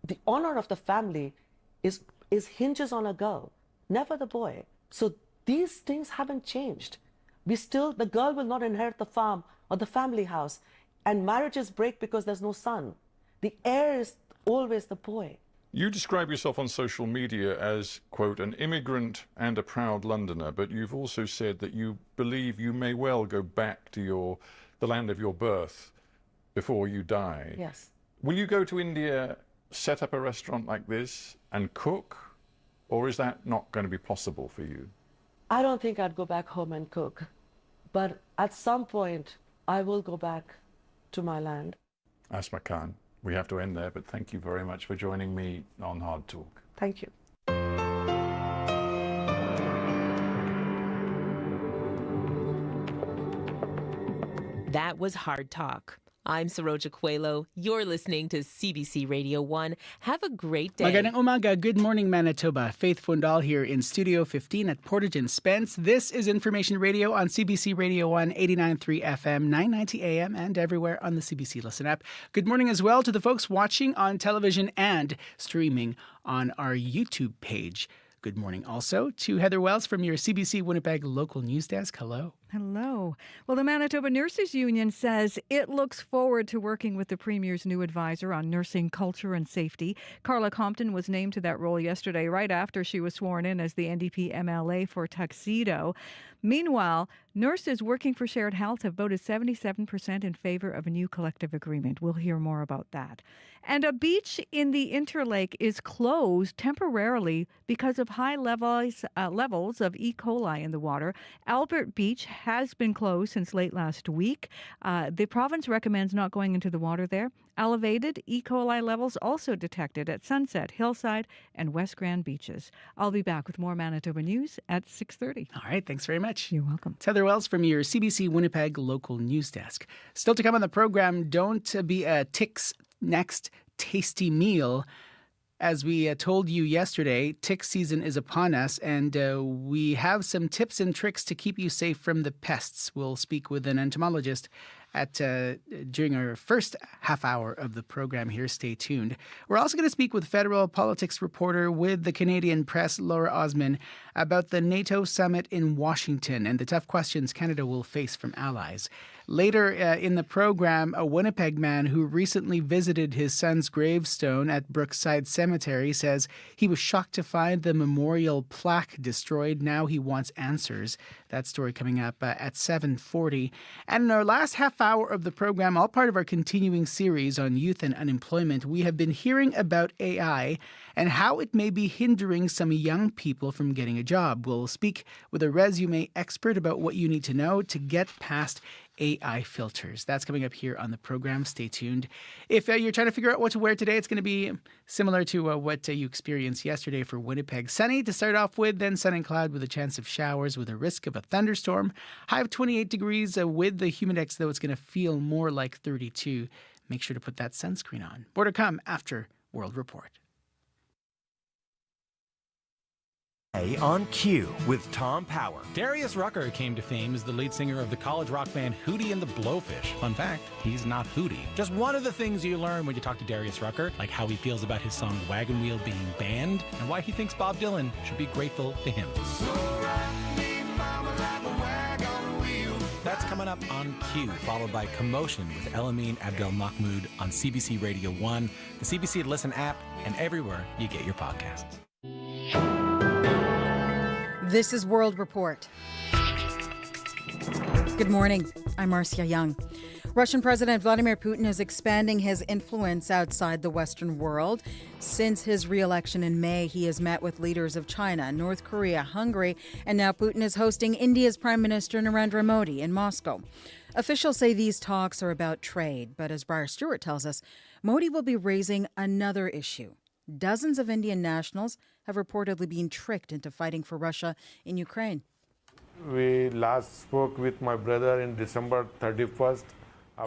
the honor of the family is hinges on a girl, never the boy. So these things haven't changed. The girl will not inherit the farm or the family house, and marriages break because there's no son. The heir is always the boy. You describe yourself on social media as, quote, an immigrant and a proud Londoner, but you've also said that you believe you may well go back to the land of your birth before you die. Yes. Will you go to India, set up a restaurant like this and cook, or is that not going to be possible for you? I don't think I'd go back home and cook, but at some point I will go back to my land. Asma Khan, we have to end there, but thank you very much for joining me on Hard Talk. Thank you. That was Hard Talk. I'm Saroja Coelho. You're listening to CBC Radio 1. Have a great day. Magandang umaga. Good morning, Manitoba. Faith Fundal here in Studio 15 at Portage and Spence. This is Information Radio on CBC Radio 1, 89.3 FM, 990 AM, and everywhere on the CBC Listen app. Good morning as well to the folks watching on television and streaming on our YouTube page. Good morning also to Heather Wells from your CBC Winnipeg local news desk. Hello. Hello. Well, the Manitoba Nurses Union says it looks forward to working with the Premier's new advisor on nursing culture and safety. Carla Compton was named to that role yesterday, right after she was sworn in as the NDP MLA for Tuxedo. Meanwhile, nurses working for Shared Health have voted 77% in favor of a new collective agreement. We'll hear more about that. And a beach in the Interlake is closed temporarily because of high levels of E. coli in the water. Albert Beach has been closed since late last week. The province recommends not going into the water there. Elevated E. coli levels also detected at Sunset, Hillside, and West Grand beaches. I'll be back with more Manitoba news at 6:30. All right, thanks very much. You're welcome. It's Heather Wells from your CBC Winnipeg local news desk. Still to come on the program, don't be a tick's next tasty meal. As we told you yesterday, tick season is upon us, and we have some tips and tricks to keep you safe from the pests. We'll speak with an entomologist during our first half hour of the program here. Stay tuned. We're also going to speak with federal politics reporter with the Canadian Press, Laura Osman, about the NATO summit in Washington and the tough questions Canada will face from allies. Later in the program, a Winnipeg man who recently visited his son's gravestone at Brookside Cemetery says he was shocked to find the memorial plaque destroyed. Now he wants answers. That story coming up at 7:40. And in our last half hour of the program, all part of our continuing series on youth and unemployment, we have been hearing about AI and how it may be hindering some young people from getting a job. We'll speak with a resume expert about what you need to know to get past AI filters. That's coming up here on the program. Stay tuned. If you're trying to figure out what to wear today, it's going to be similar to what you experienced yesterday for Winnipeg. Sunny to start off with, then sun and cloud with a chance of showers with a risk of a thunderstorm. High of 28 degrees with the humidex, though it's going to feel more like 32. Make sure to put that sunscreen on. More to come after World Report. On Cue with Tom Power. Darius Rucker came to fame as the lead singer of the college rock band Hootie and the Blowfish. Fun fact, he's not Hootie. Just one of the things you learn when you talk to Darius Rucker, like how he feels about his song Wagon Wheel being banned, and why he thinks Bob Dylan should be grateful to him. That's coming up on Cue, followed by Commotion with Elamine Abdel Mahmoud on CBC Radio 1, the CBC Listen app, and everywhere you get your podcasts. This is World Report. Good morning. I'm Marcia Young. Russian President Vladimir Putin is expanding his influence outside the Western world. Since his re-election in May, he has met with leaders of China, North Korea, Hungary, and now Putin is hosting India's Prime Minister Narendra Modi in Moscow. Officials say these talks are about trade, but as Briar Stewart tells us, Modi will be raising another issue. Dozens of Indian nationals have reportedly been tricked into fighting for Russia in Ukraine. We last spoke with my brother in December 31st.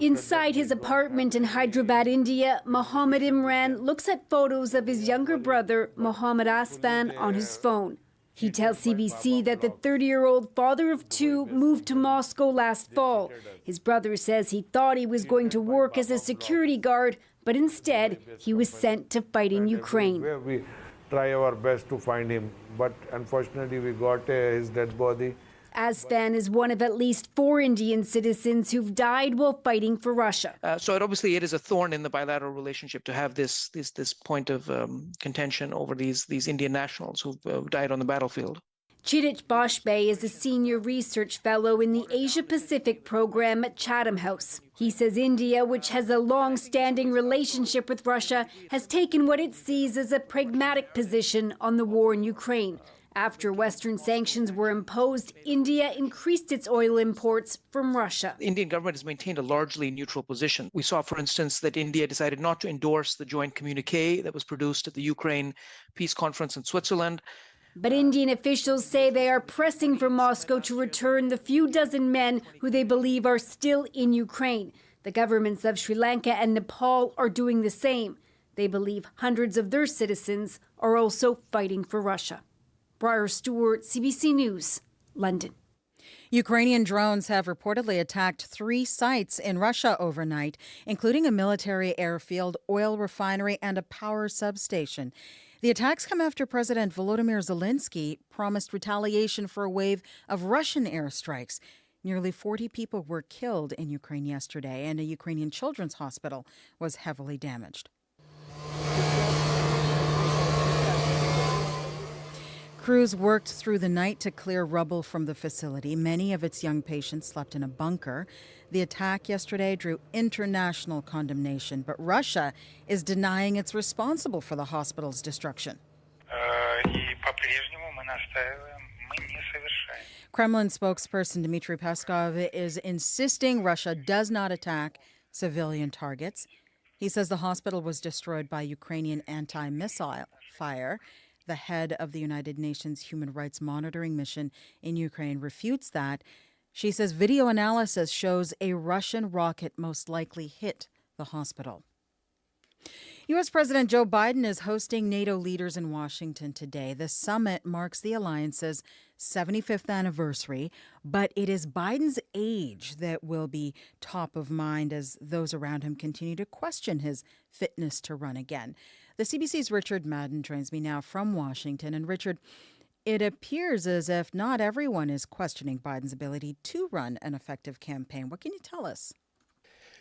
Inside his apartment in Hyderabad, India, Mohammed Imran looks at photos of his younger brother, Mohammed Asfan, on his phone. He tells CBC that the 30-year-old father of two moved to Moscow last fall. His brother says he thought he was going to work as a security guard, but instead he was sent to fight in Ukraine. Where we try our best to find him, but unfortunately we got his dead body. Aspan is one of at least 4 Indian citizens who've died while fighting for Russia. So obviously it is a thorn in the bilateral relationship to have this point of contention over these Indian nationals who've died on the battlefield. Chidich Bashbe is a senior research fellow in the Asia-Pacific program at Chatham House. He says India, which has a long-standing relationship with Russia, has taken what it sees as a pragmatic position on the war in Ukraine. After Western sanctions were imposed, India increased its oil imports from Russia. The Indian government has maintained a largely neutral position. We saw, for instance, that India decided not to endorse the joint communique that was produced at the Ukraine Peace Conference in Switzerland. But Indian officials say they are pressing for Moscow to return the few dozen men who they believe are still in Ukraine. The governments of Sri Lanka and Nepal are doing the same. They believe hundreds of their citizens are also fighting for Russia. Briar Stewart, CBC News, London. Ukrainian drones have reportedly attacked 3 sites in Russia overnight, including a military airfield, oil refinery, and a power substation. The attacks come after President Volodymyr Zelensky promised retaliation for a wave of Russian airstrikes. Nearly 40 people were killed in Ukraine yesterday, and a Ukrainian children's hospital was heavily damaged. Crews worked through the night to clear rubble from the facility. Many of its young patients slept in a bunker. The attack yesterday drew international condemnation, but Russia is denying it's responsible for the hospital's destruction. Kremlin spokesperson Dmitry Peskov is insisting Russia does not attack civilian targets. He says the hospital was destroyed by Ukrainian anti-missile fire. The head of the United Nations Human Rights Monitoring Mission in Ukraine refutes that. She says video analysis shows a Russian rocket most likely hit the hospital. U.S. President Joe Biden is hosting NATO leaders in Washington today. The summit marks the alliance's 75th anniversary, but it is Biden's age that will be top of mind as those around him continue to question his fitness to run again. The CBC's Richard Madden joins me now from Washington. And Richard, it appears as if not everyone is questioning Biden's ability to run an effective campaign. What can you tell us?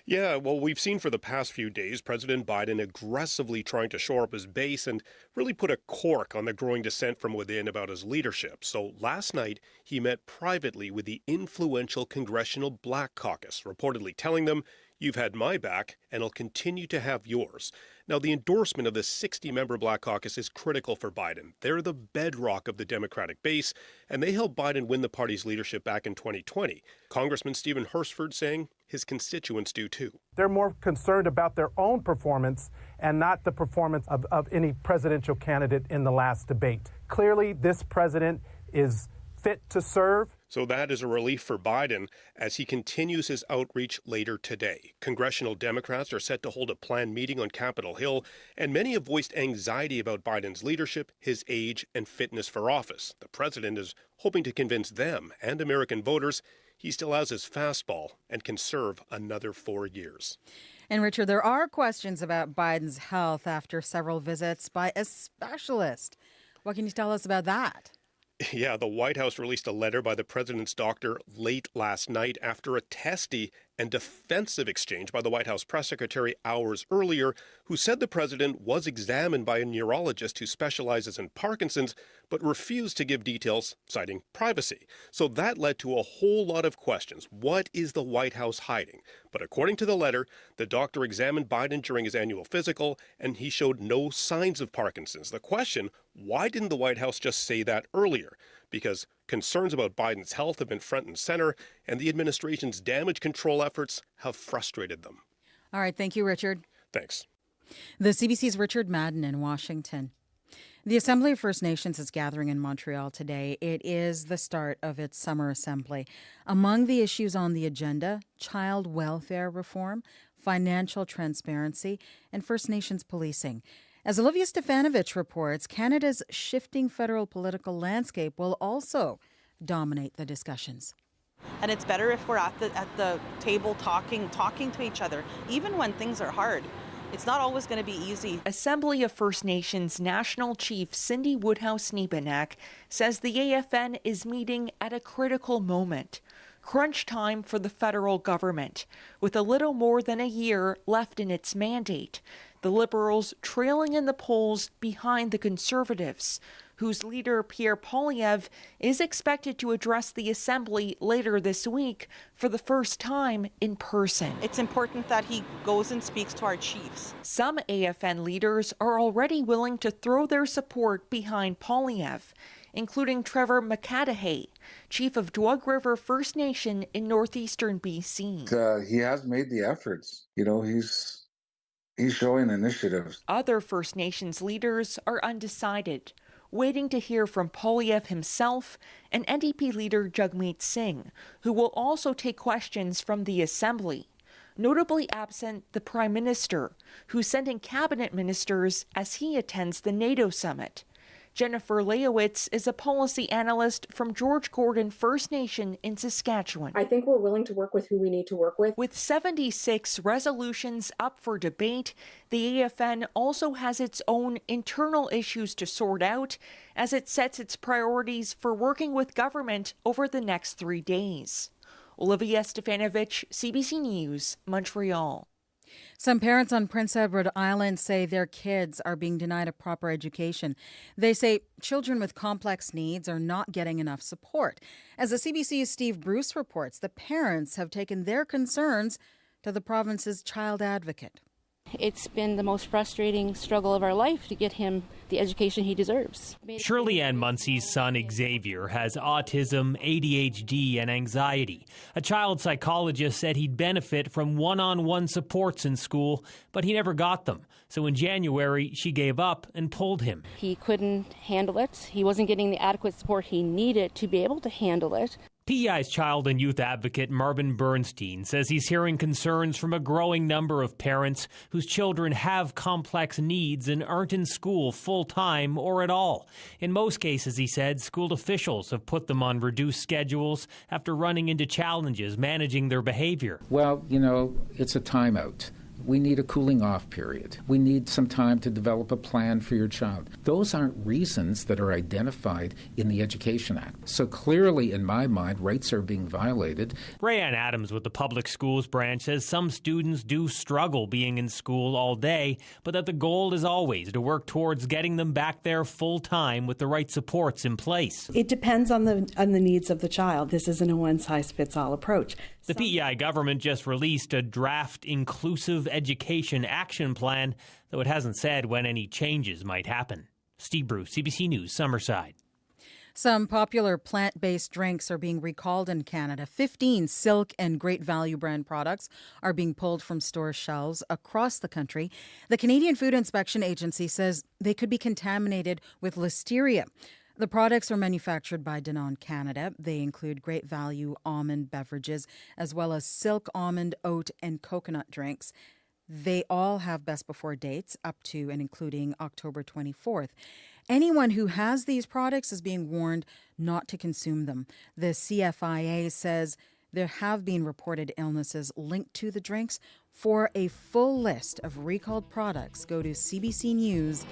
Yeah, well, we've seen for the past few days President Biden aggressively trying to shore up his base and really put a cork on the growing dissent from within about his leadership. So last night, he met privately with the influential Congressional Black Caucus, reportedly telling them, "You've had my back, and I'll continue to have yours." Now, the endorsement of the 60-member Black Caucus is critical for Biden. They're the bedrock of the Democratic base, and they helped Biden win the party's leadership back in 2020. Congressman Stephen Hursford saying his constituents do too. They're more concerned about their own performance and not the performance of any presidential candidate in the last debate. Clearly, this president is fit to serve. So that is a relief for Biden as he continues his outreach later today. Congressional Democrats are set to hold a planned meeting on Capitol Hill, and many have voiced anxiety about Biden's leadership, his age, and fitness for office. The president is hoping to convince them and American voters he still has his fastball and can serve another 4 years. And Richard, there are questions about Biden's health after several visits by a specialist. What can you tell us about that? Yeah, the White House released a letter by the president's doctor late last night after a testy and defensive exchange by the White House press secretary hours earlier, who said the president was examined by a neurologist who specializes in Parkinson's, but refused to give details, citing privacy. So that led to a whole lot of questions. What is the White House hiding? But according to the letter, the doctor examined Biden during his annual physical, and he showed no signs of Parkinson's. The question, why didn't the White House just say that earlier? Because concerns about Biden's health have been front and center, and the administration's damage control efforts have frustrated them. All right. Thank you, Richard. Thanks. The CBC's Richard Madden in Washington. The Assembly of First Nations is gathering in Montreal today. It is the start of its summer assembly. Among the issues on the agenda, child welfare reform, financial transparency, and First Nations policing. As Olivia Stefanovich reports, Canada's shifting federal political landscape will also dominate the discussions. And it's better if we're at the table talking to each other, even when things are hard. it's not always going to be easy. Assembly of First Nations National Chief Cindy Woodhouse-Nebenak says the AFN is meeting at a critical moment. Crunch time for the federal government, with a little more than a year left in its mandate. The Liberals trailing in the polls behind the Conservatives, whose leader Pierre Poilievre is expected to address the Assembly later this week for the first time in person. It's important that he goes and speaks to our chiefs. Some AFN leaders are already willing to throw their support behind Poilievre, including Trevor McCadahey, chief of Dwug River First Nation in northeastern BC. He has made the efforts. He's showing initiative. Other First Nations leaders are undecided, waiting to hear from Poilievre himself and NDP leader Jagmeet Singh, who will also take questions from the Assembly. Notably absent the Prime Minister, who's sending cabinet ministers as he attends the NATO summit. Jennifer Leowitz is a policy analyst from George Gordon First Nation in Saskatchewan. I think we're willing to work with who we need to work with. With 76 resolutions up for debate, the AFN also has its own internal issues to sort out as it sets its priorities for working with government over the next 3 days. Olivia Stefanovic, CBC News, Montreal. Some parents on Prince Edward Island say their kids are being denied a proper education. They say children with complex needs are not getting enough support. As the CBC's Steve Bruce reports, the parents have taken their concerns to the province's child advocate. It's been the most frustrating struggle of our life to get him the education he deserves. Shirley Ann Munsey's son Xavier has autism, ADHD, and anxiety. A child psychologist said he'd benefit from one-on-one supports in school, but he never got them. So in January, she gave up and pulled him. He couldn't handle it. He wasn't getting the adequate support he needed to be able to handle it. PEI's child and youth advocate Marvin Bernstein says he's hearing concerns from a growing number of parents whose children have complex needs and aren't in school full-time or at all. In most cases, he said, school officials have put them on reduced schedules after running into challenges managing their behavior. Well, it's a timeout. We need a cooling off period. We need some time to develop a plan for your child. Those aren't reasons that are identified in the Education Act. So clearly, in my mind, rights are being violated. Rayanne Adams with the Public Schools branch says some students do struggle being in school all day, but that the goal is always to work towards getting them back there full time with the right supports in place. It depends on the needs of the child. This isn't a one-size-fits-all approach. The PEI government just released a draft inclusive education action plan, though it hasn't said when any changes might happen. Steve Bruce, CBC News, Summerside. Some popular plant-based drinks are being recalled in Canada. 15 Silk and Great Value brand products are being pulled from store shelves across the country. The Canadian Food Inspection Agency says they could be contaminated with listeria. The products are manufactured by Danone Canada. They include Great Value almond beverages, as well as Silk almond, oat, and coconut drinks. They all have best before dates up to and including October 24th. Anyone who has these products is being warned not to consume them. The CFIA says there have been reported illnesses linked to the drinks. For a full list of recalled products, go to cbcnews.ca.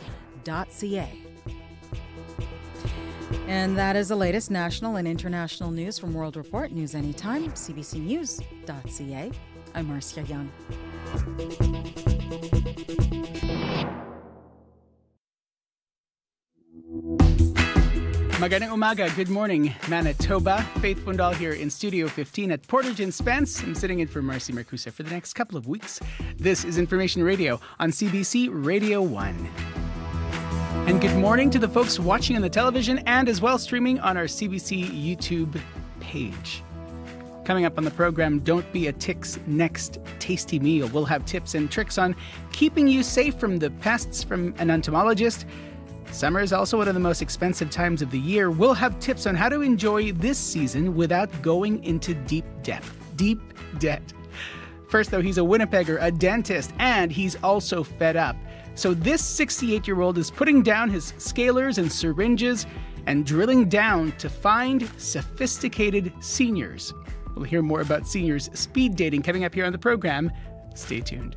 And that is the latest national and international news from World Report. News anytime, cbcnews.ca. I'm Marcia Young. Magandang umaga. Good morning, Manitoba. Faith Fundal here in Studio 15 at Portage and Spence. I'm sitting in for Marcy Marcusa for the next couple of weeks. This is Information Radio on CBC Radio 1. And good morning to the folks watching on the television and as well streaming on our CBC YouTube page. Coming up on the program, don't be a tick's next tasty meal. We'll have tips and tricks on keeping you safe from the pests from an entomologist. Summer is also one of the most expensive times of the year. We'll have tips on how to enjoy this season without going into deep debt. First, though, he's a Winnipegger, a dentist, and he's also fed up. So this 68-year-old is putting down his scalers and syringes and drilling down to find sophisticated seniors. We'll hear more about seniors speed dating coming up here on the program. Stay tuned.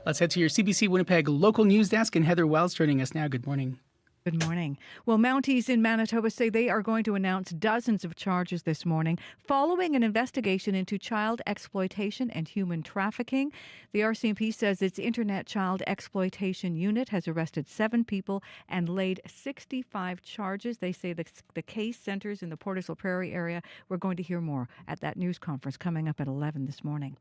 Let's head to your CBC Winnipeg local news desk, and Heather Wells joining us now. Good morning. Good morning. Well, Mounties in Manitoba say they are going to announce dozens of charges this morning following an investigation into child exploitation and human trafficking. The RCMP says its Internet Child Exploitation Unit has arrested 7 people and laid 65 charges. They say the case centers in the Port Isle Prairie area. We're going to hear more at that news conference coming up at 11 this morning.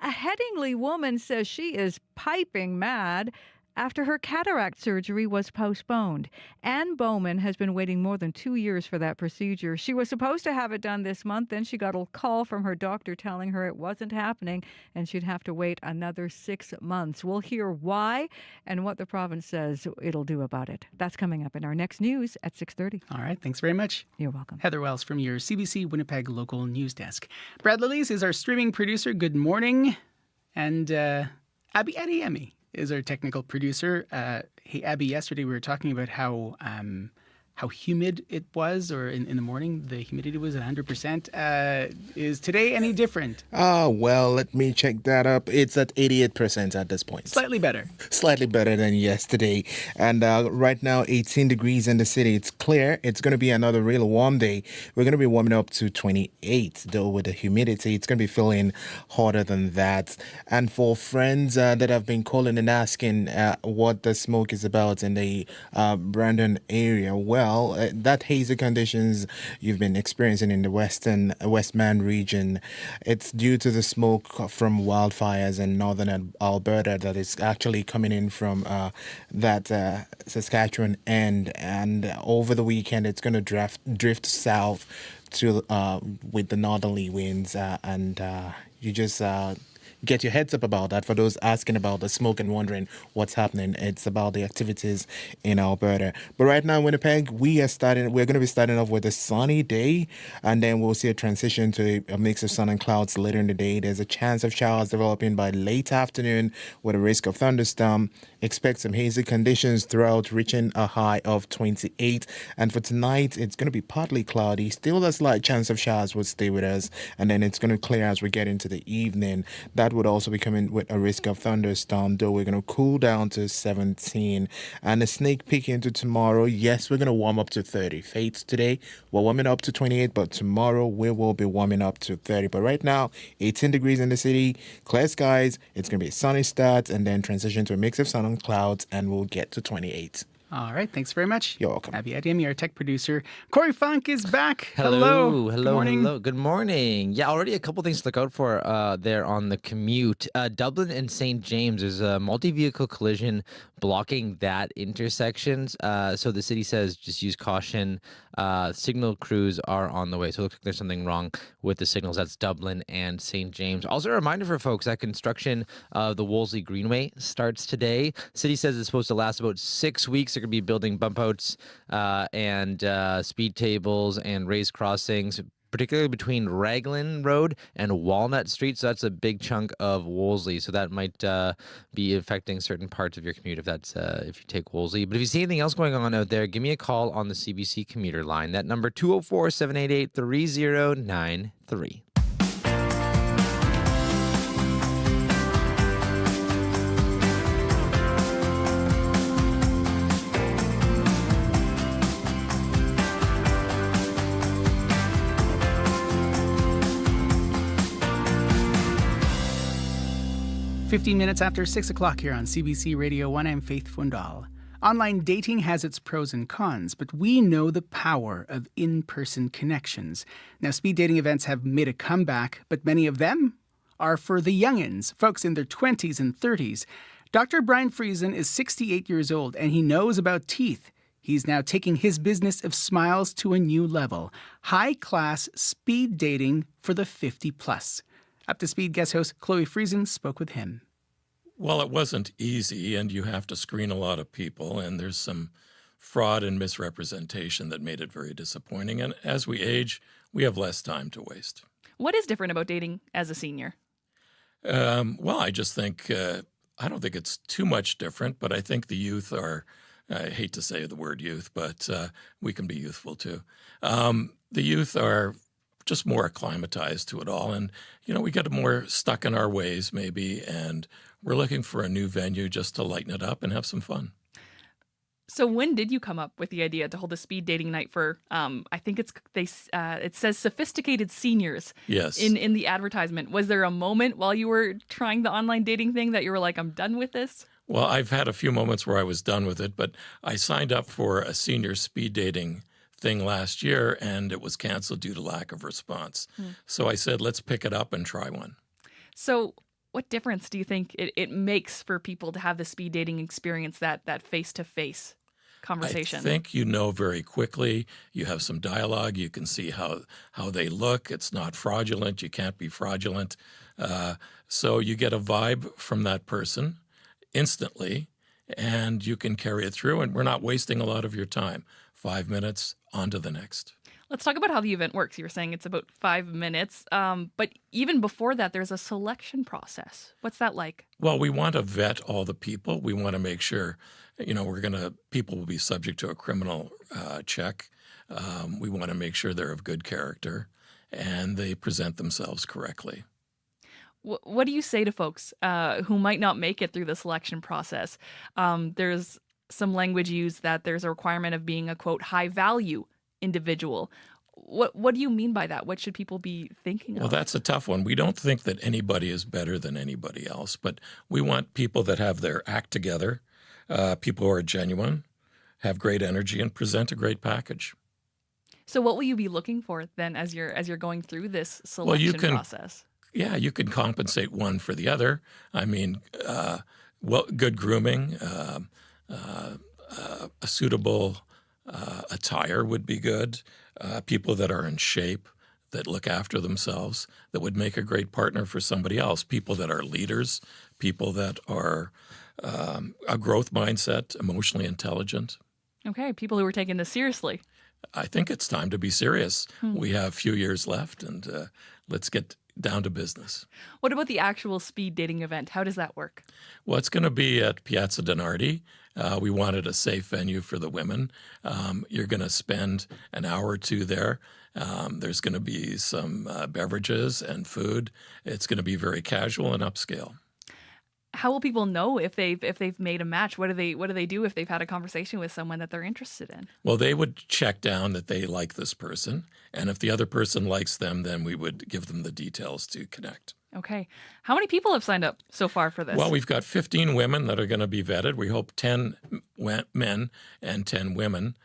A Headingley woman says she is piping mad after her cataract surgery was postponed. Anne Bowman has been waiting more than 2 years for that procedure. She was supposed to have it done this month. Then she got a call from her doctor telling her it wasn't happening and she'd have to wait another 6 months. We'll hear why and what the province says it'll do about it. That's coming up in our next news at 6:30. All right, thanks very much. You're welcome. Heather Wells from your CBC Winnipeg local news desk. Brad Lillies is our streaming producer. Good morning. And Abby Adeyemi is our technical producer. Hey, Abby, yesterday we were talking about how humid it was, or in the morning, the humidity was at 100%. Is today any different? Well, let me check that up. It's at 88% at this point. Slightly better. Slightly better than yesterday. And right now, 18 degrees in the city. It's clear. It's going to be another real warm day. We're going to be warming up to 28, though with the humidity, it's going to be feeling hotter than that. And for friends that have been calling and asking what the smoke is about in the Brandon area, well, that hazy conditions you've been experiencing in the Westman region, it's due to the smoke from wildfires in northern Alberta that is actually coming in from that Saskatchewan end, and over the weekend it's going to drift south to with the northerly winds, and you just get your heads up about that. For those asking about the smoke and wondering what's happening, it's about the activities in Alberta. But right now in Winnipeg, we're going to be starting off with a sunny day, and then we'll see a transition to a mix of sun and clouds later in the day. There's a chance of showers developing by late afternoon with a risk of thunderstorm. Expect some hazy conditions throughout, reaching a high of 28. And for tonight, it's going to be partly cloudy. Still a slight chance of showers will stay with us, and then it's going to clear as we get into the evening. That would also be coming with a risk of thunderstorm, though we're going to cool down to 17. And a sneak peek into tomorrow, yes, we're going to warm up to 30. Fates today, we're warming up to 28, but tomorrow we will be warming up to 30. But right now, 18 degrees in the city, clear skies, it's going to be a sunny start, and then transition to a mix of sun and clouds, and we'll get to 28. All right, thanks very much. You're welcome. Abby Adeyemi, our tech producer. Corey Funk is back. Hello. Good morning. Good morning. Yeah, already a couple things to look out for there on the commute. Dublin and St. James, there's a multi-vehicle collision blocking that intersection. So the city says just use caution. Signal crews are on the way. So it looks like there's something wrong with the signals. That's Dublin and St. James. Also a reminder for folks that construction of the Wolseley Greenway starts today. City says it's supposed to last about 6 weeks. They're going to be building bump outs and speed tables and raised crossings, particularly between Raglan Road and Walnut Street. So that's a big chunk of Wolseley. So that might be affecting certain parts of your commute if that's if you take Wolseley. But if you see anything else going on out there, give me a call on the CBC commuter line. That number 204-788-3093. 15 minutes after 6 o'clock here on CBC Radio 1, I'm Faith Fundal. Online dating has its pros and cons, but we know the power of in-person connections. Now, speed dating events have made a comeback, but many of them are for the youngins, folks in their 20s and 30s. Dr. Brian Friesen is 68 years old, and he knows about teeth. He's now taking his business of smiles to a new level. High-class speed dating for the 50-plus. Up to Speed guest host Chloe Friesen spoke with him. Well, it wasn't easy, and you have to screen a lot of people, and there's some fraud and misrepresentation that made it very disappointing. And as we age, we have less time to waste. What is different about dating as a senior? Well, I just think, I don't think it's too much different, but I think the youth are, I hate to say the word youth, but we can be youthful too. The youth are just more acclimatized to it all. And, we get more stuck in our ways maybe, and we're looking for a new venue just to lighten it up and have some fun. So when did you come up with the idea to hold a speed dating night for, I think it says sophisticated seniors Yes. in the advertisement. Was there a moment while you were trying the online dating thing that you were like, I'm done with this? Well, I've had a few moments where I was done with it, but I signed up for a senior speed dating thing last year, and it was canceled due to lack of response. So I said, let's pick it up and try one. So what difference do you think it makes for people to have the speed dating experience, that face-to-face conversation? I think very quickly. You have some dialogue. You can see how they look. It's not fraudulent. You can't be fraudulent. So you get a vibe from that person instantly, and you can carry it through, and we're not wasting a lot of your time. 5 minutes, on to the next. Let's talk about how the event works. You were saying it's about 5 minutes, but even before that, there's a selection process. What's that like? Well, we want to vet all the people. We want to make sure, people will be subject to a criminal check. We want to make sure they're of good character and they present themselves correctly. What do you say to folks who might not make it through the selection process? There's some language used that there's a requirement of being a, quote, high-value individual. What do you mean by that? What should people be thinking of? Well, that's a tough one. We don't think that anybody is better than anybody else, but we want people that have their act together, people who are genuine, have great energy, and present a great package. So what will you be looking for then as you're going through this selection process? Yeah, you can compensate one for the other. I mean, good grooming, a suitable attire would be good. People that are in shape, that look after themselves, that would make a great partner for somebody else. People that are leaders, people that are a growth mindset, emotionally intelligent. Okay, people who are taking this seriously. I think it's time to be serious. We have a few years left, and let's get down to business. What about the actual speed dating event? How does that work? Well, it's going to be at Piazza Denardi. We wanted a safe venue for the women. You're going to spend an hour or two there. There's going to be some beverages and food. It's going to be very casual and upscale. How will people know if they've made a match? What do they do if they've had a conversation with someone that they're interested in? Well, they would check down that they like this person, and if the other person likes them, then we would give them the details to connect. Okay. How many people have signed up so far for this? Well, we've got 15 women that are going to be vetted. We hope 10 men and 10 women.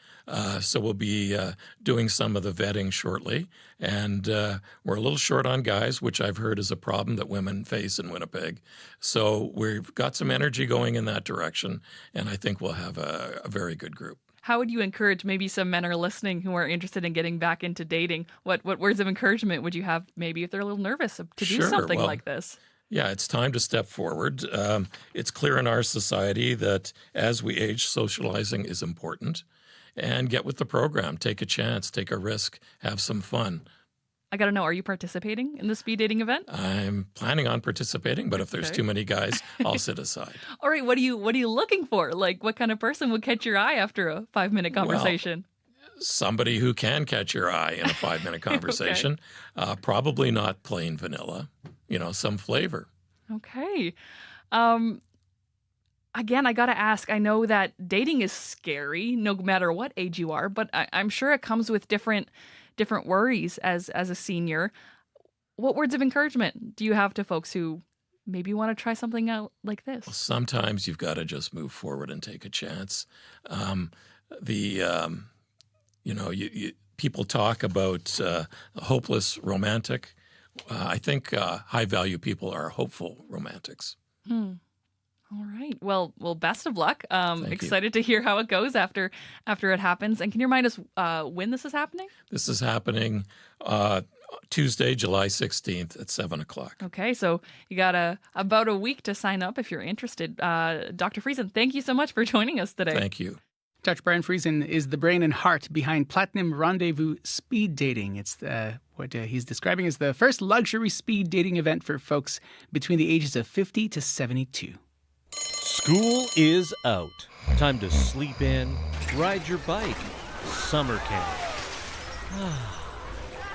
So we'll be doing some of the vetting shortly. And we're a little short on guys, which I've heard is a problem that women face in Winnipeg. So we've got some energy going in that direction, and I think we'll have a very good group. How would you encourage, maybe some men are listening who are interested in getting back into dating? What words of encouragement would you have maybe if they're a little nervous to do something like this? Yeah, it's time to step forward. It's clear in our society that as we age, socializing is important. And get with the program. Take a chance, take a risk, have some fun. I got to know, are you participating in the speed dating event? I'm planning on participating, but if there's too many guys, I'll sit aside. All right, what are you looking for? Like, what kind of person would catch your eye after a 5-minute conversation? Well, somebody who can catch your eye in a 5-minute conversation. Okay. Probably not plain vanilla, some flavor. Okay. Again, I got to ask, I know that dating is scary no matter what age you are, but I'm sure it comes with different worries as a senior. What words of encouragement do you have to folks who maybe want to try something out like this? Well, sometimes you've got to just move forward and take a chance. People talk about hopeless romantic. I think high-value people are hopeful romantics. All right. Well, best of luck. Excited to hear how it goes after it happens. And can you remind us when this is happening? This is happening Tuesday, July 16th at 7 o'clock. Okay. So you got about a week to sign up if you're interested. Dr. Friesen, thank you so much for joining us today. Thank you. Dr. Brian Friesen is the brain and heart behind Platinum Rendezvous Speed Dating. It's what he's describing as the first luxury speed dating event for folks between the ages of 50 to 72. School is out. Time to sleep in, ride your bike, summer camp.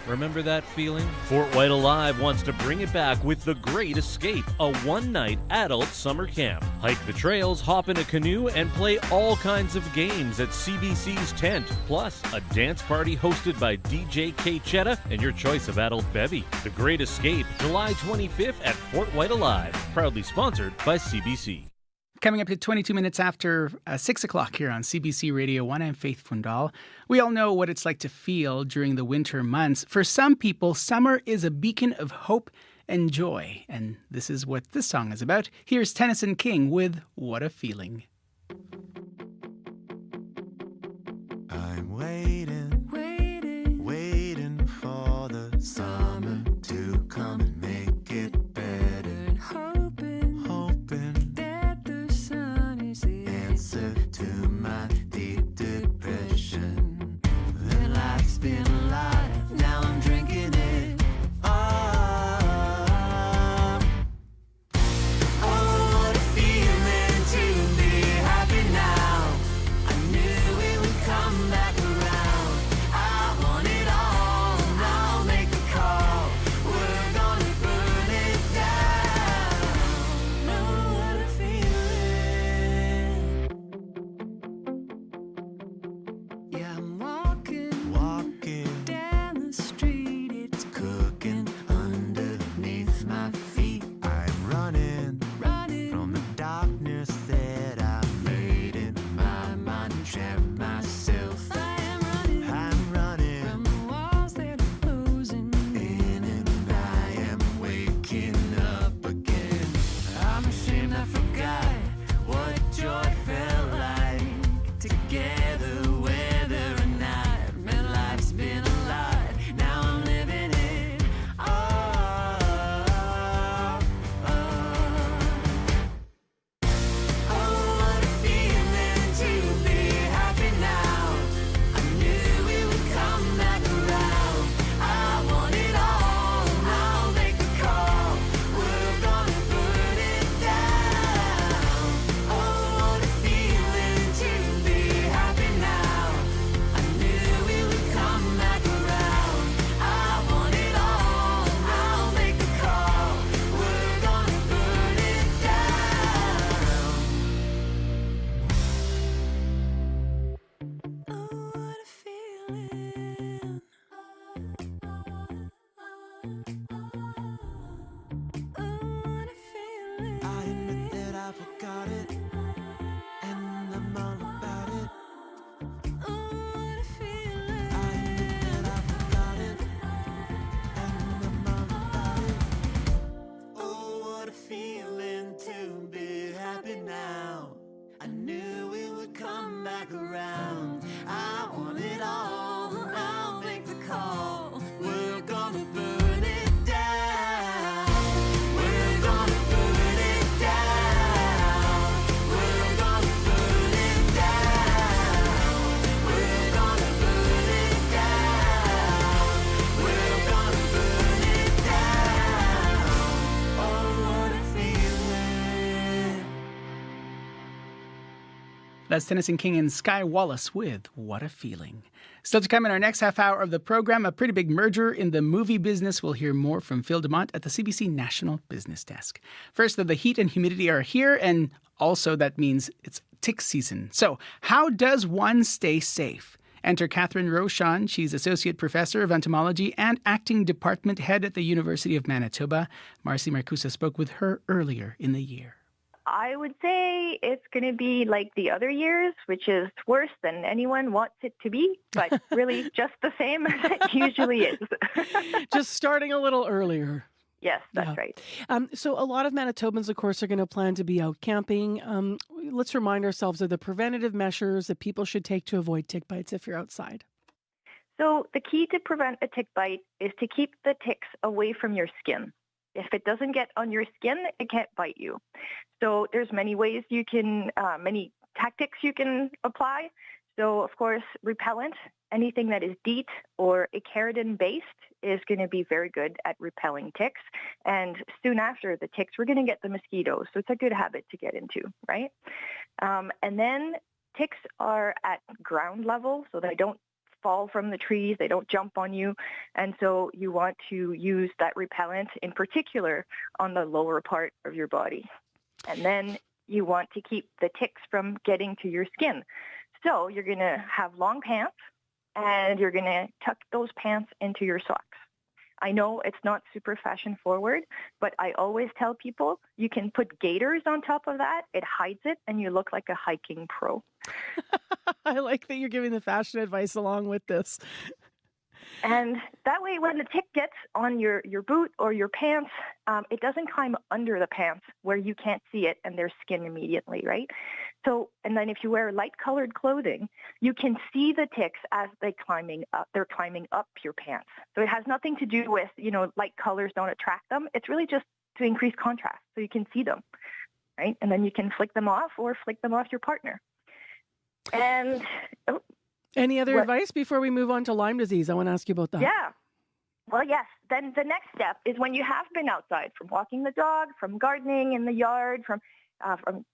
Remember that feeling? Fort White Alive wants to bring it back with The Great Escape, a one-night adult summer camp. Hike the trails, hop in a canoe, and play all kinds of games at CBC's tent. Plus, a dance party hosted by DJ K. Chetta and your choice of adult bevy. The Great Escape, July 25th at Fort White Alive. Proudly sponsored by CBC. Coming up at 22 minutes after 6 o'clock here on CBC Radio 1, I'm Faith Fundal. We all know what it's like to feel during the winter months. For some people, summer is a beacon of hope and joy. And this is what this song is about. Here's Tennyson King with What a Feeling. I'm waiting for the summer to come and make it better. Hoping that the sun is the answer to my deep depression. The life's been a lie, now I'm drinking it. Oh, what a feeling to be happy now. I knew it would come back around. I want it all, I'll make the call. We're gonna burn it down. Oh, what a feeling. Yeah, I'm walking down the street. It's cooking underneath my feet. I'm running from the darkness that I made in my mind and trapped myself. I'm running from the walls that are closing in, and I am waking up again. I'm ashamed I forgot what joy felt like. Together, whether or not, man, life's been a lot. Now I'm living it. Oh, what a feeling to be happy now. I knew it would come back around. I want it all, I'll make the call. We're gonna burn it down. Oh, what a feeling to be happy now. I knew it would come back around. I want it all, I'll make the call. We're gonna burn it down. Oh, what a feeling. I admit that I forgot it, and I'm all about it. Oh, what a feeling. I admit that I forgot it, and I'm all about it. Oh, what a feeling to be happy now. I knew it would come back around. I want it all, I'll make the call. We're gonna burn it down. We're gonna burn it down. We're gonna burn it down. We're gonna burn it down. We're gonna burn it down. Oh, what a feeling. That's Tennyson King and Sky Wallace with What a Feeling. Still to come in our next half hour of the program, a pretty big merger in the movie business. We'll hear more from Phil Dumont at the CBC National Business Desk. First, the heat and humidity are here, and also that means it's tick season. So how does one stay safe? Enter Catherine Rochon. She's Associate Professor of Entomology and Acting Department Head at the University of Manitoba. Marcy Marcusa spoke with her earlier in the year. I would say it's going to be like the other years, which is worse than anyone wants it to be, but really just the same as it usually is. Just starting a little earlier. Yes, that's right. So a lot of Manitobans, of course, are going to plan to be out camping. Let's remind ourselves of the preventative measures that people should take to avoid tick bites if you're outside. So the key to prevent a tick bite is to keep the ticks away from your skin. If it doesn't get on your skin, it can't bite you. So there's many ways you can, many tactics you can apply. So of course, repellent, anything that is DEET or keratin-based is going to be very good at repelling ticks. And soon after the ticks, we're going to get the mosquitoes. So it's a good habit to get into, right? And then ticks are at ground level, so they don't fall from the trees, they don't jump on you. And so you want to use that repellent in particular on the lower part of your body. And then you want to keep the ticks from getting to your skin. So you're going to have long pants, and you're going to tuck those pants into your socks. I know it's not super fashion forward, but I always tell people you can put gaiters on top of that. It hides it, and you look like a hiking pro. I like that you're giving the fashion advice along with this. And that way, when the tick gets on your boot or your pants, it doesn't climb under the pants where you can't see it and there's skin immediately, right? So, and then if you wear light-colored clothing, you can see the ticks as they're climbing up your pants. So it has nothing to do with, light colors don't attract them. It's really just to increase contrast so you can see them, right? And then you can flick them off or flick them off your partner. And any other advice before we move on to Lyme disease? I want to ask you about that. Yeah. Well, yes. Then the next step is when you have been outside, from walking the dog, from gardening in the yard, from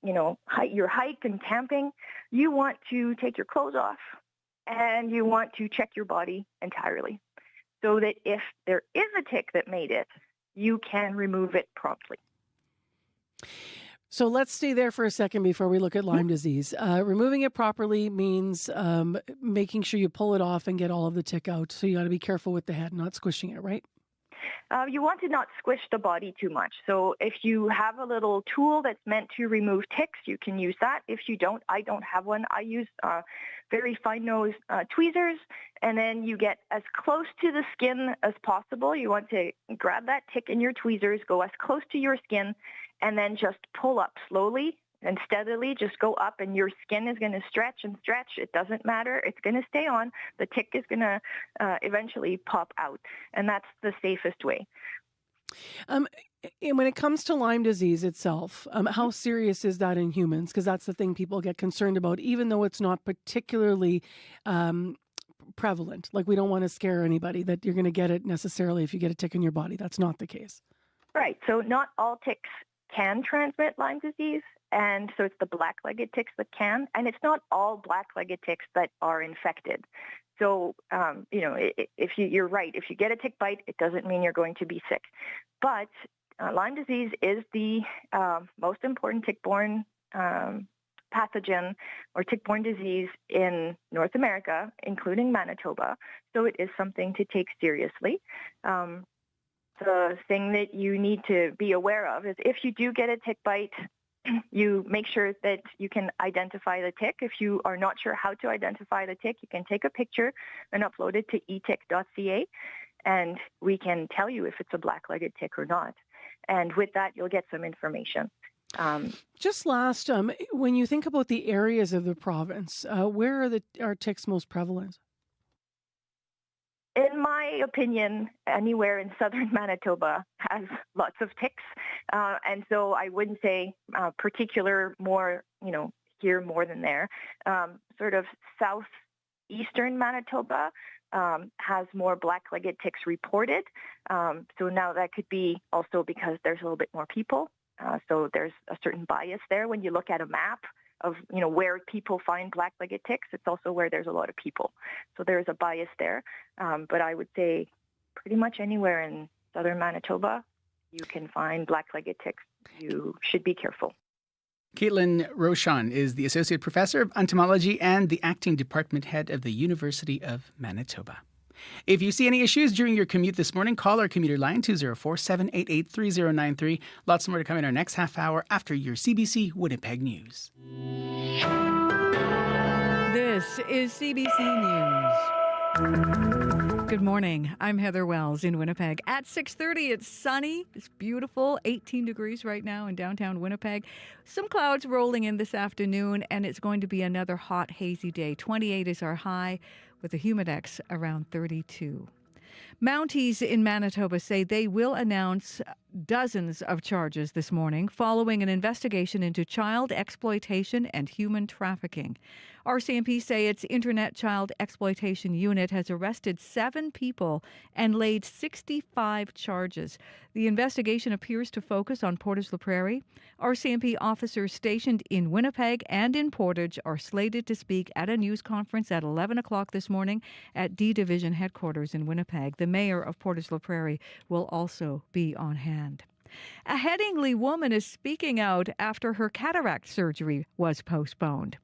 your hike and camping, you want to take your clothes off and you want to check your body entirely so that if there is a tick that made it, you can remove it promptly. So let's stay there for a second before we look at Lyme disease. Removing it properly means making sure you pull it off and get all of the tick out. So you got to be careful with the head, not squishing it, right? You want to not squish the body too much. So if you have a little tool that's meant to remove ticks, you can use that. If you don't, I don't have one. I use very fine-nosed tweezers, and then you get as close to the skin as possible. You want to grab that tick in your tweezers, go as close to your skin, and then just pull up slowly and steadily. Just go up, and your skin is going to stretch and stretch. It doesn't matter. It's going to stay on. The tick is going to eventually pop out, and that's the safest way. And when it comes to Lyme disease itself, how serious is that in humans? Because that's the thing people get concerned about, even though it's not particularly prevalent. Like, we don't want to scare anybody that you're going to get it necessarily if you get a tick in your body. That's not the case. Right. So not all ticks can transmit Lyme disease, and so it's the black-legged ticks that can, and it's not all black-legged ticks that are infected. So, if you're right, if you get a tick bite, it doesn't mean you're going to be sick. But Lyme disease is the most important tick-borne pathogen or tick-borne disease in North America, including Manitoba. So it is something to take seriously. The thing that you need to be aware of is if you do get a tick bite, you make sure that you can identify the tick. If you are not sure how to identify the tick, you can take a picture and upload it to etick.ca, and we can tell you if it's a black-legged tick or not. And with that, you'll get some information. Just last, when you think about the areas of the province, where are ticks most prevalent? In my opinion, anywhere in southern Manitoba has lots of ticks. And so I wouldn't say particular more, here more than there. Sort of southeastern Manitoba has more black-legged ticks reported. So now that could be also because there's a little bit more people. So there's a certain bias there. When you look at a map of, where people find black-legged ticks, it's also where there's a lot of people. So there's a bias there. But I would say pretty much anywhere in southern Manitoba, you can find black-legged ticks. You should be careful. Caitlin Rochon is the Associate Professor of Entomology and the Acting Department Head of the University of Manitoba. If you see any issues during your commute this morning, call our commuter line 204-788-3093. Lots more to come in our next half hour after your CBC Winnipeg News. This is CBC News. Good morning. I'm Heather Wells in Winnipeg. At 6:30, it's sunny. It's beautiful. 18 degrees right now in downtown Winnipeg. Some clouds rolling in this afternoon, and it's going to be another hot, hazy day. 28 is our high, with the humidex around 32. Mounties in Manitoba say they will announce dozens of charges this morning following an investigation into child exploitation and human trafficking. RCMP say its Internet Child Exploitation Unit has arrested 7 people and laid 65 charges. The investigation appears to focus on Portage la Prairie. RCMP officers stationed in Winnipeg and in Portage are slated to speak at a news conference at 11 o'clock this morning at D Division headquarters in Winnipeg. The mayor of Portage la Prairie will also be on hand. A Headingley woman is speaking out after her cataract surgery was postponed.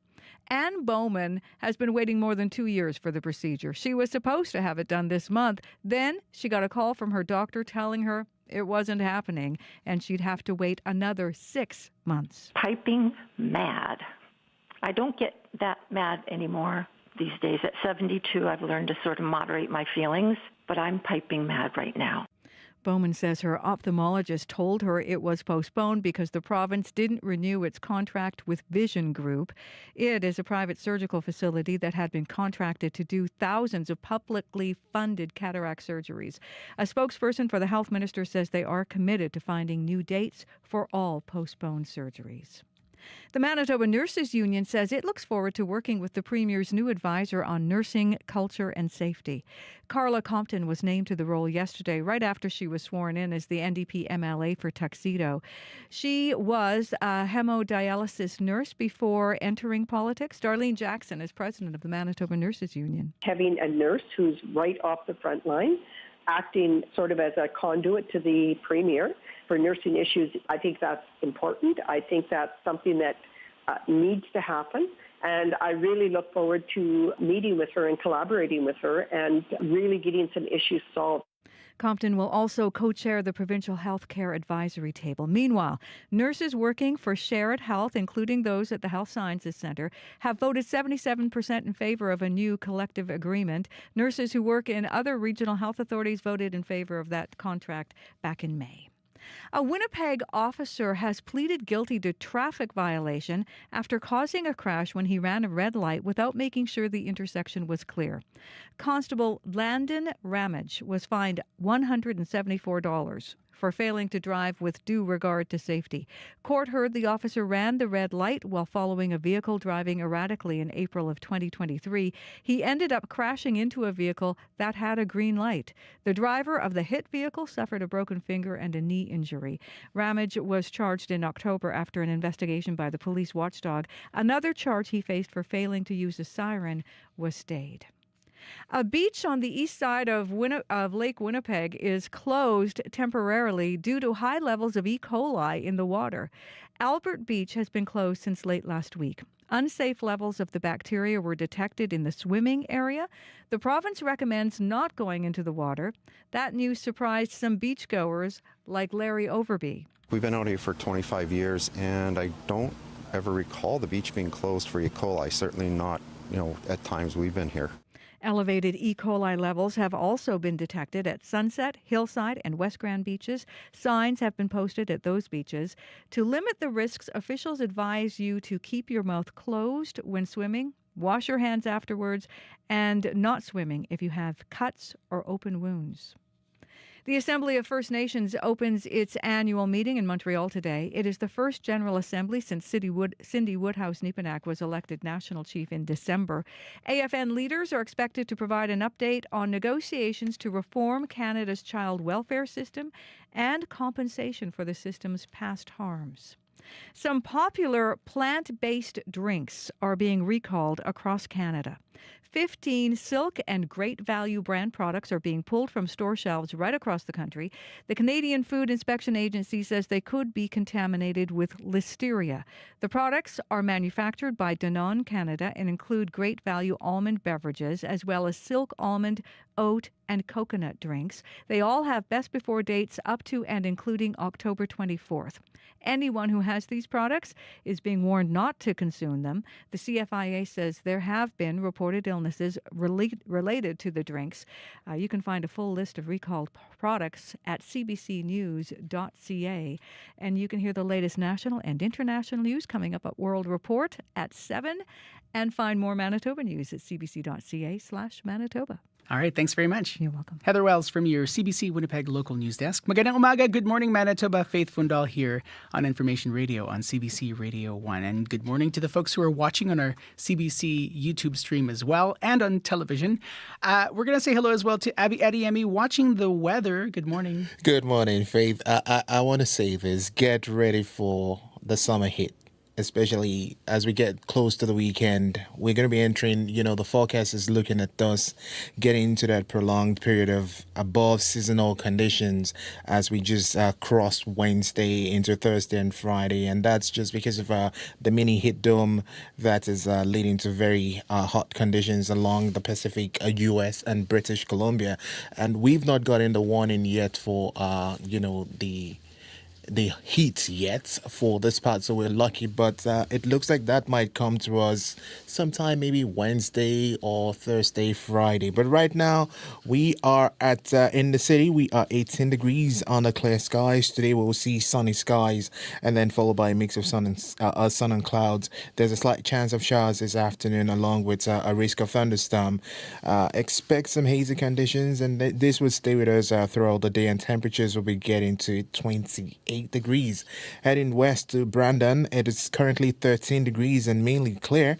Anne Bowman has been waiting more than 2 years for the procedure. She was supposed to have it done this month. Then she got a call from her doctor telling her it wasn't happening and she'd have to wait another 6 months. Piping mad. I don't get that mad anymore these days. At 72, I've learned to sort of moderate my feelings, but I'm piping mad right now. Bowman says her ophthalmologist told her it was postponed because the province didn't renew its contract with Vision Group. It is a private surgical facility that had been contracted to do thousands of publicly funded cataract surgeries. A spokesperson for the health minister says they are committed to finding new dates for all postponed surgeries. The Manitoba Nurses Union says it looks forward to working with the Premier's new advisor on nursing, culture and safety. Carla Compton was named to the role yesterday, right after she was sworn in as the NDP MLA for Tuxedo. She was a hemodialysis nurse before entering politics. Darlene Jackson is president of the Manitoba Nurses Union. Having a nurse who's right off the front line, acting sort of as a conduit to the Premier for nursing issues, I think that's important. I think that's something that needs to happen. And I really look forward to meeting with her and collaborating with her and really getting some issues solved. Compton will also co-chair the Provincial Health Care Advisory Table. Meanwhile, nurses working for Shared Health, including those at the Health Sciences Centre, have voted 77% in favor of a new collective agreement. Nurses who work in other regional health authorities voted in favor of that contract back in May. A Winnipeg officer has pleaded guilty to traffic violation after causing a crash when he ran a red light without making sure the intersection was clear. Constable Landon Ramage was fined $174 for failing to drive with due regard to safety. Court heard the officer ran the red light while following a vehicle driving erratically in April of 2023. He ended up crashing into a vehicle that had a green light. The driver of the hit vehicle suffered a broken finger and a knee injury. Ramage was charged in October after an investigation by the police watchdog. Another charge he faced for failing to use a siren was stayed. A beach on the east side of Lake Winnipeg is closed temporarily due to high levels of E. coli in the water. Albert Beach has been closed since late last week. Unsafe levels of the bacteria were detected in the swimming area. The province recommends not going into the water. That news surprised some beachgoers like Larry Overby. We've been out here for 25 years, and I don't ever recall the beach being closed for E. coli, certainly not, at times we've been here. Elevated E. coli levels have also been detected at Sunset, Hillside, and West Grand beaches. Signs have been posted at those beaches. To limit the risks, officials advise you to keep your mouth closed when swimming, wash your hands afterwards, and not swimming if you have cuts or open wounds. The Assembly of First Nations opens its annual meeting in Montreal today. It is the first General Assembly since Cindy Woodhouse-Nepenak was elected National Chief in December. AFN leaders are expected to provide an update on negotiations to reform Canada's child welfare system and compensation for the system's past harms. Some popular plant-based drinks are being recalled across Canada. 15 Silk and Great Value brand products are being pulled from store shelves right across the country. The Canadian Food Inspection Agency says they could be contaminated with listeria. The products are manufactured by Danone Canada and include Great Value almond beverages as well as Silk almond, oat, and coconut drinks. They all have best before dates up to and including October 24th. Anyone who has these products is being warned not to consume them. The CFIA says there have been reported illnesses related to the drinks. You can find a full list of recalled products at cbcnews.ca. And you can hear the latest national and international news coming up at World Report at 7. And find more Manitoba news at cbc.ca/Manitoba. All right, thanks very much. You're welcome. Heather Wells from your CBC Winnipeg local news desk. Magandang umaga, good morning Manitoba. Faith Fundal here on Information Radio on CBC Radio 1. And good morning to the folks who are watching on our CBC YouTube stream as well and on television. We're going to say hello as well to Abby Adiemi watching the weather. Good morning. Good morning, Faith. I want to say this. Get ready for the summer heat, especially as we get close to the weekend. We're going to be entering, the forecast is looking at us getting into that prolonged period of above seasonal conditions as we just cross Wednesday into Thursday and Friday. And that's just because of the mini heat dome that is leading to very hot conditions along the Pacific, U.S. and British Columbia. And we've not gotten the warning yet for, the heat yet for this part, so we're lucky, but it looks like that might come to us sometime maybe Wednesday or Thursday, Friday. But right now we are at in the city, we are 18 degrees under clear skies. Today we'll see sunny skies and then followed by a mix of sun and clouds. There's a slight chance of showers this afternoon along with a risk of thunderstorm. Expect some hazy conditions, and this will stay with us throughout the day, and temperatures will be getting to 28 degrees. Heading west to Brandon, it is currently 13 degrees and mainly clear.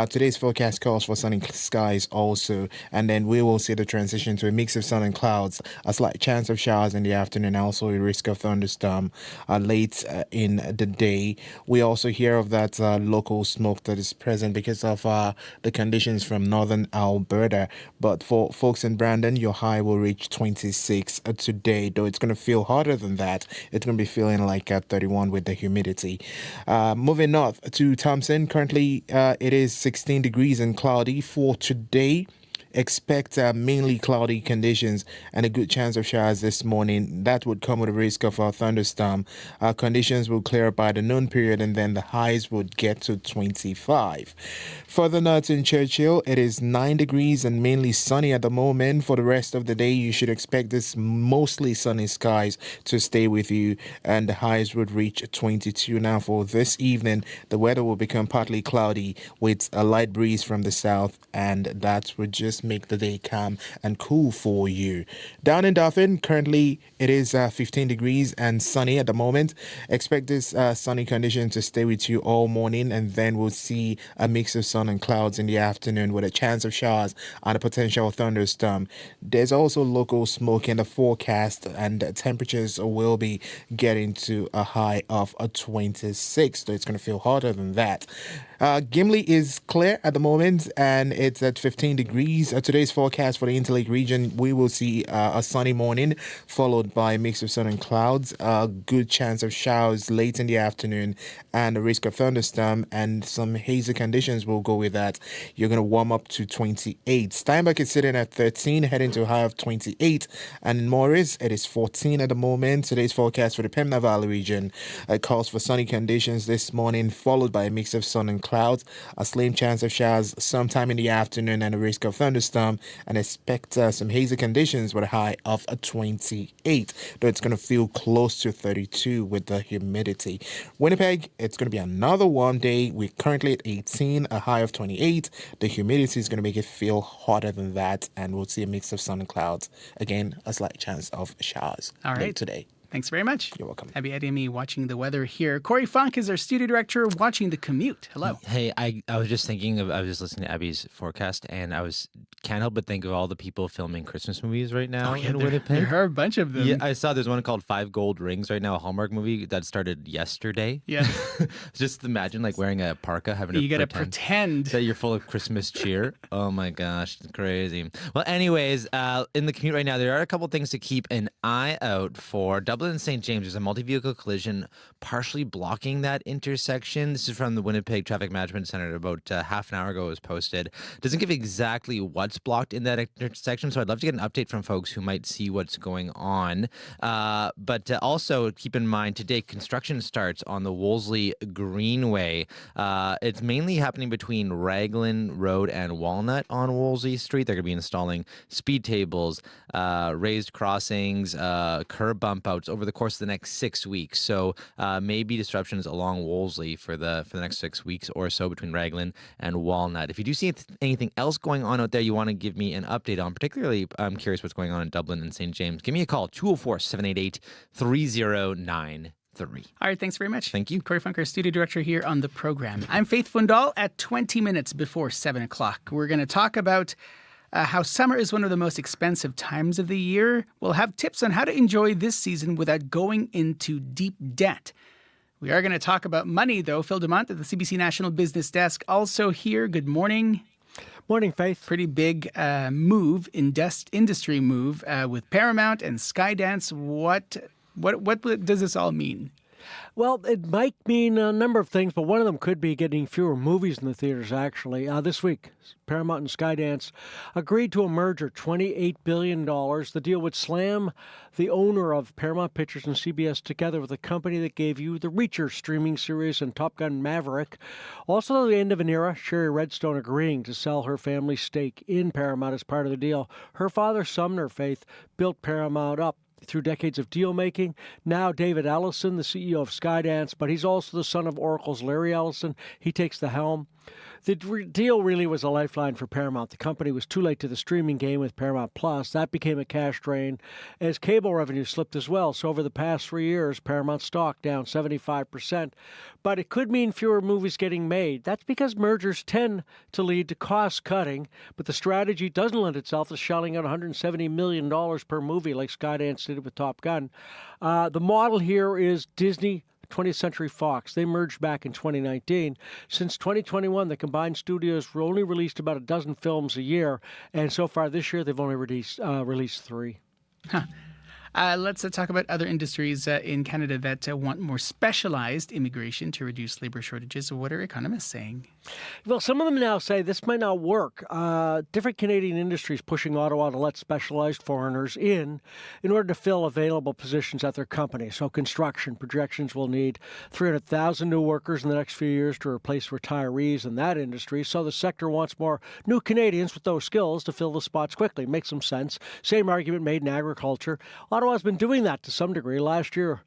Today's forecast calls for sunny skies also, and then we will see the transition to a mix of sun and clouds, a slight chance of showers in the afternoon, also a risk of thunderstorm late in the day. We also hear of that local smoke that is present because of the conditions from northern Alberta. But for folks in Brandon, your high will reach 26 today, though it's going to feel hotter than that. It's going to be feeling like 31 with the humidity. Moving north to Thompson, currently it is 16 degrees and cloudy for today. Expect mainly cloudy conditions and a good chance of showers this morning. That would come with a risk of a thunderstorm. Conditions will clear up by the noon period, and then the highs would get to 25. Further north in Churchill, it is 9 degrees and mainly sunny at the moment. For the rest of the day, you should expect this mostly sunny skies to stay with you, and the highs would reach 22. Now for this evening, the weather will become partly cloudy with a light breeze from the south, and that would just make the day calm and cool for you. Down in Dauphin, currently it is 15 degrees and sunny at the moment. Expect this sunny condition to stay with you all morning, and then we'll see a mix of sun and clouds in the afternoon with a chance of showers and a potential thunderstorm. There's also local smoke in the forecast, and temperatures will be getting to a high of 26, so it's going to feel hotter than that. Gimli is clear at the moment, and it's at 15 degrees. Today's forecast for the Interlake region, we will see a sunny morning followed by a mix of sun and clouds. A good chance of showers late in the afternoon and a risk of thunderstorm, and some hazy conditions will go with that. You're going to warm up to 28. Steinbach is sitting at 13, heading to a high of 28. And in Morris, it is 14 at the moment. Today's forecast for the Pembina Valley region calls for sunny conditions this morning followed by a mix of sun and clouds, a slim chance of showers sometime in the afternoon and a risk of thunderstorm, and expect some hazy conditions with a high of 28, though it's going to feel close to 32 with the humidity. Winnipeg, it's going to be another warm day. We're currently at 18, a high of 28. The humidity is going to make it feel hotter than that, and we'll see a mix of sun and clouds. Again, a slight chance of showers late today. Thanks very much. You're welcome. Abby Adiemi watching the weather here. Corey Funk is our studio director watching the commute. Hello. Hey, I was just thinking I was just listening to Abby's forecast, and can't help but think of all the people filming Christmas movies right now in Winnipeg. There are a bunch of them. Yeah, I saw there's one called 5 Gold Rings right now, a Hallmark movie that started yesterday. Yeah. Just imagine wearing a parka, having you gotta pretend that you're full of Christmas cheer. Oh my gosh, it's crazy. Well, anyways, in the commute right now, there are a couple things to keep an eye out for. Dublin and St. James, there's a multi-vehicle collision partially blocking that intersection. This is from the Winnipeg Traffic Management Center. About half an hour ago it was posted. Doesn't give exactly what's blocked in that intersection, so I'd love to get an update from folks who might see what's going on. But also keep in mind today construction starts on the Wolseley Greenway. It's mainly happening between Raglan Road and Walnut on Wolseley Street. They're going to be installing speed tables, raised crossings, curb bump outs over the course of the next 6 weeks. So maybe disruptions along Wolseley for the next 6 weeks or so between Raglan and Walnut. If you do see anything else going on out there you want to give me an update on, particularly I'm curious what's going on in Dublin and St. James, give me a call, 204-788-3093. All right, thanks very much. Thank you. Corey Funker, studio director here on the program. I'm Faith Fundal at 20 minutes before 7 o'clock. We're going to talk about how summer is one of the most expensive times of the year. We'll have tips on how to enjoy this season without going into deep debt. We are going to talk about money, though. Phil Dumont at the CBC National Business Desk also here. Good morning. Morning, Faith. Pretty big industry move with Paramount and Skydance. What does this all mean? Well, it might mean a number of things, but one of them could be getting fewer movies in the theaters, actually. This week, Paramount and Skydance agreed to a merger, $28 billion. The deal would slam the owner of Paramount Pictures and CBS together with the company that gave you the Reacher streaming series and Top Gun Maverick. Also, the end of an era, Sherry Redstone agreeing to sell her family's stake in Paramount as part of the deal. Her father, Sumner, Faith, built Paramount up through decades of deal-making. Now David Ellison, the CEO of Skydance, but he's also the son of Oracle's Larry Ellison. He takes the helm. The deal really was a lifeline for Paramount. The company was too late to the streaming game with Paramount Plus. That became a cash drain as cable revenue slipped as well. So over the past 3 years, Paramount stock down 75%. But it could mean fewer movies getting made. That's because mergers tend to lead to cost cutting, but the strategy doesn't lend itself to shelling out $170 million per movie like Skydance did with Top Gun. The model here is Disney 20th Century Fox. They merged back in 2019. Since 2021, the combined studios only released about a dozen films a year, and so far this year they've only released 3. Let's talk about other industries in Canada that want more specialized immigration to reduce labor shortages. What are economists saying? Well, some of them now say this might not work. Different Canadian industries pushing Ottawa to let specialized foreigners in order to fill available positions at their company. So construction projections will need 300,000 new workers in the next few years to replace retirees in that industry. So the sector wants more new Canadians with those skills to fill the spots quickly. Makes some sense. Same argument made in agriculture. Ottawa's been doing that to some degree. Last year,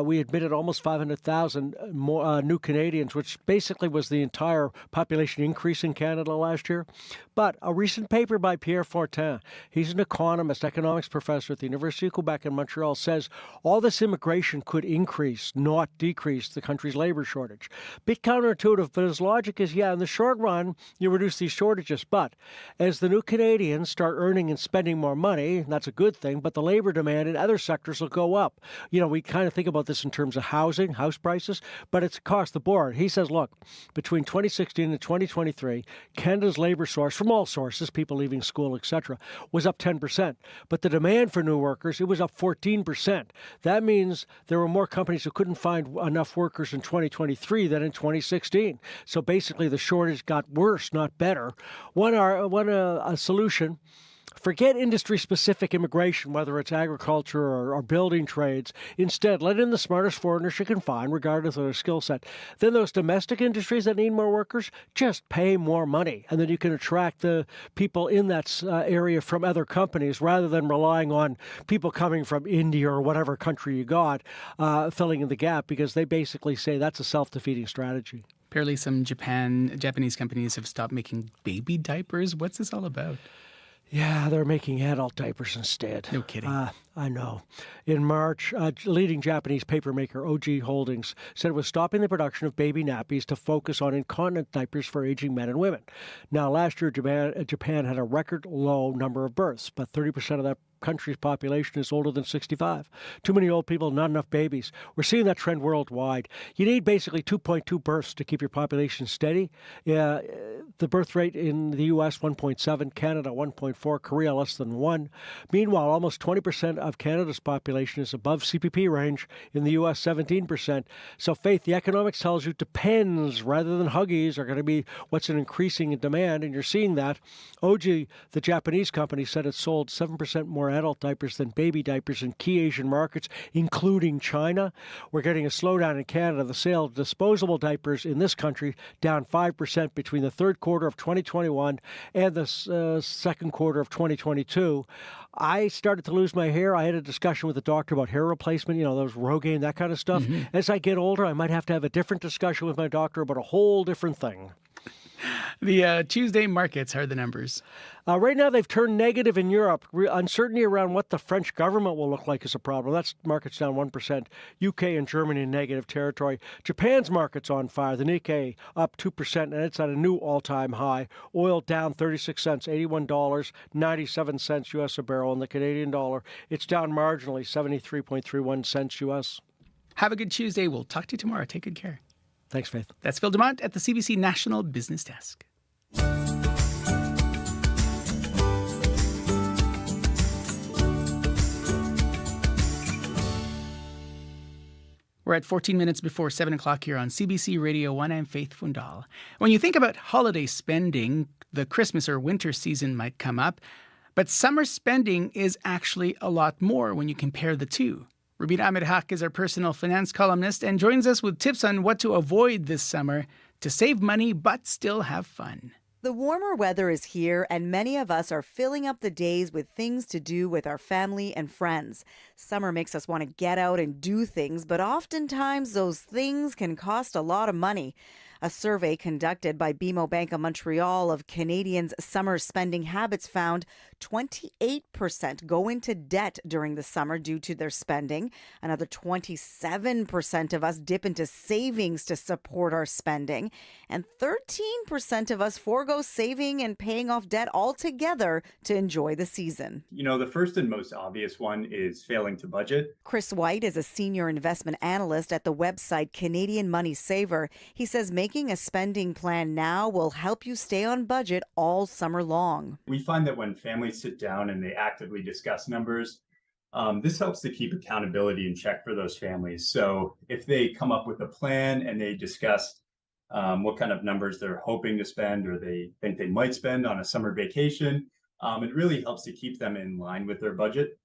we admitted almost 500,000 more new Canadians, which basically was the entire population increase in Canada last year. But a recent paper by Pierre Fortin, he's an economist, economics professor at the University of Quebec in Montreal, says all this immigration could increase, not decrease, the country's labor shortage. Bit counterintuitive, but his logic is, in the short run, you reduce these shortages. But as the new Canadians start earning and spending more money, that's a good thing, but the labor demand in other sectors will go up. We kind of think about this in terms of housing, house prices, but it's across the board. He says, look, between 2016 and 2023, Canada's labor source, from all sources, people leaving school, etc., was up 10%. But the demand for new workers, it was up 14%. That means there were more companies who couldn't find enough workers in 2023 than in 2016. So basically, the shortage got worse, not better. One solution. Forget industry-specific immigration, whether it's agriculture or building trades. Instead, let in the smartest foreigners you can find, regardless of their skill set. Then those domestic industries that need more workers, just pay more money. And then you can attract the people in that area from other companies rather than relying on people coming from India or whatever country you got, filling in the gap, because they basically say that's a self-defeating strategy. Apparently some Japanese companies have stopped making baby diapers. What's this all about? Yeah, they're making adult diapers instead. No kidding. I know. In March, leading Japanese paper maker OG Holdings said it was stopping the production of baby nappies to focus on incontinent diapers for aging men and women. Now, last year, Japan had a record low number of births, but 30% of that country's population is older than 65. Too many old people, not enough babies. We're seeing that trend worldwide. You need basically 2.2 births to keep your population steady. The birth rate in the U.S., 1.7, Canada, 1.4, Korea, less than 1. Meanwhile, almost 20% of Canada's population is above CPP range. In the U.S., 17%. So, Faith, the economics tells you depends rather than Huggies are going to be what's an increasing in demand, and you're seeing that. OG, the Japanese company, said it sold 7% more adult diapers than baby diapers in key Asian markets, including China. We're getting a slowdown in Canada. The sale of disposable diapers in this country down 5% between the third quarter of 2021 and the second quarter of 2022. I started to lose my hair. I had a discussion with the doctor about hair replacement, those Rogaine, that kind of stuff. As I get older, I might have to have a different discussion with my doctor about a whole different thing. The Tuesday markets, how are the numbers? Right now, they've turned negative in Europe. Uncertainty around what the French government will look like is a problem. That's markets down 1%. UK and Germany in negative territory. Japan's market's on fire. The Nikkei up 2%, and it's at a new all-time high. Oil down 36 cents, $81.97 U.S. a barrel. And the Canadian dollar, it's down marginally, 73.31 cents U.S. Have a good Tuesday. We'll talk to you tomorrow. Take good care. Thanks, Faith. That's Phil Dumont at the CBC National Business Desk. We're at 14 minutes before 7 o'clock here on CBC Radio 1. I'm Faith Fundal. When you think about holiday spending, the Christmas or winter season might come up, but summer spending is actually a lot more when you compare the two. Rubina Ahmed Haq is our personal finance columnist and joins us with tips on what to avoid this summer to save money but still have fun. The warmer weather is here, and many of us are filling up the days with things to do with our family and friends. Summer makes us want to get out and do things, but oftentimes those things can cost a lot of money. A survey conducted by BMO Bank of Montreal of Canadians' summer spending habits found 28% go into debt during the summer due to their spending. Another 27% of us dip into savings to support our spending. And 13% of us forego saving and paying off debt altogether to enjoy the season. The first and most obvious one is failing to budget. Chris White is a senior investment analyst at the website Canadian Money Saver. He says making a spending plan now will help you stay on budget all summer long. We find that when families sit down and they actively discuss numbers, this helps to keep accountability in check for those families. So if they come up with a plan and they discuss what kind of numbers they're hoping to spend or they think they might spend on a summer vacation, it really helps to keep them in line with their budget.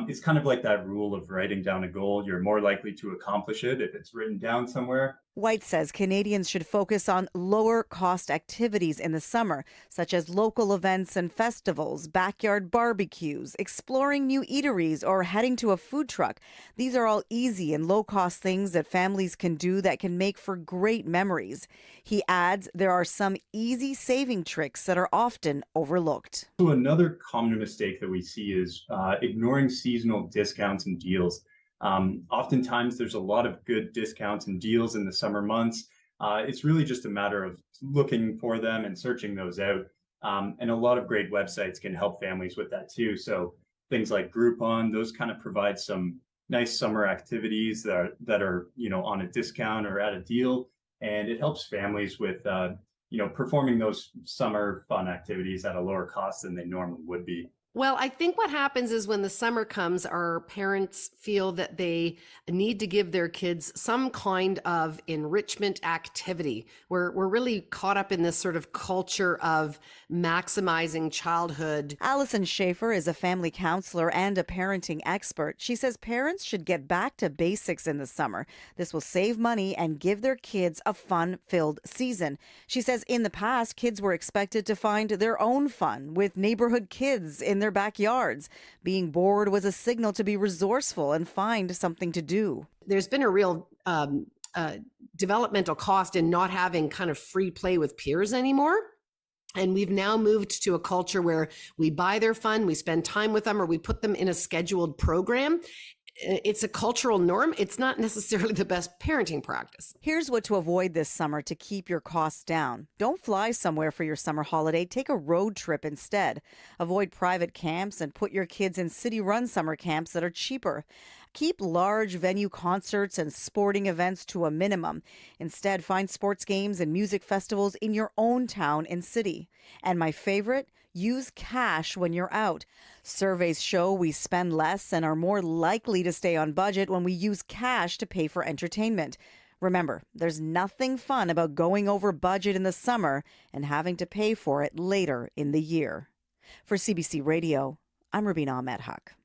It's kind of like that rule of writing down a goal. You're more likely to accomplish it if it's written down somewhere. White says Canadians should focus on lower cost activities in the summer, such as local events and festivals, backyard barbecues, exploring new eateries, or heading to a food truck. These are all easy and low cost things that families can do that can make for great memories. He adds there are some easy saving tricks that are often overlooked. So another common mistake that we see is ignoring seasonal discounts and deals. Oftentimes there's a lot of good discounts and deals in the summer months. It's really just a matter of looking for them and searching those out. And a lot of great websites can help families with that too. So things like Groupon, those kind of provide some nice summer activities that are on a discount or at a deal. And it helps families with performing those summer fun activities at a lower cost than they normally would be. Well, I think what happens is when the summer comes, our parents feel that they need to give their kids some kind of enrichment activity. We're really caught up in this sort of culture of maximizing childhood. Allison Schaefer is a family counselor and a parenting expert. She says parents should get back to basics in the summer. This will save money and give their kids a fun-filled season. She says in the past, kids were expected to find their own fun with neighborhood kids in their backyards. Being bored was a signal to be resourceful and find something to do. There's been a real developmental cost in not having kind of free play with peers anymore. And we've now moved to a culture where we buy their fun, we spend time with them, or we put them in a scheduled program. It's a cultural norm. It's not necessarily the best parenting practice. Here's what to avoid this summer to keep your costs down. Don't fly somewhere for your summer holiday. Take a road trip instead. Avoid private camps and put your kids in city-run summer camps that are cheaper. Keep large venue concerts and sporting events to a minimum. Instead, find sports games and music festivals in your own town and city. And my favorite, use cash when you're out. Surveys show we spend less and are more likely to stay on budget when we use cash to pay for entertainment. Remember, there's nothing fun about going over budget in the summer and having to pay for it later in the year. For CBC Radio, I'm Rubina Ahmed Haq.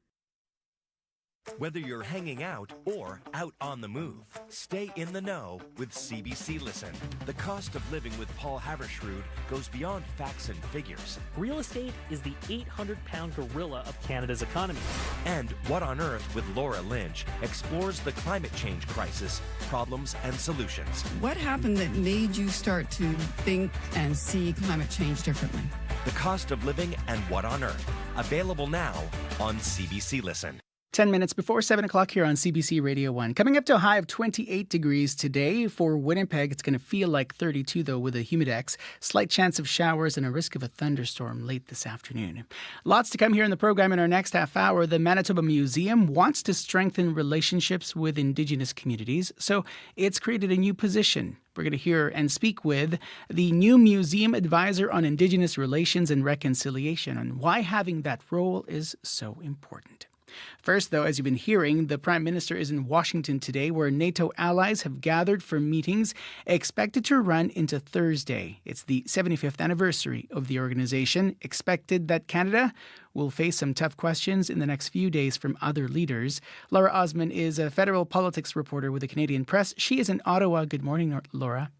Whether you're hanging out or out on the move, stay in the know with CBC Listen. The cost of living with Paul Havershrud goes beyond facts and figures. Real estate is the 800-pound gorilla of Canada's economy. And What on Earth with Laura Lynch explores the climate change crisis, problems and solutions. What happened that made you start to think and see climate change differently? The cost of living and What on Earth. Available now on CBC Listen. 10 minutes before 7 o'clock here on CBC Radio 1. Coming up to a high of 28 degrees today. For Winnipeg, it's going to feel like 32, though, with a humidex. Slight chance of showers and a risk of a thunderstorm late this afternoon. Lots to come here in the program in our next half hour. The Manitoba Museum wants to strengthen relationships with Indigenous communities, so it's created a new position. We're going to hear and speak with the new museum advisor on Indigenous relations and reconciliation and why having that role is so important. First, though, as you've been hearing, the Prime Minister is in Washington today, where NATO allies have gathered for meetings expected to run into Thursday. It's the 75th anniversary of the organization. Expected that Canada will face some tough questions in the next few days from other leaders. Laura Osman is a federal politics reporter with the Canadian Press. She is in Ottawa. Good morning, Laura.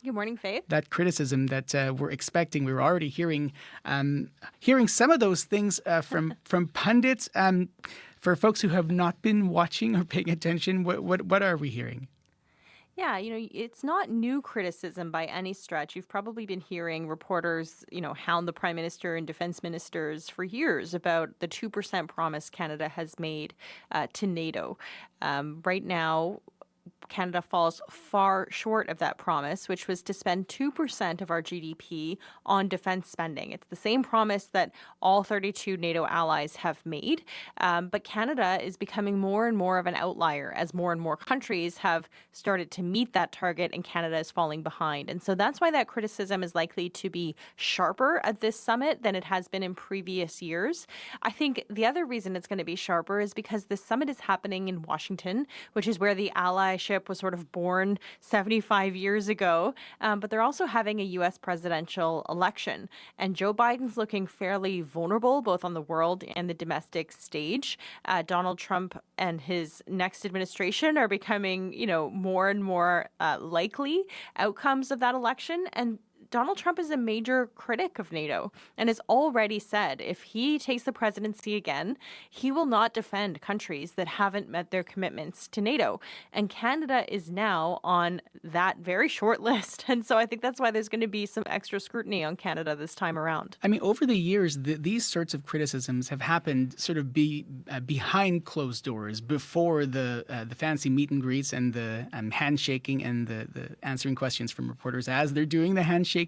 Good morning, Faith. That criticism that we're expecting, we were already hearing some of those things from pundits. For folks who have not been watching or paying attention, what are we hearing? Yeah, it's not new criticism by any stretch. You've probably been hearing reporters, hound the Prime Minister and defense ministers for years about the 2% promise Canada has made to NATO. Right now, Canada falls far short of that promise, which was to spend 2% of our GDP on defense spending. It's the same promise that all 32 NATO allies have made, but Canada is becoming more and more of an outlier as more and more countries have started to meet that target and Canada is falling behind. And so that's why that criticism is likely to be sharper at this summit than it has been in previous years. I think the other reason it's going to be sharper is because this summit is happening in Washington, which is where the allyship was sort of born 75 years ago, but they're also having a U.S. presidential election. And Joe Biden's looking fairly vulnerable, both on the world and the domestic stage. Donald Trump and his next administration are becoming, more and more likely outcomes of that election. And Donald Trump is a major critic of NATO and has already said if he takes the presidency again, he will not defend countries that haven't met their commitments to NATO. And Canada is now on that very short list. And so I think that's why there's going to be some extra scrutiny on Canada this time around. I mean, over the years, these sorts of criticisms have happened sort of behind closed doors, before the fancy meet and greets and the handshaking and the answering questions from reporters as they're doing the handshaking.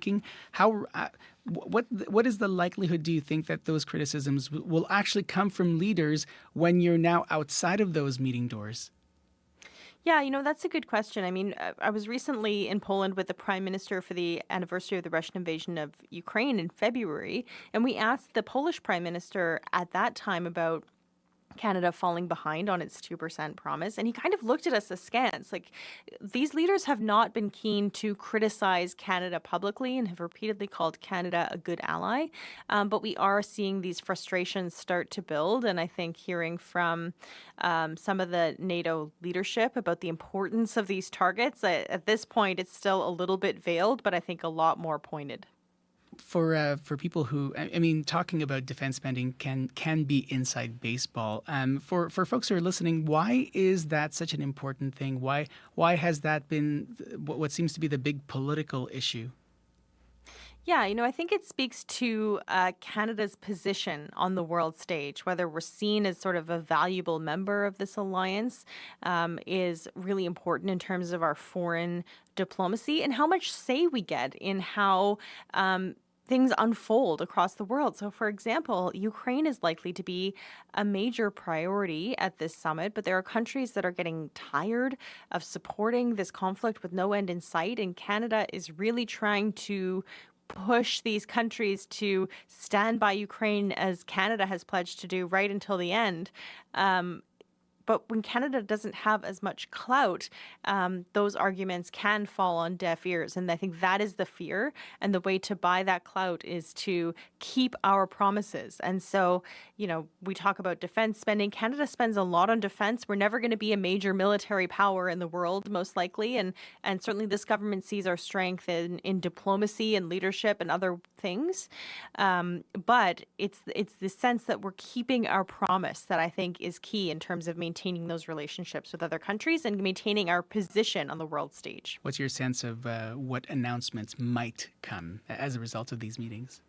What is the likelihood, do you think, that those criticisms will actually come from leaders when you're now outside of those meeting doors? Yeah, that's a good question. I mean, I was recently in Poland with the Prime Minister for the anniversary of the Russian invasion of Ukraine in February, and we asked the Polish Prime Minister at that time about Canada falling behind on its 2% promise. And he kind of looked at us askance. Like, these leaders have not been keen to criticize Canada publicly and have repeatedly called Canada a good ally. But we are seeing these frustrations start to build. And I think hearing from some of the NATO leadership about the importance of these targets, at this point, it's still a little bit veiled, but I think a lot more pointed. For people who, I mean, talking about defense spending can be inside baseball. For folks who are listening, why is that such an important thing? Why has that been what seems to be the big political issue? Yeah, I think it speaks to Canada's position on the world stage, whether we're seen as sort of a valuable member of this alliance is really important in terms of our foreign diplomacy and how much say we get in how things unfold across the world. So, for example, Ukraine is likely to be a major priority at this summit, but there are countries that are getting tired of supporting this conflict with no end in sight, and Canada is really trying to push these countries to stand by Ukraine as Canada has pledged to do right until the end. But when Canada doesn't have as much clout, those arguments can fall on deaf ears. And I think that is the fear. And the way to buy that clout is to keep our promises. And so, we talk about defense spending. Canada spends a lot on defense. We're never going to be a major military power in the world, most likely. And certainly this government sees our strength in diplomacy and leadership and other things. But it's the sense that we're keeping our promise that I think is key in terms of maintaining those relationships with other countries and maintaining our position on the world stage. What's your sense of what announcements might come as a result of these meetings?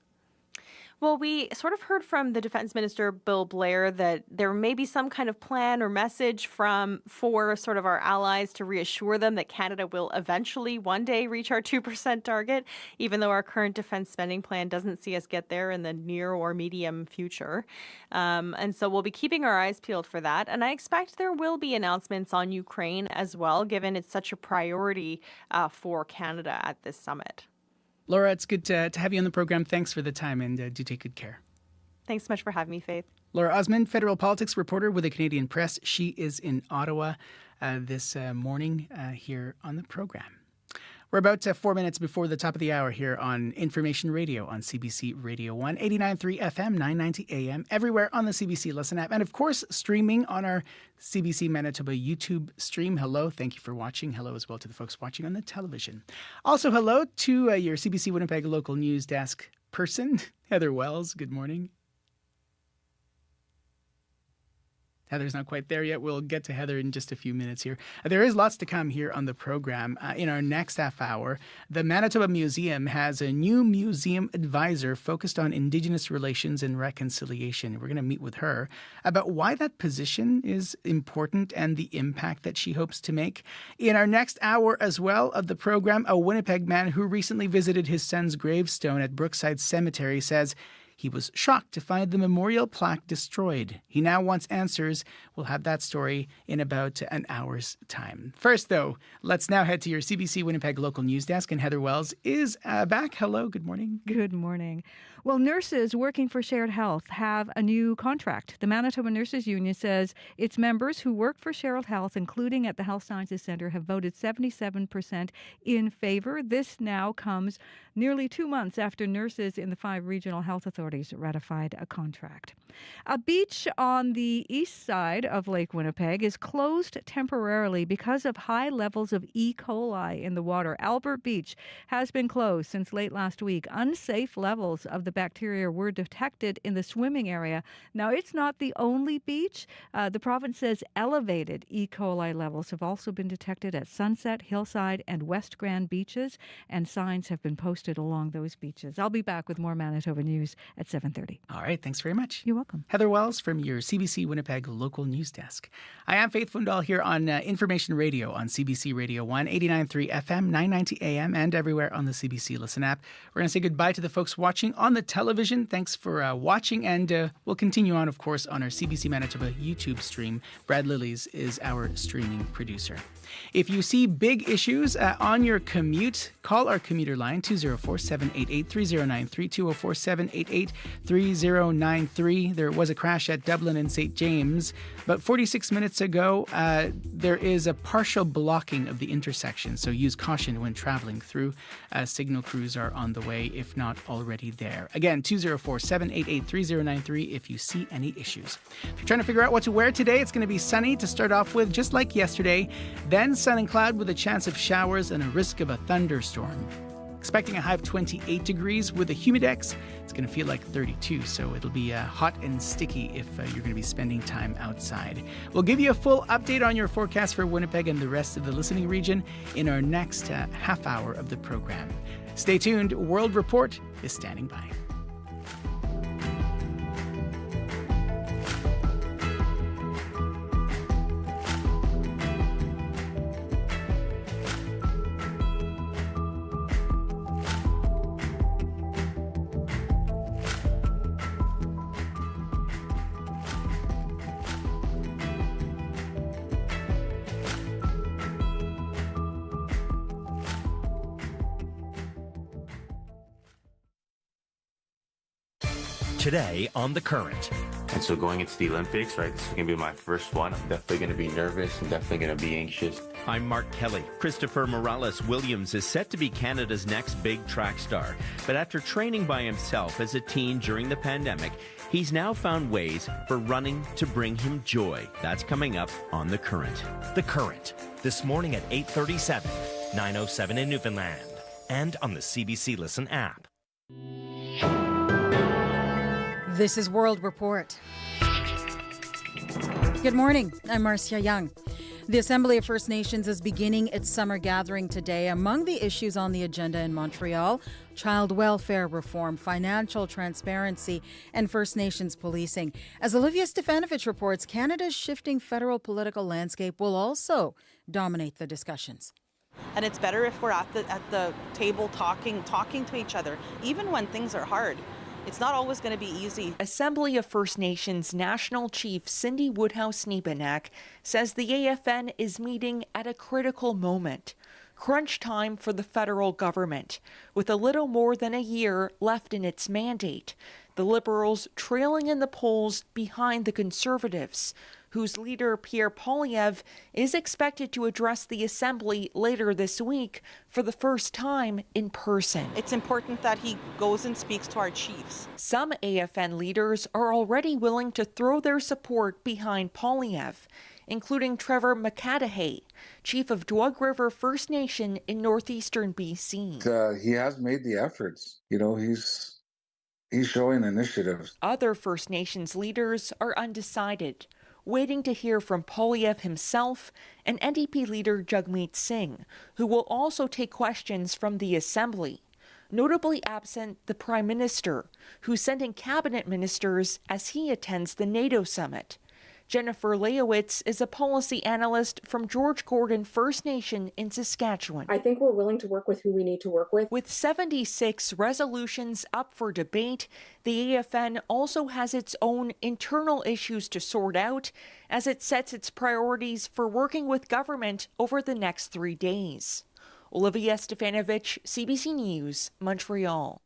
Well, we sort of heard from the Defense Minister, Bill Blair, that there may be some kind of plan or message for sort of our allies to reassure them that Canada will eventually one day reach our 2% target, even though our current defense spending plan doesn't see us get there in the near or medium future. And so we'll be keeping our eyes peeled for that. And I expect there will be announcements on Ukraine as well, given it's such a priority for Canada at this summit. Laura, it's good to have you on the program. Thanks for the time, and do take good care. Thanks so much for having me, Faith. Laura Osmond, federal politics reporter with the Canadian Press. She is in Ottawa this morning here on the program. We're about 4 minutes before the top of the hour here on Information Radio on CBC Radio 1, 89.3 FM, 990 AM, everywhere on the CBC Listen app, and of course, streaming on our CBC Manitoba YouTube stream. Hello, thank you for watching. Hello as well to the folks watching on the television. Also, hello to your CBC Winnipeg local news desk person, Heather Wells. Good morning. Heather's not quite there yet. We'll get to Heather in just a few minutes here. There is lots to come here on the program. In our next half hour, the Manitoba Museum has a new museum advisor focused on Indigenous relations and reconciliation. We're going to meet with her about why that position is important and the impact that she hopes to make. In our next hour as well of the program, a Winnipeg man who recently visited his son's gravestone at Brookside Cemetery says he was shocked to find the memorial plaque destroyed. He now wants answers. We'll have that story in about an hour's time. First, though, let's now head to your CBC Winnipeg local news desk, and Heather Wells is back. Hello, good morning. Good morning. Well, nurses working for Shared Health have a new contract. The Manitoba Nurses Union says its members who work for Shared Health, including at the Health Sciences Centre, have voted 77% in favor. This now comes nearly 2 months after nurses in the 5 regional health authorities ratified a contract. A beach on the east side of Lake Winnipeg is closed temporarily because of high levels of E. coli in the water. Albert Beach has been closed since late last week. Unsafe levels of the bacteria were detected in the swimming area. Now, it's not the only beach. The province says elevated E. coli levels have also been detected at Sunset, Hillside, and West Grand beaches, and signs have been posted along those beaches. I'll be back with more Manitoba news at 7:30. All right, thanks very much. You're welcome. Heather Wells from your CBC Winnipeg local news desk. I am Faith Fundahl here on Information Radio on CBC Radio 1, 89.3 FM, 990 AM, and everywhere on the CBC Listen app. We're going to say goodbye to the folks watching on the television. Thanks for watching, and we'll continue on, of course, on our CBC Manitoba YouTube stream. Brad Lillies is our streaming producer. If you see big issues on your commute, call our commuter line, 204-788-3093, 204-788-3093. There was a crash at Dublin and St. James. About 46 minutes ago, there is a partial blocking of the intersection, so use caution when traveling through. Signal crews are on the way, if not already there. Again, 204-788-3093 if you see any issues. If you're trying to figure out what to wear today, it's going to be sunny to start off with, just like yesterday. Then sun and cloud with a chance of showers and a risk of a thunderstorm. Expecting a high of 28 degrees with a humidex. It's going to feel like 32, so it'll be hot and sticky if you're going to be spending time outside. We'll give you a full update on your forecast for Winnipeg and the rest of the listening region in our next half hour of the program. Stay tuned. World Report is standing by. today on The Current. And so going into the Olympics, right, this is going to be my first one. I'm definitely going to be nervous. I'm definitely going to be anxious. I'm Mark Kelly. Christopher Morales-Williams is set to be Canada's next big track star. But after training by himself as a teen during the pandemic, he's now found ways for running to bring him joy. That's coming up on The Current. The Current, this morning at 8:37, 9:07 in Newfoundland, and on the CBC Listen app. This is World Report. Good morning. I'm Marcia Young. The Assembly of First Nations is beginning its summer gathering today. Among the issues on the agenda in Montreal, child welfare reform, financial transparency, and First Nations policing. As Olivia Stefanovich reports, Canada's shifting federal political landscape will also dominate the discussions. And it's better if we're at the table talking to each other, even when things are hard. It's not always going to be easy. Assembly of First Nations National Chief Cindy Woodhouse-Niebenak says the AFN is meeting at a critical moment. Crunch time for the federal government, with a little more than a year left in its mandate. The Liberals trailing in the polls behind the Conservatives, whose leader Pierre Poilievre is expected to address the Assembly later this week for the first time in person. It's important that he goes and speaks to our chiefs. Some AFN leaders are already willing to throw their support behind Poilievre, including Trevor McCadahey, chief of Dwug River First Nation in northeastern BC. He has made the efforts. You know, he's showing initiative. Other First Nations leaders are undecided, waiting to hear from Poilievre himself and NDP leader Jagmeet Singh, who will also take questions from the Assembly. Notably absent the Prime Minister, who's sending cabinet ministers as he attends the NATO summit. Jennifer Leowitz is a policy analyst from George Gordon First Nation in Saskatchewan. I think we're willing to work with who we need to work with. With 76 resolutions up for debate, the AFN also has its own internal issues to sort out as it sets its priorities for working with government over the next 3 days. Olivia Stefanovich, CBC News, Montreal.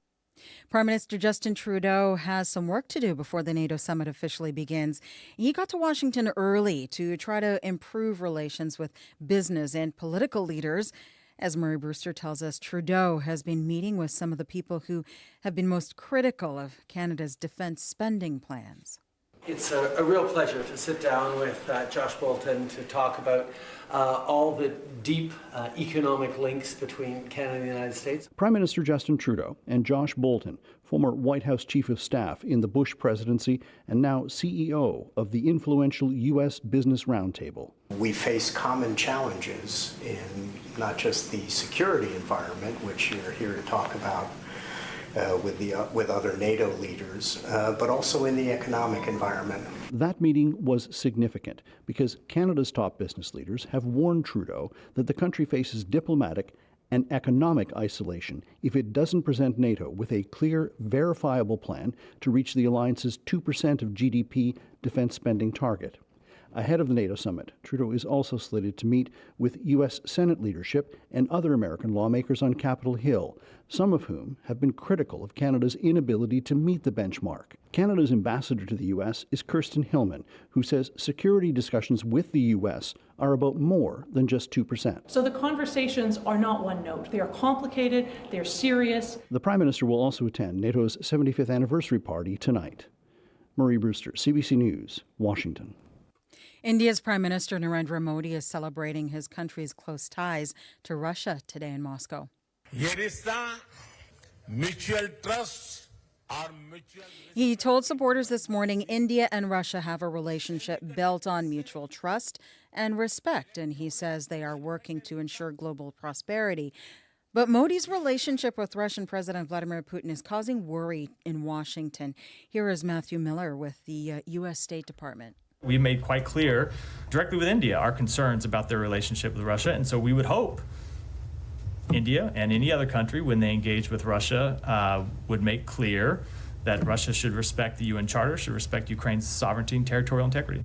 Prime Minister Justin Trudeau has some work to do before the NATO summit officially begins. He got to Washington early to try to improve relations with business and political leaders. As Murray Brewster tells us, Trudeau has been meeting with some of the people who have been most critical of Canada's defence spending plans. It's a real pleasure to sit down with Josh Bolton to talk about all the deep economic links between Canada and the United States. Prime Minister Justin Trudeau and Josh Bolton, former White House Chief of Staff in the Bush presidency and now CEO of the influential U.S. Business Roundtable. We face common challenges in not just the security environment, which you're here to talk about, with other NATO leaders, but also in the economic environment. That meeting was significant because Canada's top business leaders have warned Trudeau that the country faces diplomatic and economic isolation if it doesn't present NATO with a clear, verifiable plan to reach the alliance's 2% of GDP defense spending target. Ahead of the NATO summit, Trudeau is also slated to meet with U.S. Senate leadership and other American lawmakers on Capitol Hill, some of whom have been critical of Canada's inability to meet the benchmark. Canada's ambassador to the U.S. is Kirsten Hillman, who says security discussions with the U.S. are about more than just 2%. So the conversations are not one note. They are complicated, they're serious. The Prime Minister will also attend NATO's 75th anniversary party tonight. Murray Brewster, CBC News, Washington. India's Prime Minister Narendra Modi is celebrating his country's close ties to Russia today in Moscow. He told supporters this morning India and Russia have a relationship built on mutual trust and respect, and he says they are working to ensure global prosperity. But Modi's relationship with Russian President Vladimir Putin is causing worry in Washington. Here is Matthew Miller with the U.S. State Department. We made quite clear directly with India our concerns about their relationship with Russia, and so we would hope India and any other country, when they engage with Russia, would make clear that Russia should respect the UN Charter, should respect Ukraine's sovereignty and territorial integrity.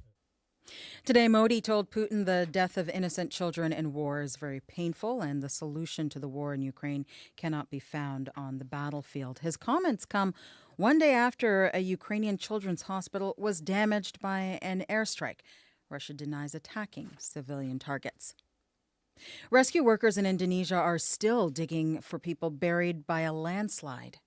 Today, Modi told Putin the death of innocent children in war is very painful and the solution to the war in Ukraine cannot be found on the battlefield. His comments come one day after a Ukrainian children's hospital was damaged by an airstrike. Russia denies attacking civilian targets. Rescue workers in Indonesia are still digging for people buried by a landslide.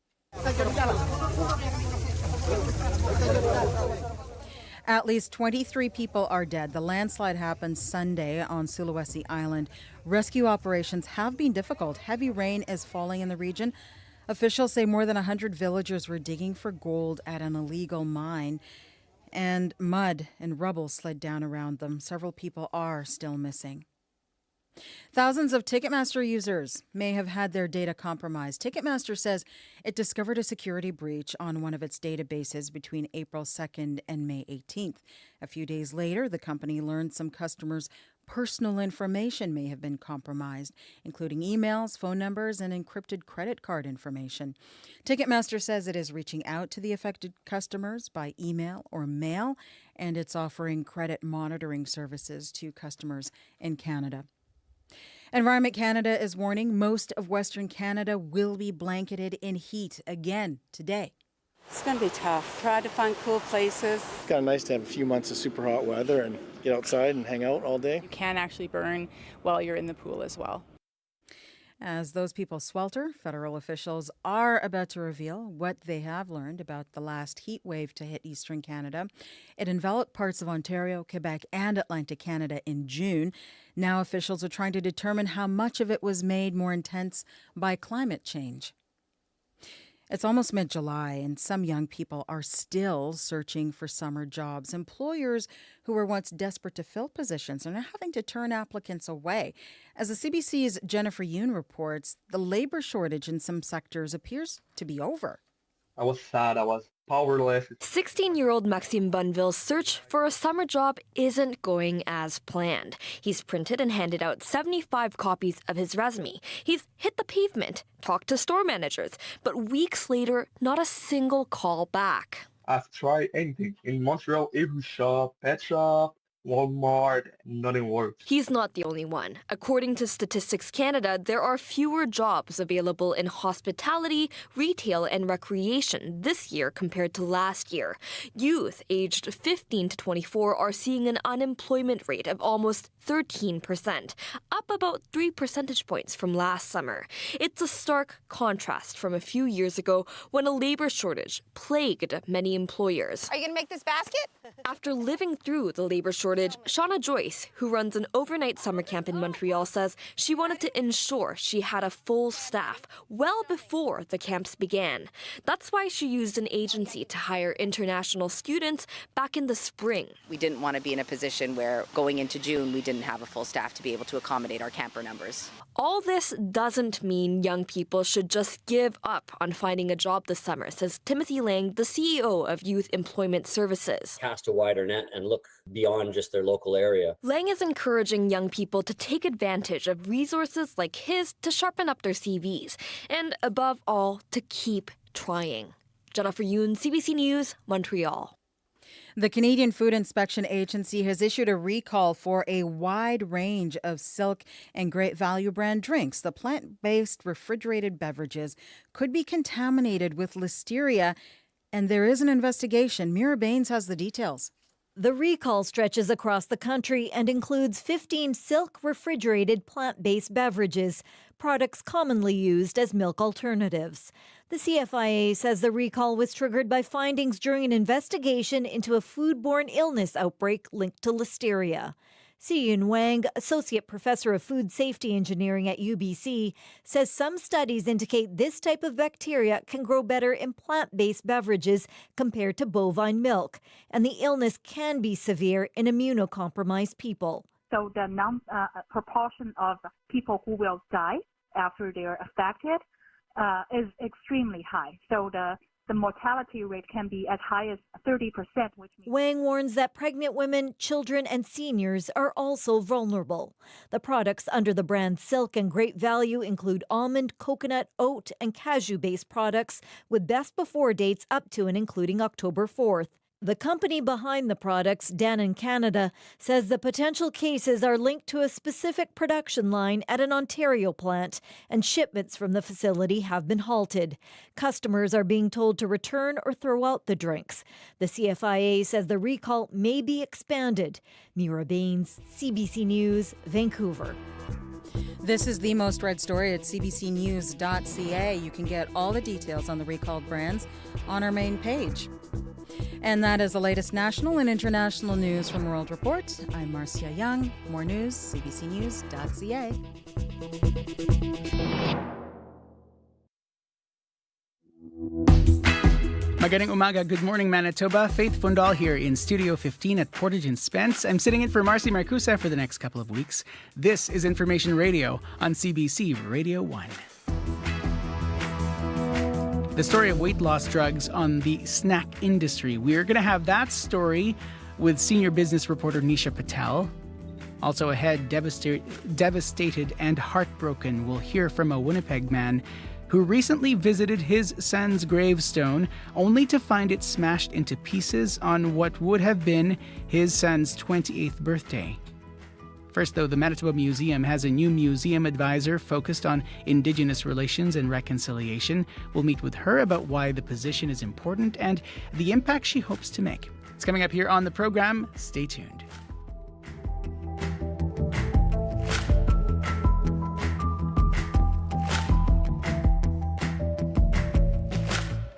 At least 23 people are dead. The landslide happened Sunday on Sulawesi Island. Rescue operations have been difficult. Heavy rain is falling in the region. Officials say more than 100 villagers were digging for gold at an illegal mine, and mud and rubble slid down around them. Several people are still missing. Thousands of Ticketmaster users may have had their data compromised. Ticketmaster says it discovered a security breach on one of its databases between April 2nd and May 18th. A few days later, the company learned some customers' personal information may have been compromised, including emails, phone numbers, and encrypted credit card information. Ticketmaster says it is reaching out to the affected customers by email or mail, and it's offering credit monitoring services to customers in Canada. Environment Canada is warning most of Western Canada will be blanketed in heat again today. It's going to be tough. Try to find cool places. It's kind of nice to have a few months of super hot weather and get outside and hang out all day. You can actually burn while you're in the pool as well. As those people swelter, federal officials are about to reveal what they have learned about the last heat wave to hit eastern Canada. It enveloped parts of Ontario, Quebec, and Atlantic Canada in June. Now officials are trying to determine how much of it was made more intense by climate change. It's almost mid-July, and some young people are still searching for summer jobs. Employers who were once desperate to fill positions are now having to turn applicants away. As the CBC's Jennifer Yoon reports, the labor shortage in some sectors appears to be over. I was sad. I was powerless. 16-year-old Maxime Bonneville's search for a summer job isn't going as planned. He's printed and handed out 75 copies of his resume. He's hit the pavement, talked to store managers, but weeks later, not a single call back. I've tried anything. In Montreal, every shop, pet shop, Walmart, nothing works. He's not the only one. According to Statistics Canada, there are fewer jobs available in hospitality, retail, and recreation this year compared to last year. Youth aged 15 to 24 are seeing an unemployment rate of almost 13%, up about 3 percentage points from last summer. It's a stark contrast from a few years ago when a labor shortage plagued many employers. Are you going to make this basket? After living through the labor shortage, Shauna Joyce, who runs an overnight summer camp in Montreal, says she wanted to ensure she had a full staff well before the camps began. That's why she used an agency to hire international students back in the spring. We didn't want to be in a position where going into June we didn't have a full staff to be able to accommodate our camper numbers. All this doesn't mean young people should just give up on finding a job this summer, says Timothy Lang, the CEO of Youth Employment Services. Cast a wider net and look beyond just their local area. Lang is encouraging young people to take advantage of resources like his to sharpen up their CVs and, above all, to keep trying. Jennifer Yoon, CBC News, Montreal. The Canadian Food Inspection Agency has issued a recall for a wide range of Silk and Great Value brand drinks. The plant-based refrigerated beverages could be contaminated with listeria, and there is an investigation. Mira Baines has the details. The recall stretches across the country and includes 15 Silk refrigerated plant-based beverages, products commonly used as milk alternatives. The CFIA says the recall was triggered by findings during an investigation into a foodborne illness outbreak linked to listeria. Si-Yun Wang, Associate Professor of Food Safety Engineering at UBC, says some studies indicate this type of bacteria can grow better in plant-based beverages compared to bovine milk, and the illness can be severe in immunocompromised people. So the proportion of people who will die after they are affected is extremely high. So the mortality rate can be as high as 30%, which means... Wang warns that pregnant women, children, and seniors are also vulnerable. The products under the brand Silk and Great Value include almond, coconut, oat, and cashew-based products with best before dates up to and including October 4th. The company behind the products, Dannon Canada, says the potential cases are linked to a specific production line at an Ontario plant, and shipments from the facility have been halted. Customers are being told to return or throw out the drinks. The CFIA says the recall may be expanded. Mira Baines, CBC News, Vancouver. This is the most read story at cbcnews.ca. You can get all the details on the recalled brands on our main page. And that is the latest national and international news from World Report. I'm Marcia Young. More news, cbcnews.ca. Magandang umaga. Good morning, Manitoba. Faith Fundal here in Studio 15 at Portage and Spence. I'm sitting in for Marcy Marcusa for the next couple of weeks. This is Information Radio on CBC Radio 1. The story of weight loss drugs on the snack industry. We're going to have that story with senior business reporter Nisha Patel. Also ahead, devastated and heartbroken, we'll hear from a Winnipeg man who recently visited his son's gravestone only to find it smashed into pieces on what would have been his son's 28th birthday. First, though, the Manitoba Museum has a new museum advisor focused on Indigenous relations and reconciliation. We'll meet with her about why the position is important and the impact she hopes to make. It's coming up here on the program. Stay tuned.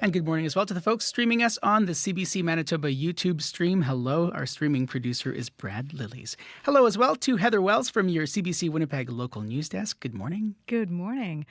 And good morning as well to the folks streaming us on the CBC Manitoba YouTube stream. Hello, our streaming producer is Brad Lillies. Hello as well to Heather Wells from your CBC Winnipeg local news desk. Good morning. Good morning.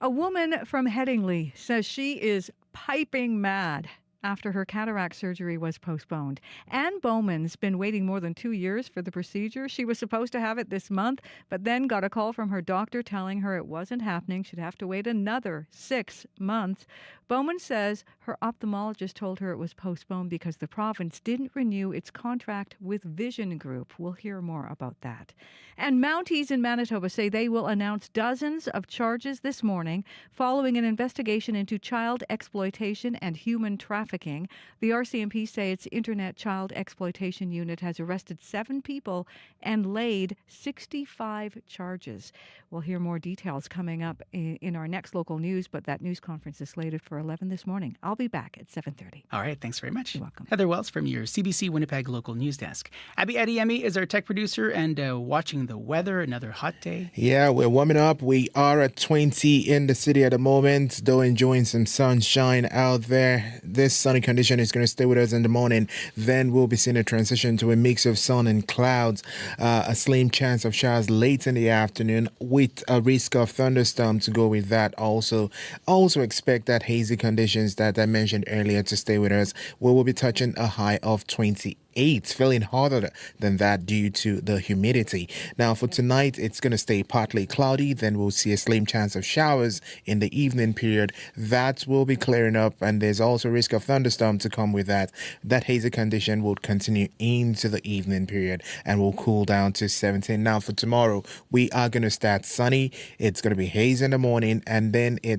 A woman from Headingley says she is piping mad after her cataract surgery was postponed. Anne Bowman's been waiting more than 2 years for the procedure. She was supposed to have it this month, but then got a call from her doctor telling her it wasn't happening. She'd have to wait another 6 months. Bowman says her ophthalmologist told her it was postponed because the province didn't renew its contract with Vision Group. We'll hear more about that. And Mounties in Manitoba say they will announce dozens of charges this morning following an investigation into child exploitation and human trafficking. The RCMP say its Internet Child Exploitation Unit has arrested 7 people and laid 65 charges. We'll hear more details coming up in our next local news, but that news conference is slated for 11 this morning. I'll be back at 7:30. All right, thanks very much. You're welcome. Heather Wells from your CBC Winnipeg local news desk. Abby Adiemi is our tech producer and watching the weather. Another hot day. Yeah, we're warming up. We are at 20 in the city at the moment, though enjoying some sunshine out there. This sunny condition is going to stay with us in the morning. Then we'll be seeing a transition to a mix of sun and clouds. A slim chance of showers late in the afternoon with a risk of thunderstorm to go with that also. Also expect that hazy conditions that I mentioned earlier to stay with us. We will be touching a high of 28. Feeling hotter than that due to the humidity. Now for tonight, it's going to stay partly cloudy. Then we'll see a slim chance of showers in the evening period. That will be clearing up, and there's also risk of thunderstorm to come with that. That hazy condition will continue into the evening period and will cool down to 17. Now for tomorrow, we are going to start sunny. It's going to be hazy in the morning, and then we're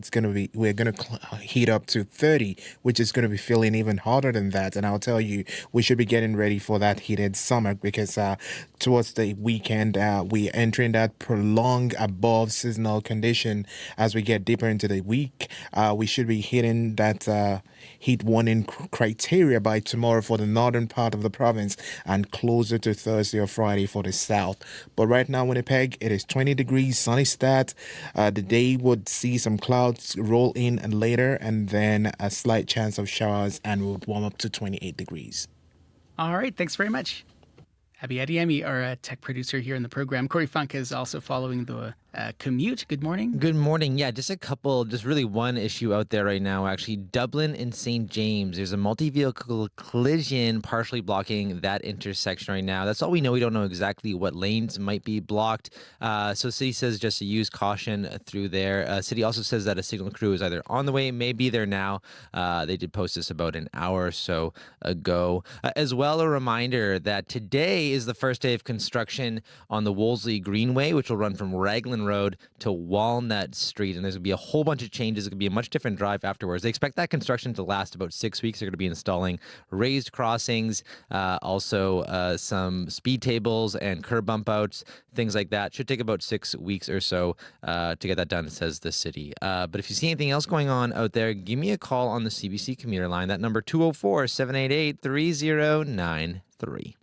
going to heat up to 30, which is going to be feeling even hotter than that. And I'll tell you, we should be getting ready for that heated summer because towards the weekend we're entering that prolonged above seasonal condition. As we get deeper into the week, we should be hitting that heat warning criteria by tomorrow for the northern part of the province and closer to Thursday or Friday for the south. But right now, Winnipeg, it is 20 degrees, sunny start. The day would see some clouds roll in and later, and then a slight chance of showers, and would warm up to 28 degrees. All right, thanks very much. Abby Adiemi, our tech producer here in the program. Corey Funk is also following the commute. Good morning. Good morning. Yeah, just really one issue out there right now, actually. Dublin and St. James. There's a multi-vehicle collision partially blocking that intersection right now. That's all we know. We don't know exactly what lanes might be blocked. So city says just to use caution through there. City also says that a signal crew is either on the way, may be there now. They did post this about an hour or so ago. As well, a reminder that today is the first day of construction on the Wolseley Greenway, which will run from Raglan Dunn Road to Walnut Street, and there's going to be a whole bunch of changes. It's going to be a much different drive afterwards. They expect that construction to last about 6 weeks. They're going to be installing raised crossings, also some speed tables and curb bump outs, things like that. Should take about 6 weeks or so to get that done, says the city. But if you see anything else going on out there, give me a call on the CBC commuter line. That number 204-788-3093.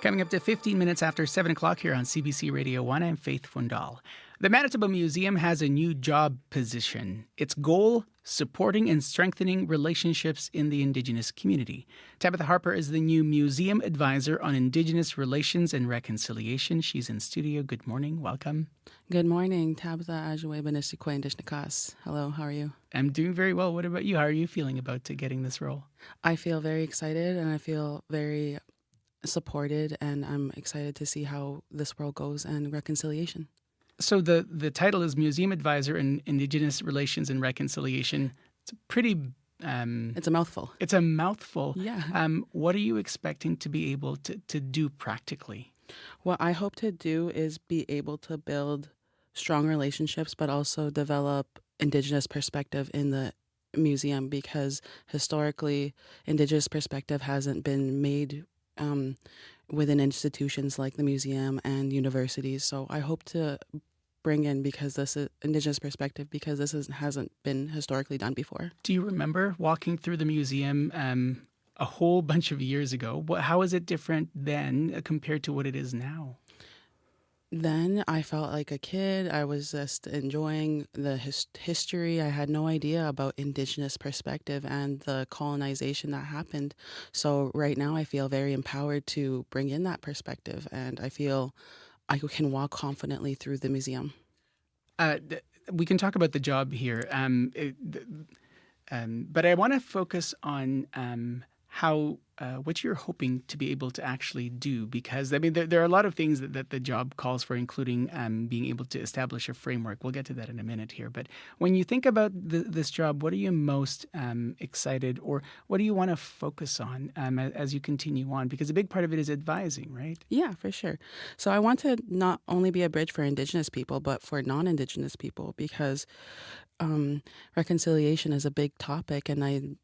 Coming up to 15 minutes after 7 o'clock here on CBC Radio 1, I'm Faith Fundal. The Manitoba Museum has a new job position. Its goal, supporting and strengthening relationships in the Indigenous community. Tabitha Harper is the new Museum Advisor on Indigenous Relations and Reconciliation. She's in studio. Good morning. Welcome. Good morning. Tabitha Ajwe Benishikwe Ndishnikas. Hello, how are you? I'm doing very well. What about you? How are you feeling about getting this role? I feel very excited and I feel very supported, and I'm excited to see how this world goes and reconciliation. So the title is Museum Advisor in Indigenous Relations and Reconciliation. It's a pretty... it's a mouthful. It's a mouthful. Yeah. What are you expecting to be able to do practically? What I hope to do is be able to build strong relationships, but also develop Indigenous perspective in the museum, because historically, Indigenous perspective hasn't been made within institutions like the museum and universities. So I hope to bring in this is Indigenous perspective, because this hasn't been historically done before. Do you remember walking through the museum a whole bunch of years ago? How is it different then compared to what it is now? Then I felt like a kid. I was just enjoying the history. I had no idea about Indigenous perspective and the colonization that happened. So right now I feel very empowered to bring in that perspective, and I feel I can walk confidently through the museum. We can talk about the job here, but I want to focus on how what you're hoping to be able to actually do, because I mean there are a lot of things that the job calls for, including being able to establish a framework. We'll get to that in a minute here. But when you think about this job, what are you most excited, or what do you want to focus on as you continue on? Because a big part of it is advising, right? Yeah, for sure. So I want to not only be a bridge for Indigenous people, but for non-Indigenous people, because reconciliation is a big topic, and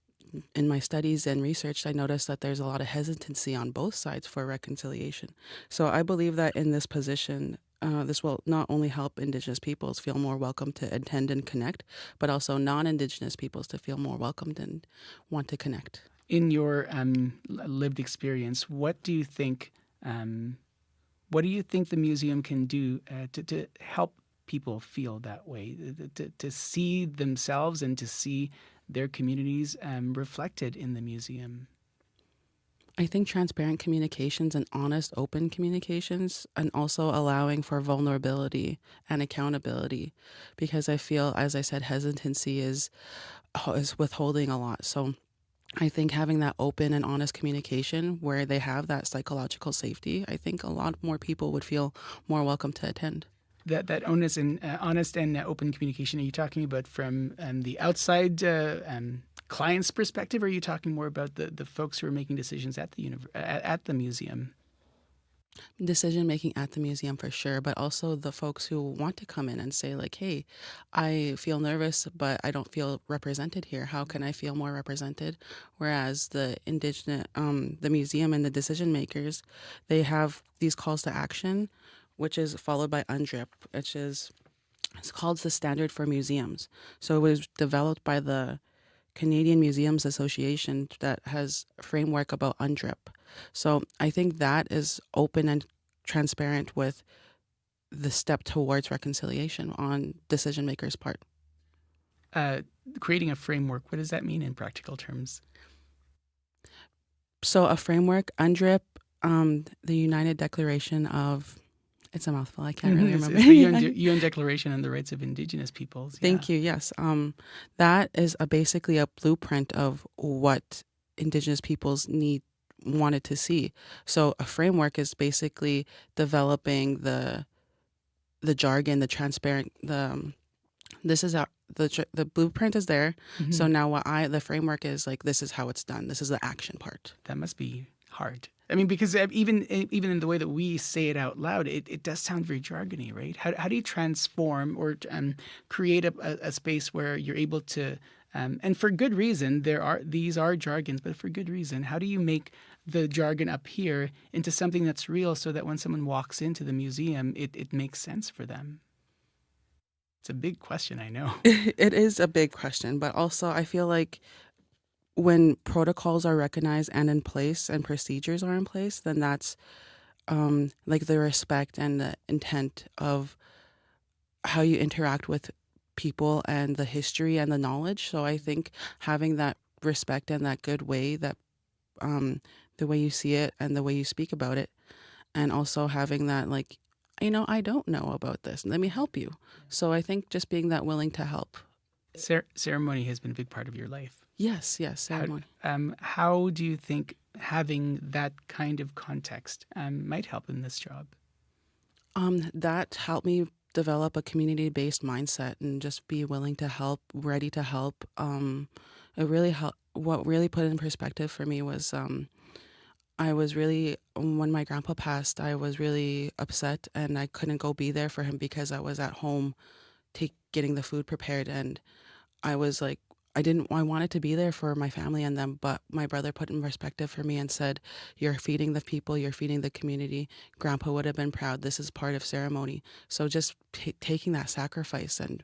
in my studies and research, I noticed that there's a lot of hesitancy on both sides for reconciliation. So I believe that in this position, this will not only help Indigenous peoples feel more welcome to attend and connect, but also non-Indigenous peoples to feel more welcomed and want to connect. In your lived experience, what do you think the museum can do to help people feel that way, to see themselves and to see their communities reflected in the museum? I think transparent communications and honest, open communications, and also allowing for vulnerability and accountability, because I feel, as I said, hesitancy is withholding a lot. So I think having that open and honest communication where they have that psychological safety, I think a lot more people would feel more welcome to attend. That honest and open communication, are you talking about from the outside client's perspective, or are you talking more about the folks who are making decisions at the museum? Decision making at the museum for sure, but also the folks who want to come in and say like, hey, I feel nervous, but I don't feel represented here. How can I feel more represented? Whereas the Indigenous, the museum and the decision makers, they have these calls to action, which is followed by UNDRIP, it's called the Standard for Museums. So it was developed by the Canadian Museums Association that has a framework about UNDRIP. So I think that is open and transparent with the step towards reconciliation on decision makers' part. Creating a framework, what does that mean in practical terms? So a framework, UNDRIP, the United Declaration of... It's a mouthful. I can't really remember. It's the UN Declaration on the Rights of Indigenous Peoples. Yeah. Thank you. Yes. That is basically a blueprint of what Indigenous peoples wanted to see. So a framework is basically developing the jargon, the this is how the blueprint is there. Mhm. So now the framework is like, this is how it's done. This is the action part. That must be hard. I mean, because even in the way that we say it out loud, it does sound very jargony, right? How do you transform or create a space where you're able to, and for good reason, these are jargons, but for good reason. How do you make the jargon up here into something that's real so that when someone walks into the museum, it makes sense for them? It's a big question, I know. It is a big question, but also I feel like when protocols are recognized and in place and procedures are in place, then that's like the respect and the intent of how you interact with people and the history and the knowledge. So I think having that respect and that good way, that the way you see it and the way you speak about it, and also having that like, I don't know about this. Let me help you. So I think just being that willing to help. Ceremony has been a big part of your life. Yes, ceremony. How do you think having that kind of context might help in this job? That helped me develop a community-based mindset and just be willing to help, ready to help. It really helped. What really put it in perspective for me was I was really, when my grandpa passed, I was really upset and I couldn't go be there for him because I was at home getting the food prepared, and I was like, I wanted to be there for my family and them, but my brother put in perspective for me and said, you're feeding the people, you're feeding the community. Grandpa would have been proud. This is part of ceremony. So just taking that sacrifice and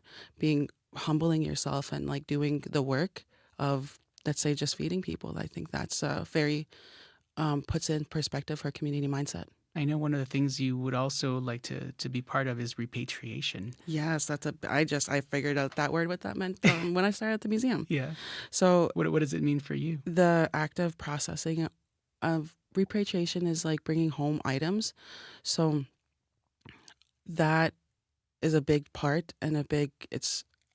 humbling yourself and like doing the work of, let's say, just feeding people. I think that's very puts in perspective for community mindset. I know one of the things you would also like to be part of is repatriation. Yes, I figured out that word, what that meant when I started at the museum. Yeah. So what does it mean for you? The act of processing of repatriation is like bringing home items. So that is a big part and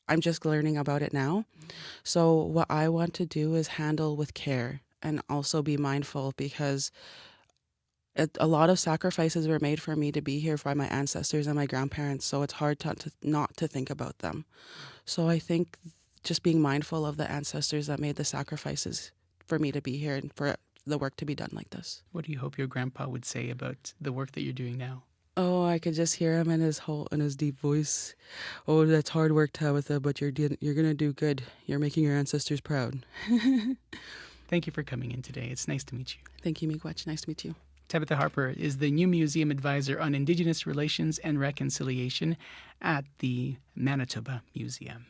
I'm just learning about it now. So what I want to do is handle with care and also be mindful, because a lot of sacrifices were made for me to be here by my ancestors and my grandparents, so it's hard not to think about them. So I think just being mindful of the ancestors that made the sacrifices for me to be here and for the work to be done like this. What do you hope your grandpa would say about the work that you're doing now? Oh, I could just hear him in his deep voice. Oh, that's hard work, Tabitha, but you're gonna do good. You're making your ancestors proud. Thank you for coming in today. It's nice to meet you. Thank you, Miigwech. Nice to meet you. Tabitha Harper is the new museum advisor on Indigenous Relations and Reconciliation at the Manitoba Museum.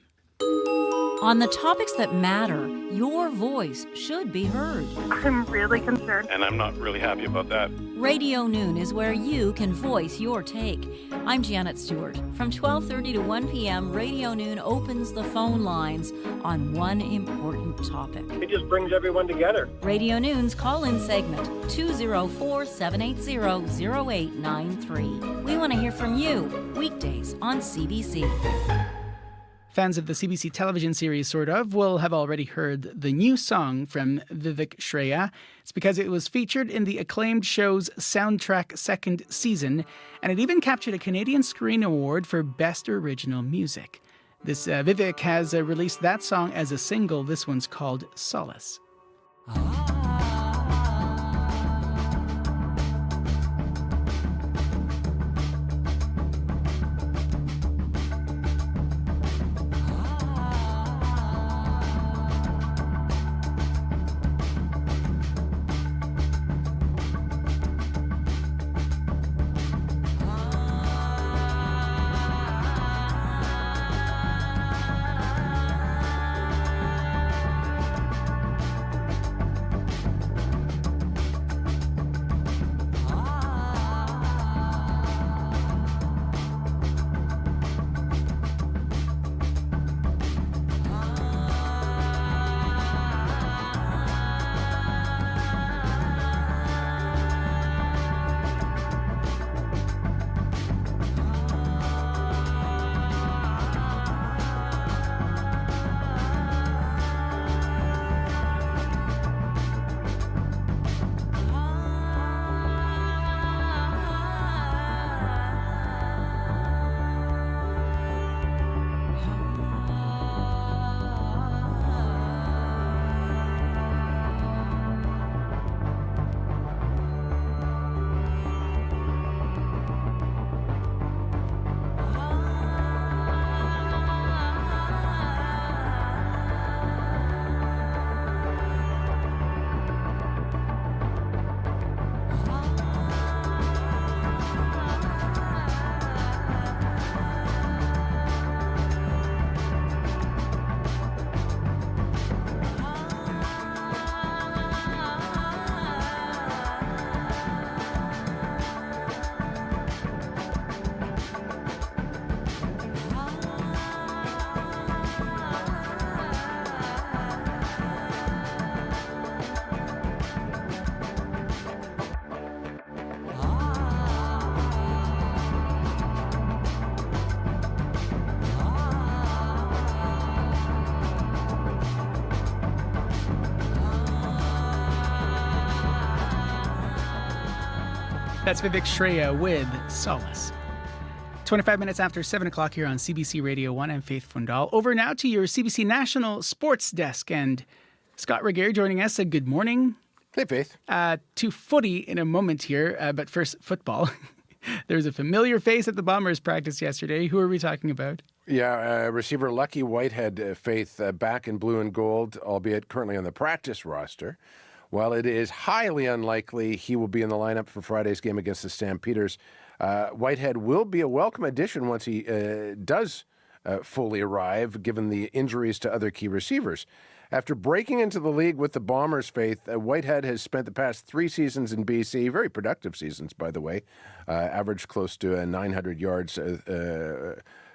On the topics that matter, your voice should be heard. I'm really concerned. And I'm not really happy about that. Radio Noon is where you can voice your take. I'm Janet Stewart. From 12:30 to 1 p.m., Radio Noon opens the phone lines on one important topic. It just brings everyone together. Radio Noon's call-in segment, 204-780-0893. We want to hear from you, weekdays on CBC. Fans of the CBC television series Sort of will have already heard the new song from Vivek Shreya. It's because it was featured in the acclaimed show's soundtrack second season, and it even captured a Canadian Screen Award for Best Original Music. Vivek has released that song as a single. This one's called Solace. That's Vivek Shreya with Solace. 25 minutes after 7 o'clock here on CBC Radio 1. I'm Faith Fundal. Over now to your CBC National Sports Desk. And Scott Regier joining us. Good morning. Hey, Faith. To footy in a moment here, but first, football. There's a familiar face at the Bombers practice yesterday. Who are we talking about? Yeah, receiver Lucky Whitehead, Faith, back in blue and gold, albeit currently on the practice roster. While it is highly unlikely he will be in the lineup for Friday's game against the Stampeders, Whitehead will be a welcome addition once he does fully arrive, given the injuries to other key receivers. After breaking into the league with the Bombers, Faith, Whitehead has spent the past 3 seasons in BC, very productive seasons, by the way, averaged close to 900 yards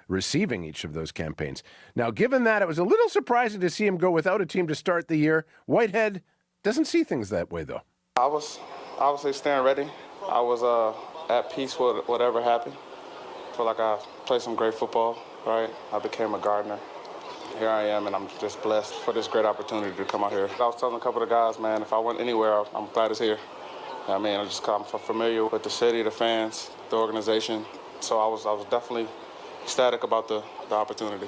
receiving each of those campaigns. Now, given that, it was a little surprising to see him go without a team to start the year. Whitehead doesn't see things that way, though. I was obviously staying ready. I was at peace with whatever happened. I feel like I played some great football, right? I became a gardener. Here I am, and I'm just blessed for this great opportunity to come out here. I was telling a couple of the guys, man, if I went anywhere, I'm glad it's here. I mean, I'm familiar with the city, the fans, the organization. So I was definitely ecstatic about the opportunity.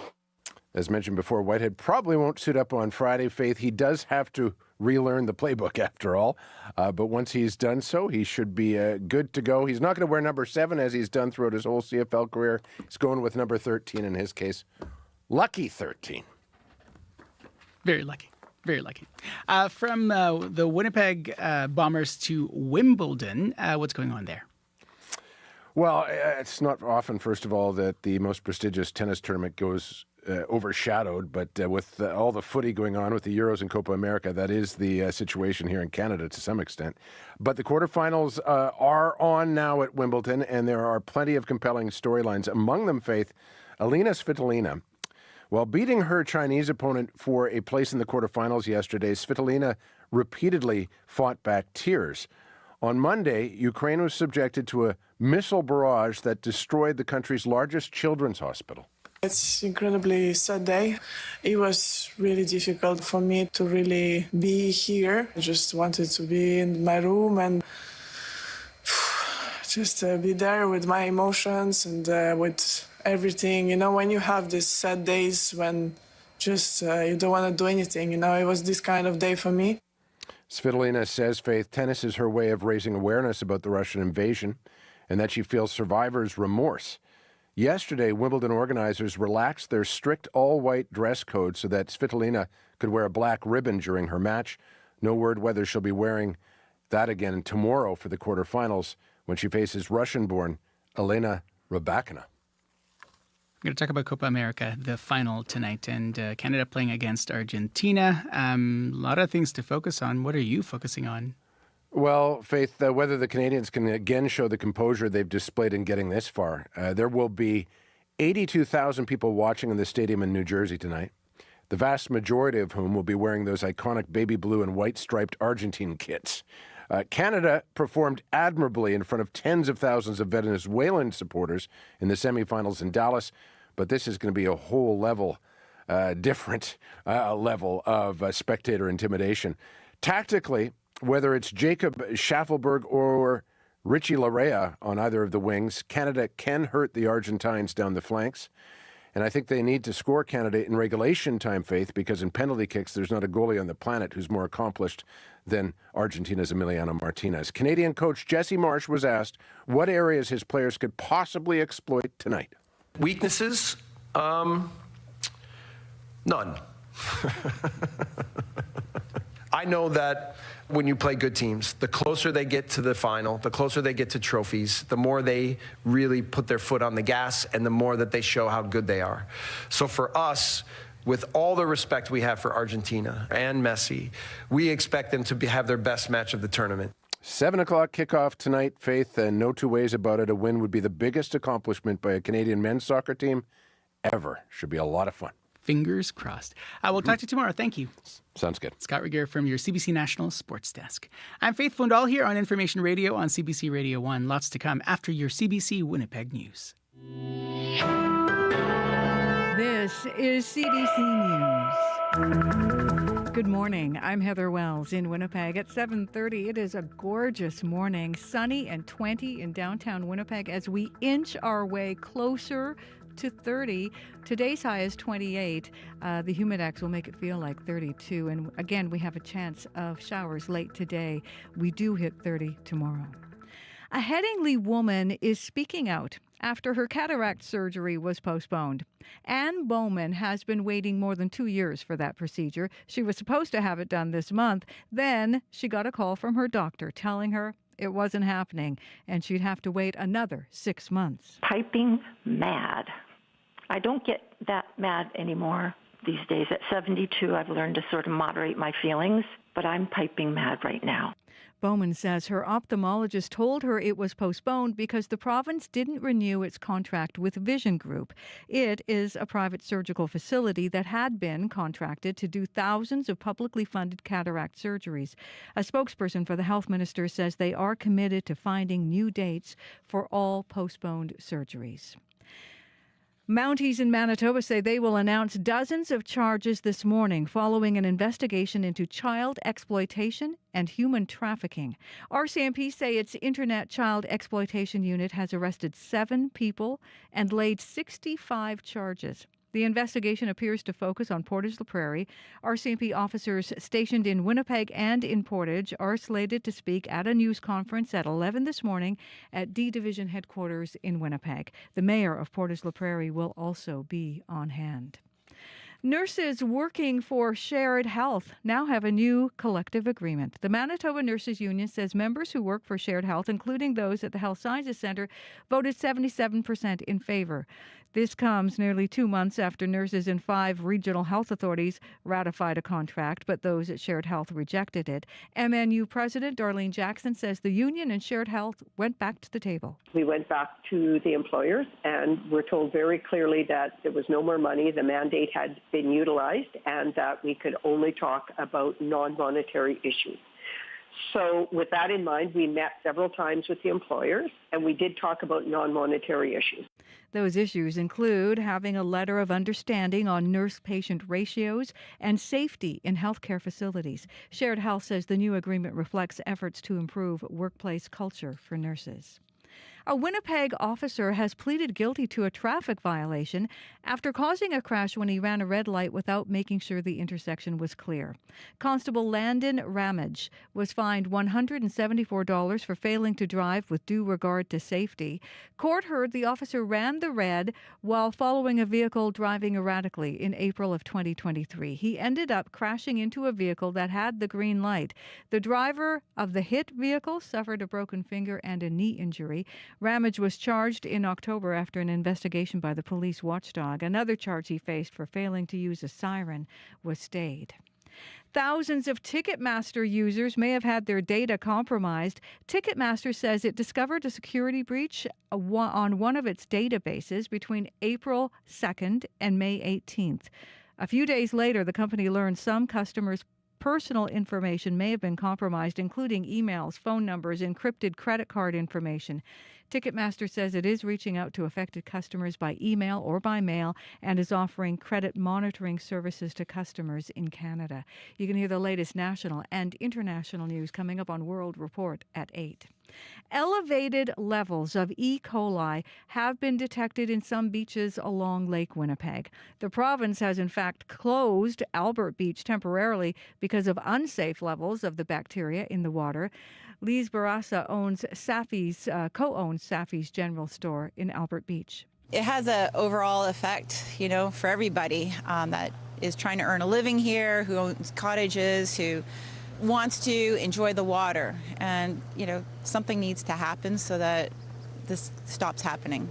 As mentioned before, Whitehead probably won't suit up on Friday, Faith. He does have to relearn the playbook after all. But once he's done so, he should be good to go. He's not going to wear number 7 as he's done throughout his whole CFL career. He's going with number 13 in his case. Lucky 13. Very lucky. Very lucky. From the Winnipeg Bombers to Wimbledon, what's going on there? Well, it's not often, first of all, that the most prestigious tennis tournament goes overshadowed, but with all the footy going on with the Euros and Copa America, that is the situation here in Canada to some extent. But the quarterfinals are on now at Wimbledon, and there are plenty of compelling storylines. Among them, Faith, Alina Svitolina. While beating her Chinese opponent for a place in the quarterfinals yesterday, Svitolina repeatedly fought back tears. On Monday, Ukraine was subjected to a missile barrage that destroyed the country's largest children's hospital. It's an incredibly sad day. It was really difficult for me to really be here. I just wanted to be in my room and just be there with my emotions and with everything. You know, when you have these sad days when just you don't want to do anything, you know, it was this kind of day for me. Svitolina says, Faith, tennis is her way of raising awareness about the Russian invasion and that she feels survivor's remorse. Yesterday, Wimbledon organizers relaxed their strict all-white dress code so that Svitolina could wear a black ribbon during her match. No word whether she'll be wearing that again tomorrow for the quarterfinals when she faces Russian-born Elena Rybakina. We're going to talk about Copa America, the final tonight, and Canada playing against Argentina. A lot of things to focus on. What are you focusing on? Well, Faith, whether the Canadians can again show the composure they've displayed in getting this far. There will be 82,000 people watching in the stadium in New Jersey tonight, the vast majority of whom will be wearing those iconic baby blue and white striped Argentine kits. Canada performed admirably in front of tens of thousands of Venezuelan supporters in the semifinals in Dallas, but this is going to be a whole different level of spectator intimidation. Tactically, whether it's Jacob Schaffelberg or Richie Larea on either of the wings, Canada can hurt the Argentines down the flanks. And I think they need to score Canada in regulation time, Faith, because in penalty kicks, there's not a goalie on the planet who's more accomplished than Argentina's Emiliano Martinez. Canadian coach Jesse Marsh was asked what areas his players could possibly exploit tonight. Weaknesses? None. I know that when you play good teams, the closer they get to the final, the closer they get to trophies, the more they really put their foot on the gas and the more that they show how good they are. So for us, with all the respect we have for Argentina and Messi, we expect them to have their best match of the tournament. 7 o'clock kickoff tonight, Faith, and no two ways about it. A win would be the biggest accomplishment by a Canadian men's soccer team ever. Should be a lot of fun. Fingers crossed. I will talk to you tomorrow. Thank you. Sounds good. Scott Regier from your CBC National Sports Desk. I'm Faith Fundal here on Information Radio on CBC Radio 1. Lots to come after your CBC Winnipeg News. This is CBC News. Good morning. I'm Heather Wells in Winnipeg. At 7:30, it is a gorgeous morning, sunny and 20 in downtown Winnipeg as we inch our way closer to 30. Today's high is 28. The humidex will make it feel like 32. And again, we have a chance of showers late today. We do hit 30 tomorrow. A Headingley woman is speaking out after her cataract surgery was postponed. Anne Bowman has been waiting more than 2 years for that procedure. She was supposed to have it done this month. Then she got a call from her doctor telling her it wasn't happening and she'd have to wait another 6 months. Piping mad. I don't get that mad anymore these days. At 72, I've learned to sort of moderate my feelings, but I'm piping mad right now. Bowman says her ophthalmologist told her it was postponed because the province didn't renew its contract with Vision Group. It is a private surgical facility that had been contracted to do thousands of publicly funded cataract surgeries. A spokesperson for the health minister says they are committed to finding new dates for all postponed surgeries. Mounties in Manitoba say they will announce dozens of charges this morning following an investigation into child exploitation and human trafficking. RCMP say its Internet Child Exploitation Unit has arrested 7 people and laid 65 charges. The investigation appears to focus on Portage-la-Prairie. RCMP officers stationed in Winnipeg and in Portage are slated to speak at a news conference at 11 this morning at D Division headquarters in Winnipeg. The mayor of Portage-la-Prairie will also be on hand. Nurses working for Shared Health now have a new collective agreement. The Manitoba Nurses Union says members who work for Shared Health, including those at the Health Sciences Centre, voted 77% in favour. This comes nearly 2 months after nurses in 5 regional health authorities ratified a contract, but those at Shared Health rejected it. MNU President Darlene Jackson says the union and Shared Health went back to the table. We went back to the employers and were told very clearly that there was no more money, the mandate had been utilized, and that we could only talk about non-monetary issues. So with that in mind, we met several times with the employers, and we did talk about non-monetary issues. Those issues include having a letter of understanding on nurse-patient ratios and safety in healthcare facilities. Shared Health says the new agreement reflects efforts to improve workplace culture for nurses. A Winnipeg officer has pleaded guilty to a traffic violation after causing a crash when he ran a red light without making sure the intersection was clear. Constable Landon Ramage was fined $174 for failing to drive with due regard to safety. Court heard the officer ran the red while following a vehicle driving erratically in April of 2023. He ended up crashing into a vehicle that had the green light. The driver of the hit vehicle suffered a broken finger and a knee injury. Ramage was charged in October after an investigation by the police watchdog. Another charge he faced for failing to use a siren was stayed. Thousands of Ticketmaster users may have had their data compromised. Ticketmaster says it discovered a security breach on one of its databases between April 2nd and May 18th. A few days later, the company learned some customers' personal information may have been compromised, including emails, phone numbers, encrypted credit card information. Ticketmaster says it is reaching out to affected customers by email or by mail and is offering credit monitoring services to customers in Canada. You can hear the latest national and international news coming up on World Report at 8. Elevated levels of E. coli have been detected in some beaches along Lake Winnipeg. The province has in fact closed Albert Beach temporarily because of unsafe levels of the bacteria in the water. Lise Barassa co-owns Safi's General Store in Albert Beach. It has an overall effect, for everybody that is trying to earn a living here, who owns cottages, who wants to enjoy the water. And, something needs to happen so that this stops happening.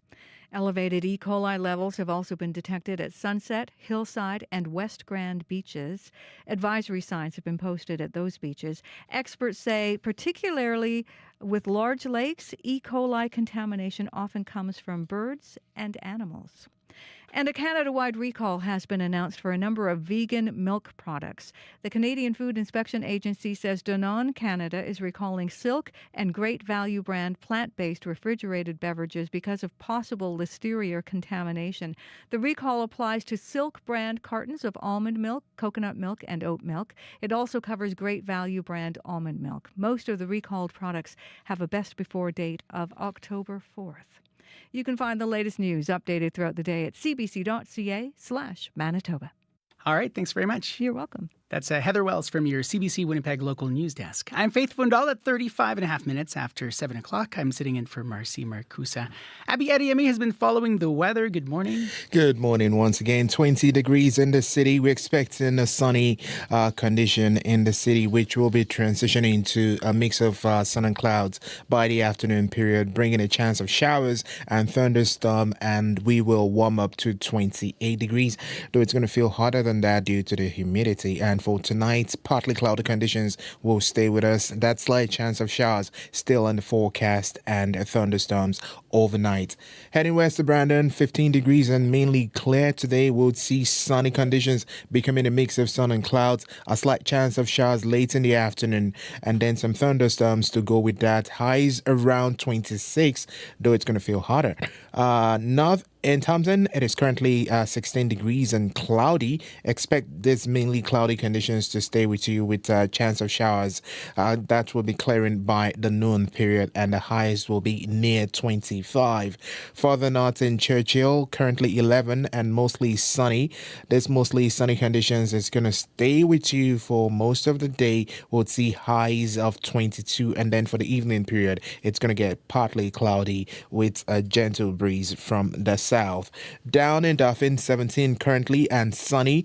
Elevated E. coli levels have also been detected at Sunset, Hillside, and West Grand beaches. Advisory signs have been posted at those beaches. Experts say, particularly with large lakes, E. coli contamination often comes from birds and animals. And a Canada-wide recall has been announced for a number of vegan milk products. The Canadian Food Inspection Agency says Danone Canada is recalling Silk and Great Value brand plant-based refrigerated beverages because of possible listeria contamination. The recall applies to Silk brand cartons of almond milk, coconut milk, and oat milk. It also covers Great Value brand almond milk. Most of the recalled products have a best before date of October 4th. You can find the latest news updated throughout the day at cbc.ca/Manitoba. All right, thanks very much. You're welcome. That's Heather Wells from your CBC Winnipeg local news desk. I'm Faith Fundal at 35 and a half minutes after 7 o'clock. I'm sitting in for Marcy Marcusa. Abby Adeyemi has been following the weather. Good morning. Good morning once again. 20 degrees in the city. We're expecting a sunny condition in the city, which will be transitioning to a mix of sun and clouds by the afternoon period, bringing a chance of showers and thunderstorm, and we will warm up to 28 degrees, though it's going to feel hotter than that due to the humidity. And for tonight, partly cloudy conditions will stay with us. That slight chance of showers still in the forecast and thunderstorms overnight. Heading west to Brandon, 15 degrees and mainly clear today. We'll see sunny conditions becoming a mix of sun and clouds. A slight chance of showers late in the afternoon and then some thunderstorms to go with that. Highs around 26, though it's going to feel hotter. North in Thompson, it is currently 16 degrees and cloudy. Expect this mainly cloudy conditions to stay with you with a chance of showers. That will be clearing by the noon period, and the highs will be near 25. Further north in Churchill, currently 11 and mostly sunny. This mostly sunny conditions is going to stay with you for most of the day. We'll see highs of 22, and then for the evening period, it's going to get partly cloudy with a gentle breeze from the south. Down in Dauphin, 17 currently and sunny.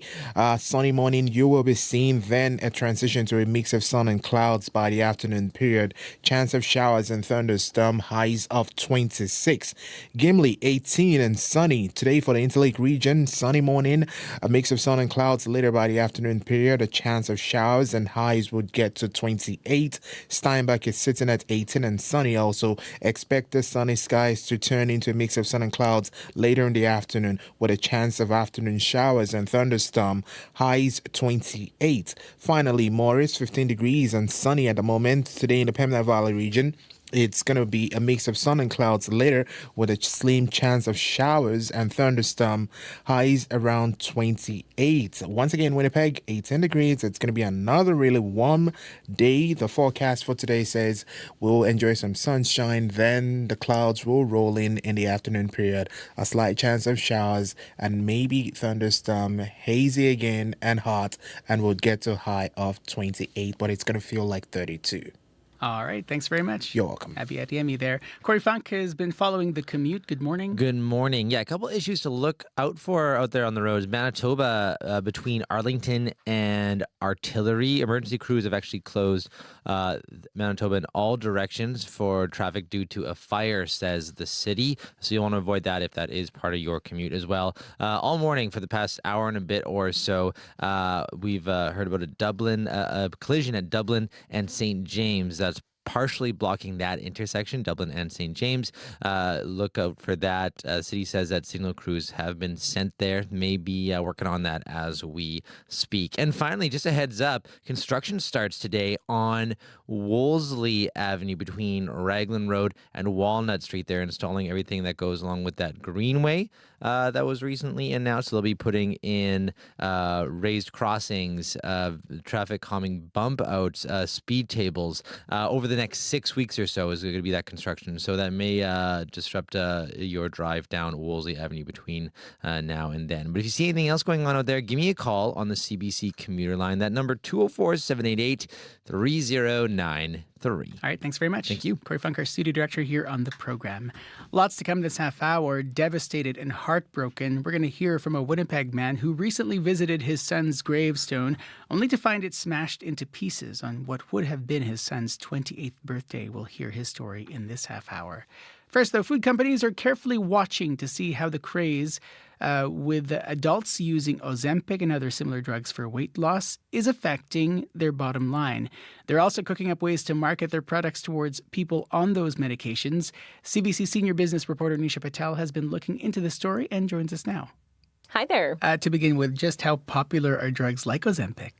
Sunny morning, you will be seeing then a transition to a mix of sun and clouds by the afternoon period. Chance of showers and thunderstorm, highs of 26. Gimli, 18 and sunny. Today for the Interlake region, sunny morning, a mix of sun and clouds later by the afternoon period. A chance of showers and highs would get to 28. Steinbach is sitting at 18 and sunny also. Expect the sunny skies to turn into a mix of sun and clouds later in the afternoon with a chance of afternoon showers and thunderstorm, highs 28. Finally, Morris, 15 degrees and sunny at the moment. Today in the Pembina Valley region, it's going to be a mix of sun and clouds later with a slim chance of showers and thunderstorm, highs around 28. Once again, Winnipeg, 18 degrees. It's going to be another really warm day. The forecast for today says we'll enjoy some sunshine, then the clouds will roll in the afternoon period. A slight chance of showers and maybe thunderstorm, hazy again and hot, and we'll get to a high of 28, but it's going to feel like 32. All right. Thanks very much. You're welcome. Abby Adeyemi there. Corey Funk has been following the commute. Good morning. Good morning. Yeah, a couple issues to look out for out there on the roads. Manitoba, between Arlington and Artillery, emergency crews have actually closed Manitoba in all directions for traffic due to a fire, says the city. So you'll want to avoid that if that is part of your commute as well. All morning for the past hour and a bit or so, we've heard about a collision at Dublin and St. James. That's partially blocking that intersection, Dublin and St. James. Look out for that. City says that signal crews have been sent there. Maybe working on that as we speak. And finally, just a heads up, construction starts today on Wolseley Avenue between Raglan Road and Walnut Street. They're installing everything that goes along with that greenway that was recently announced. They'll be putting in raised crossings, traffic calming bump outs, speed tables over the next 6 weeks or so is going to be that construction. So that may disrupt your drive down Wolseley Avenue between now and then. But if you see anything else going on out there, give me a call on the CBC commuter line. That number 204-788-3093. All right, thanks very much. Thank you. Corey Funk, our studio director here on the program. Lots to come this half hour. Devastated and heartbroken, we're going to hear from a Winnipeg man who recently visited his son's gravestone, only to find it smashed into pieces on what would have been his son's 28th birthday. We'll hear his story in this half hour. First, though, food companies are carefully watching to see how the craze with adults using Ozempic and other similar drugs for weight loss is affecting their bottom line. They're also cooking up ways to market their products towards people on those medications. CBC senior business reporter Nisha Patel has been looking into the story and joins us now. Hi there. To begin with, just how popular are drugs like Ozempic?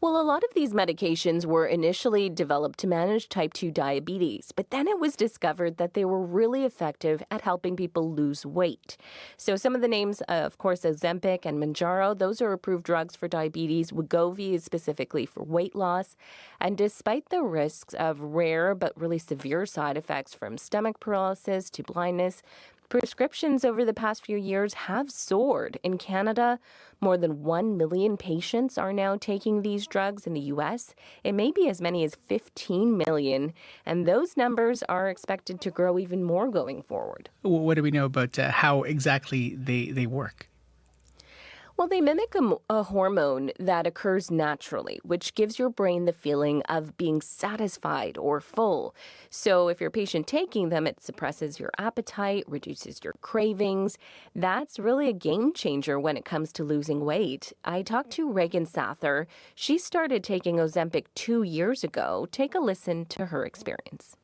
Well, a lot of these medications were initially developed to manage type 2 diabetes, but then it was discovered that they were really effective at helping people lose weight. So some of the names, of course, Ozempic and Mounjaro, those are approved drugs for diabetes. Wegovy is specifically for weight loss. And despite the risks of rare but really severe side effects from stomach paralysis to blindness, prescriptions over the past few years have soared. In Canada, more than 1 million patients are now taking these drugs. In the U.S., it may be as many as 15 million, and those numbers are expected to grow even more going forward. What do we know about how exactly they work? Well, they mimic a hormone that occurs naturally, which gives your brain the feeling of being satisfied or full. So if you're a patient taking them, it suppresses your appetite, reduces your cravings. That's really a game changer when it comes to losing weight. I talked to Reagan Sather. She started taking Ozempic 2 years ago. Take a listen to her experience.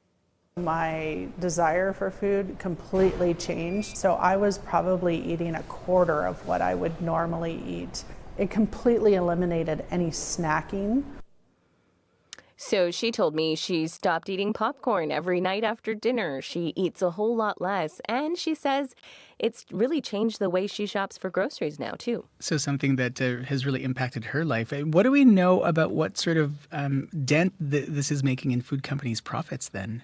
My desire for food completely changed. So I was probably eating a quarter of what I would normally eat. It completely eliminated any snacking. So she told me she stopped eating popcorn every night after dinner. She eats a whole lot less. And she says it's really changed the way she shops for groceries now, too. So something that has really impacted her life. What do we know about what sort of dent this is making in food companies' profits then?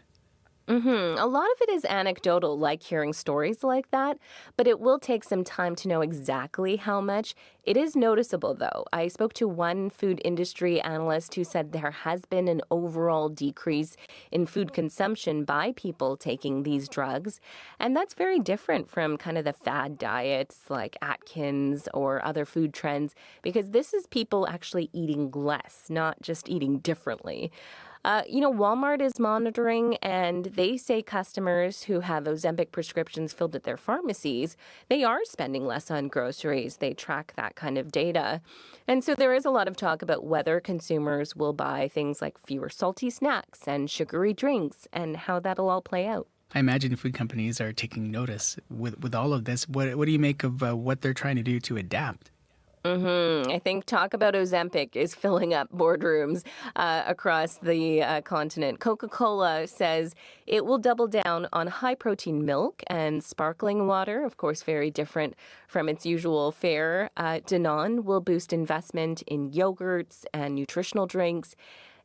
A lot of it is anecdotal, like hearing stories like that, but it will take some time to know exactly how much. It is noticeable, though. I spoke to one food industry analyst who said there has been an overall decrease in food consumption by people taking these drugs, and that's very different from kind of the fad diets like Atkins or other food trends, because this is people actually eating less, not just eating differently. Walmart is monitoring, and they say customers who have Ozempic prescriptions filled at their pharmacies, they are spending less on groceries. They track that kind of data. And so there is a lot of talk about whether consumers will buy things like fewer salty snacks and sugary drinks and how that'll all play out. I imagine food companies are taking notice with all of this. What do you make of what they're trying to do to adapt? I think talk about Ozempic is filling up boardrooms across the continent. Coca-Cola says it will double down on high-protein milk and sparkling water, of course, very different from its usual fare. Danone will boost investment in yogurts and nutritional drinks.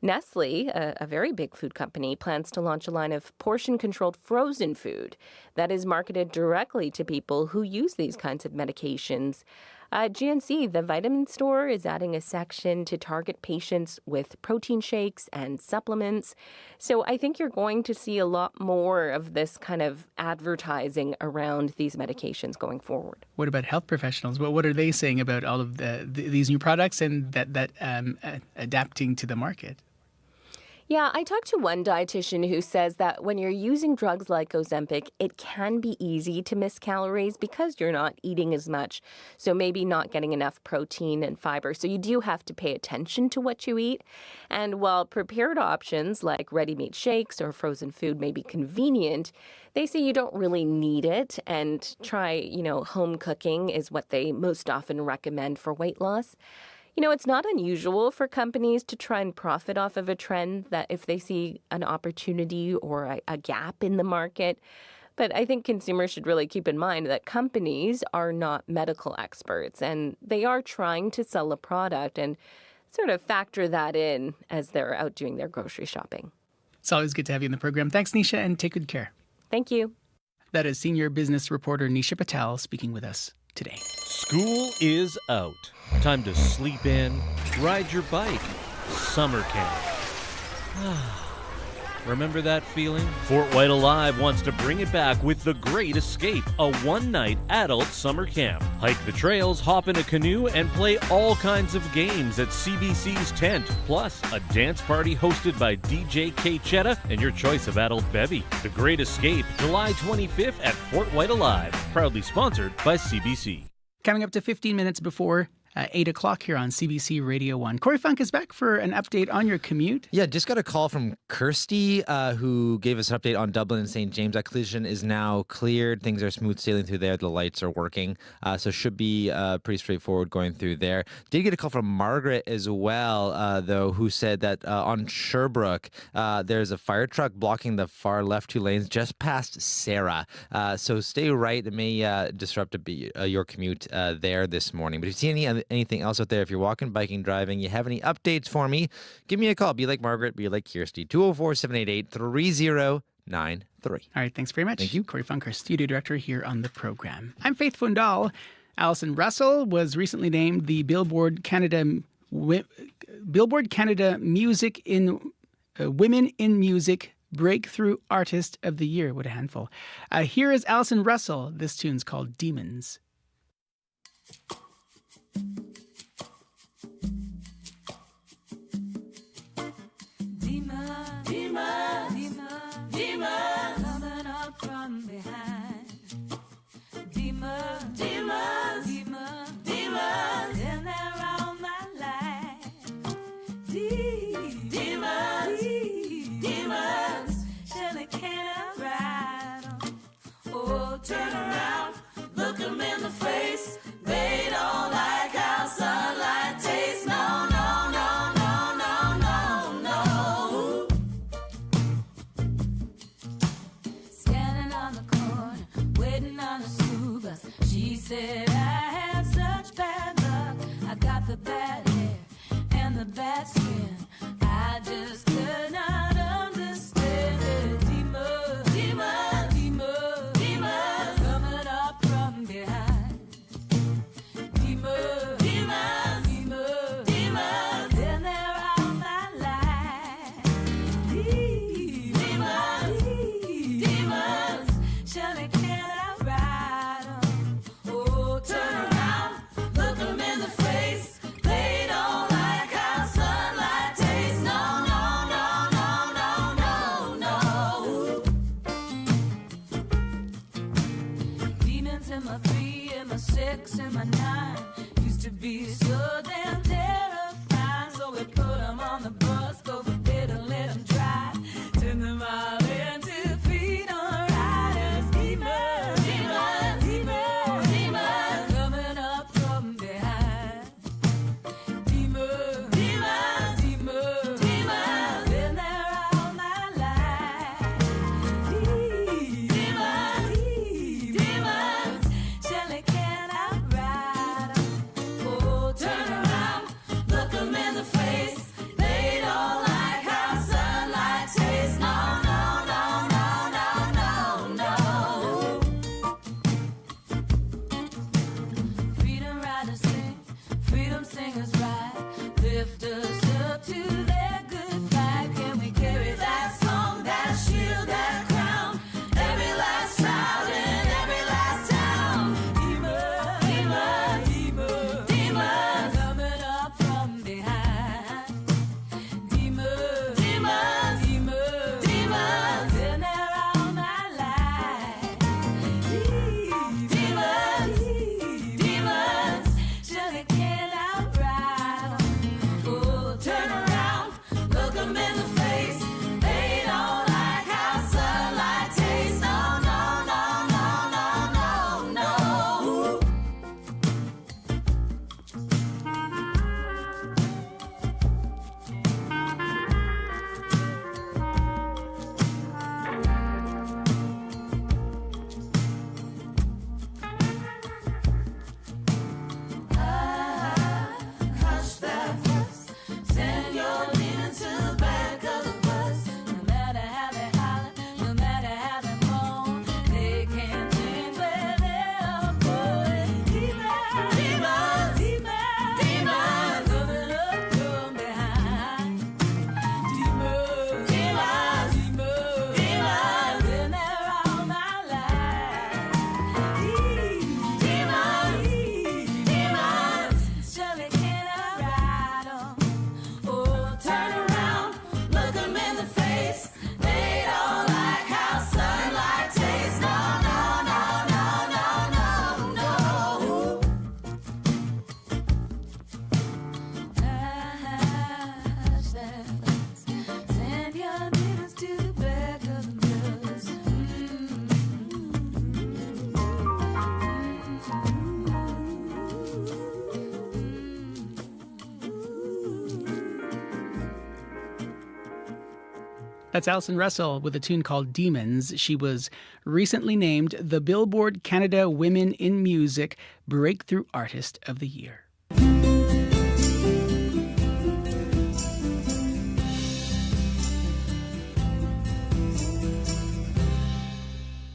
Nestle, a very big food company, plans to launch a line of portion-controlled frozen food that is marketed directly to people who use these kinds of medications. GNC, the vitamin store, is adding a section to target patients with protein shakes and supplements. So I think you're going to see a lot more of this kind of advertising around these medications going forward. What about health professionals? What are they saying about all of these new products and that adapting to the market? Yeah, I talked to one dietitian who says that when you're using drugs like Ozempic, it can be easy to miss calories because you're not eating as much, so maybe not getting enough protein and fiber. So you do have to pay attention to what you eat. And while prepared options like ready-made shakes or frozen food may be convenient, they say you don't really need it, and try, home cooking is what they most often recommend for weight loss. It's not unusual for companies to try and profit off of a trend that if they see an opportunity or a gap in the market. But I think consumers should really keep in mind that companies are not medical experts, and they are trying to sell a product and sort of factor that in as they're out doing their grocery shopping. It's always good to have you in the program. Thanks, Nisha, and take good care. Thank you. That is senior business reporter Nisha Patel speaking with us today. School is out. Time to sleep in, ride your bike, summer camp. Remember that feeling? Fort White Alive wants to bring it back with The Great Escape, a one-night adult summer camp. Hike the trails, hop in a canoe, and play all kinds of games at CBC's tent. Plus, a dance party hosted by DJ K. Chetta and your choice of adult bevy. The Great Escape, July 25th at Fort White Alive. Proudly sponsored by CBC. Coming up to 15 minutes before 8 o'clock here on CBC Radio 1. Corey Funk is back for an update on your commute. Yeah, just got a call from Kirsty, who gave us an update on Dublin and St. James. That collision is now cleared. Things are smooth sailing through there. The lights are working. So should be pretty straightforward going through there. Did get a call from Margaret as well, though, who said that on Sherbrooke, there's a fire truck blocking the far left 2 lanes just past Sarah. So stay right. It may disrupt your commute there this morning. But if you see anything else out there, if you're walking, biking, driving, you have any updates for me, give me a call. Be like Margaret, be like Kirsty. 204-788-3093. All right, thanks very much. Thank you. Corey Funker, studio director here on the program. I'm Faith Fundal. Alison Russell was recently named the Billboard Canada Music in Women in Music Breakthrough Artist of the Year. What a handful. Here is Alison Russell. This tune's called Demons. Coming up from behind. Demons, and they're on my life. Demons, surely can't ride 'em. Oh, turn around, look 'em in the face. They don't like how sunlight tastes. No, no, no, no, no, no, no. Standing on the corner, waiting on the school bus. She said, I have such bad luck. I got the bad hair and the bad skin. I just could not understand it. Demons, coming up from behind. Demons, and they're all my life. Demons, surely can I ride 'em? Oh, turn around, look 'em in the face. They don't like how sunlight tastes. No, no, no, no, no, no. Demons in my 3, in my 6, in my 9 used to be so damn terrifying. So we put 'em on the bus, go for bid and let 'em drive. Turn them all into feet on riders. Demons, coming up from behind. Demons, and they're all my life. Demons, surely can I ride 'em? That's Alison Russell with a tune called Demons. She was recently named the Billboard Canada Women in Music Breakthrough Artist of the Year.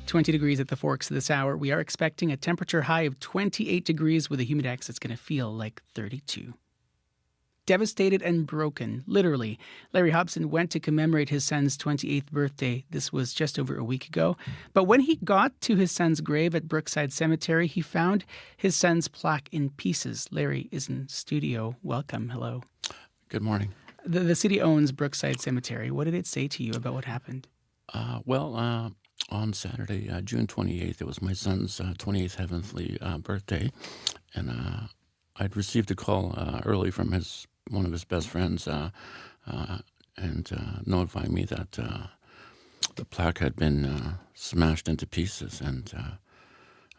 20 degrees at the Forks this hour. We are expecting a temperature high of 28 degrees with a humidex that's going to feel like 32. Devastated and broken, literally. Larry Hobson went to commemorate his son's 28th birthday. This was just over a week ago. But when he got to his son's grave at Brookside Cemetery, he found his son's plaque in pieces. Larry is in studio. Welcome. Hello. Good morning. The city owns Brookside Cemetery. What did it say to you about what happened? On Saturday, June 28th, it was my son's 28th heavenly birthday. And I'd received a call early from one of his best friends and notifying me that the plaque had been smashed into pieces. And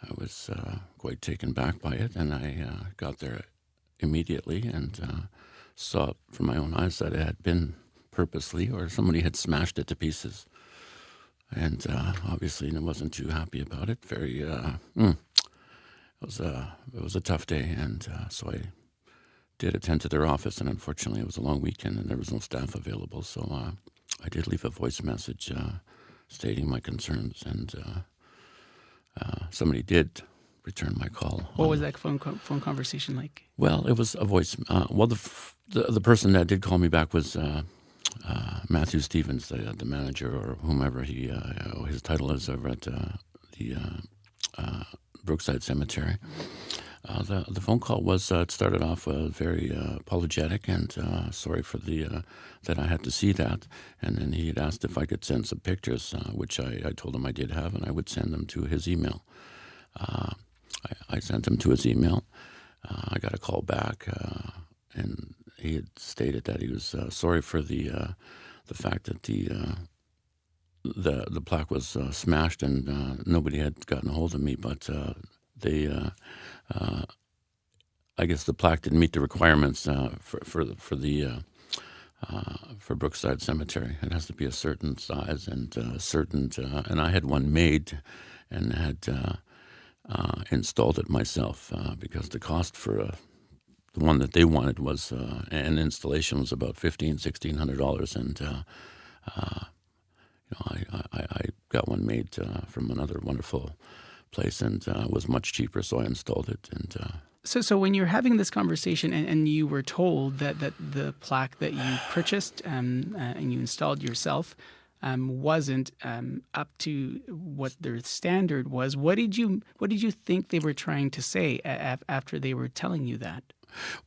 I was quite taken back by it. And I got there immediately and saw from my own eyes that it had been purposely or somebody had smashed it to pieces. And obviously I wasn't too happy about it. It was a tough day, and so I did attend to their office, and unfortunately it was a long weekend and there was no staff available, so I did leave a voice message stating my concerns, and somebody did return my call. What was that phone conversation like? Well, it was a voice. The person that did call me back was Matthew Stevens, the manager or whomever his title is over at the Brookside Cemetery. The phone call was it started off very apologetic and sorry for that I had to see that, and then he had asked if I could send some pictures, which I told him I did have, and I would send them to his email. I sent them to his email. I got a call back, and he had stated that he was sorry for the fact that the plaque was smashed and nobody had gotten a hold of me, but I guess the plaque didn't meet the requirements for Brookside Cemetery. It has to be a certain size and and I had one made and had installed it myself because the cost for the one that they wanted was an installation was about $1,600, and I got one made from another wonderful place, and was much cheaper, so I installed it. And so when you're having this conversation and you were told that the plaque that you purchased and you installed yourself wasn't up to what their standard was, what did you think they were trying to say after they were telling you that?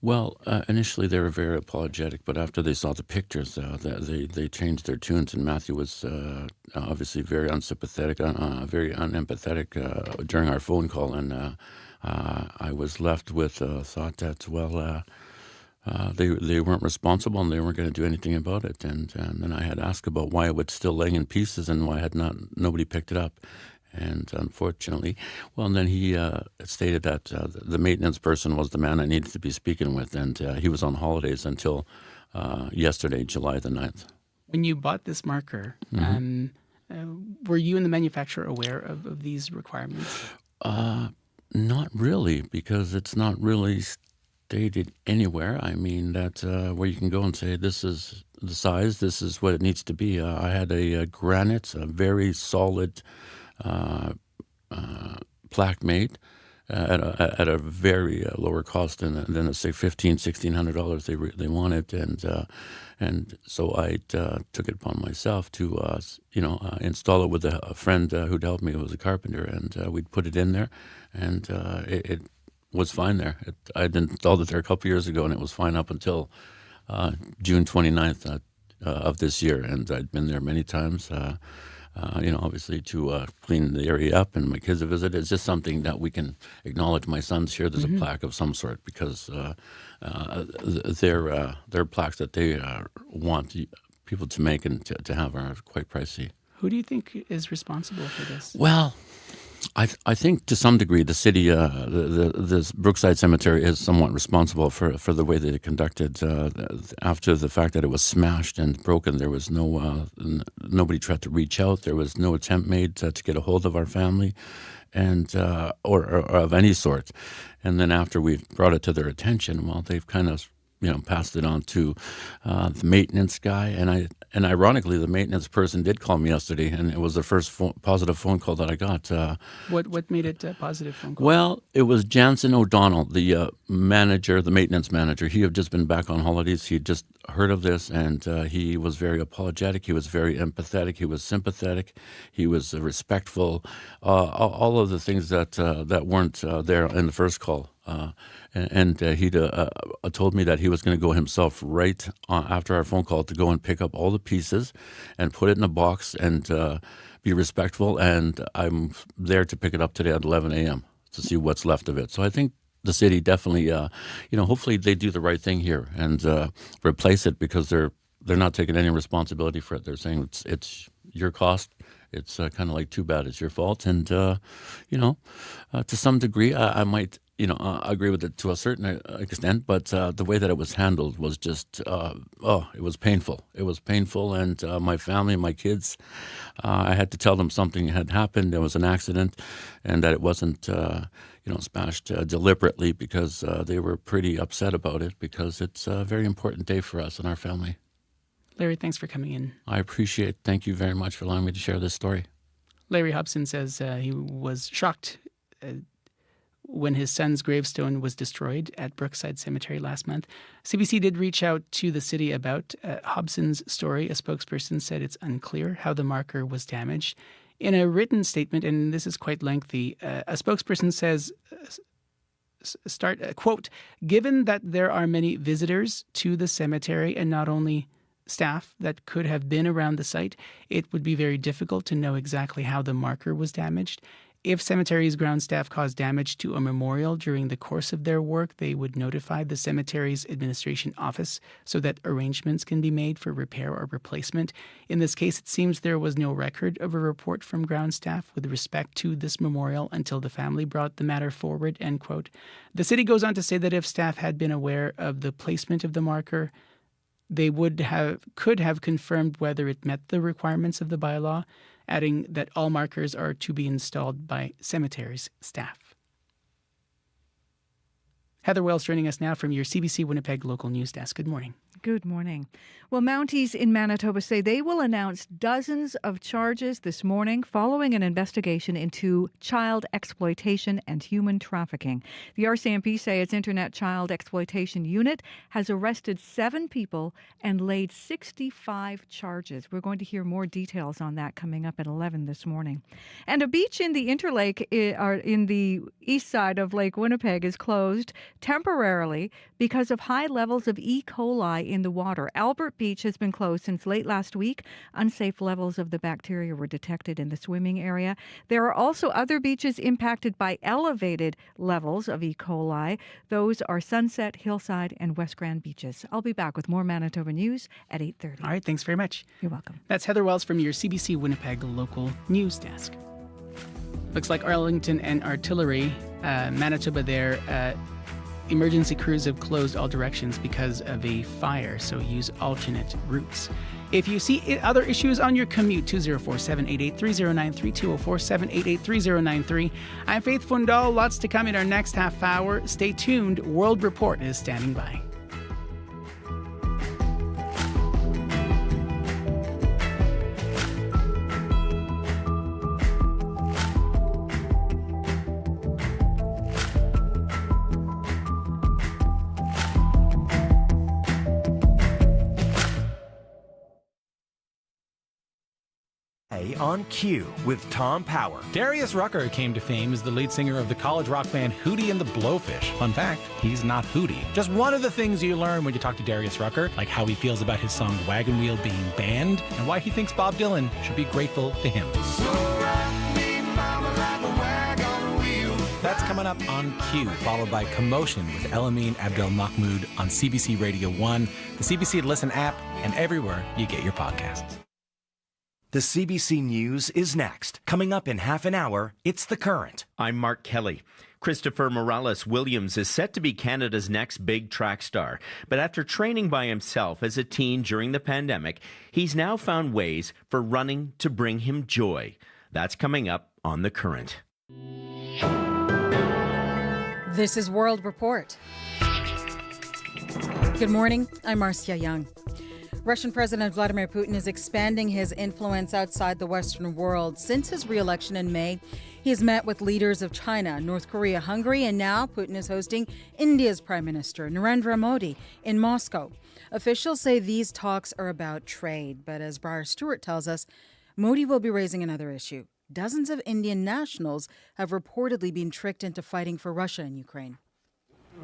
Well, initially they were very apologetic, but after they saw the pictures, they changed their tunes, and Matthew was obviously very unsympathetic, very unempathetic during our phone call, and I was left with a thought that, they weren't responsible and they weren't going to do anything about it, and then I had asked about why it was still laying in pieces and why had nobody picked it up. And unfortunately, and then he stated that the maintenance person was the man I needed to be speaking with, and he was on holidays until yesterday, July the 9th. When you bought this marker, were you and the manufacturer aware of these requirements? Not really, because it's not really stated anywhere. I mean, that where you can go and say, this is the size, this is what it needs to be. I had a granite, a very solid plaque made at a very lower cost than say $1,500-$1,600 they wanted, and so I took it upon myself to install it with a friend who'd helped me, who was a carpenter, and we'd put it in there, and it was fine there. I'd installed it there a couple years ago, and it was fine up until June 29th of this year, and I'd been there many times. Obviously to clean the area up and my kids to visit. It's just something that we can acknowledge my son's here. There's a plaque of some sort, because their plaques that they want people to make and to have are quite pricey. Who do you think is responsible for this? Well, I think to some degree the city, this Brookside Cemetery is somewhat responsible for the way they conducted. After the fact that it was smashed and broken, there was nobody tried to reach out. There was no attempt made to get a hold of our family, and or of any sort. And then after we brought it to their attention, well, they've kind of passed it on to the maintenance guy, and ironically, the maintenance person did call me yesterday, and it was the first positive phone call that I got. What made it a positive phone call? Well, it was Jansen O'Donnell, the manager, the maintenance manager. He had just been back on holidays. He had just heard of this, and he was very apologetic. He was very empathetic. He was sympathetic. He was respectful. All of the things that weren't there in the first call. And he told me that he was going to go himself right after our phone call to go and pick up all the pieces and put it in a box and be respectful. And I'm there to pick it up today at 11 a.m. to see what's left of it. So I think the city definitely, hopefully they do the right thing here and replace it, because they're not taking any responsibility for it. They're saying it's your cost. It's kind of like, too bad it's your fault. And, to some degree, I might, agree with it to a certain extent, but the way that it was handled was just, it was painful. It was painful. And my family, my kids, I had to tell them something had happened. There was an accident, and that it wasn't, smashed deliberately, because they were pretty upset about it, because it's a very important day for us and our family. Larry, thanks for coming in. I appreciate it. Thank you very much for allowing me to share this story. Larry Hobson says he was shocked when his son's gravestone was destroyed at Brookside Cemetery last month. CBC did reach out to the city about Hobson's story. A spokesperson said it's unclear how the marker was damaged. In a written statement, and this is quite lengthy, a spokesperson says, quote, given that there are many visitors to the cemetery and not only staff that could have been around the site, it would be very difficult to know exactly how the marker was damaged. If cemetery's ground staff caused damage to a memorial during the course of their work, they would notify the cemetery's administration office so that arrangements can be made for repair or replacement. In this case, it seems there was no record of a report from ground staff with respect to this memorial until the family brought the matter forward, end quote. The city goes on to say that if staff had been aware of the placement of the marker, they could have confirmed whether it met the requirements of the bylaw, adding that all markers are to be installed by cemeteries staff. Heather Wells joining us now from your CBC Winnipeg local news desk. Good morning. Good morning. Well, Mounties in Manitoba say they will announce dozens of charges this morning following an investigation into child exploitation and human trafficking. The RCMP say its Internet Child Exploitation Unit has arrested 7 people and laid 65 charges. We're going to hear more details on that coming up at 11 this morning. And a beach in the Interlake, in the east side of Lake Winnipeg, is closed temporarily because of high levels of E. coli in the water. Albert Beach has been closed since late last week. Unsafe levels of the bacteria were detected in the swimming area. There are also other beaches impacted by elevated levels of E. coli. Those are Sunset, Hillside, and West Grand beaches. I'll be back with more Manitoba news at 8:30. All right, thanks very much. You're welcome. That's Heather Wells from your CBC Winnipeg local news desk. Looks like Arlington and Artillery, Manitoba there, emergency crews have closed all directions because of a fire, so use alternate routes. If you see other issues on your commute, 204-788-3093, 204-788-3093. I'm Faith Fundal. Lots to come in our next half hour. Stay tuned. World Report is standing by. On Cue with Tom Power. Darius Rucker came to fame as the lead singer of the college rock band Hootie and the Blowfish. Fun fact, he's not Hootie. Just one of the things you learn when you talk to Darius Rucker, like how he feels about his song Wagon Wheel being banned, and why he thinks Bob Dylan should be grateful to him. That's coming up on Cue, followed by Commotion with Elamine Abdel Mahmoud on CBC Radio 1, the CBC Listen app, and everywhere you get your podcasts. The CBC News is next. Coming up in half an hour, it's The Current. I'm Mark Kelly. Christopher Morales Williams is set to be Canada's next big track star. But after training by himself as a teen during the pandemic, he's now found ways for running to bring him joy. That's coming up on The Current. This is World Report. Good morning. I'm Marcia Young. Russian President Vladimir Putin is expanding his influence outside the Western world. Since his re-election in May, he has met with leaders of China, North Korea, Hungary, and now Putin is hosting India's Prime Minister, Narendra Modi, in Moscow. Officials say these talks are about trade, but as Briar Stewart tells us, Modi will be raising another issue. Dozens of Indian nationals have reportedly been tricked into fighting for Russia in Ukraine.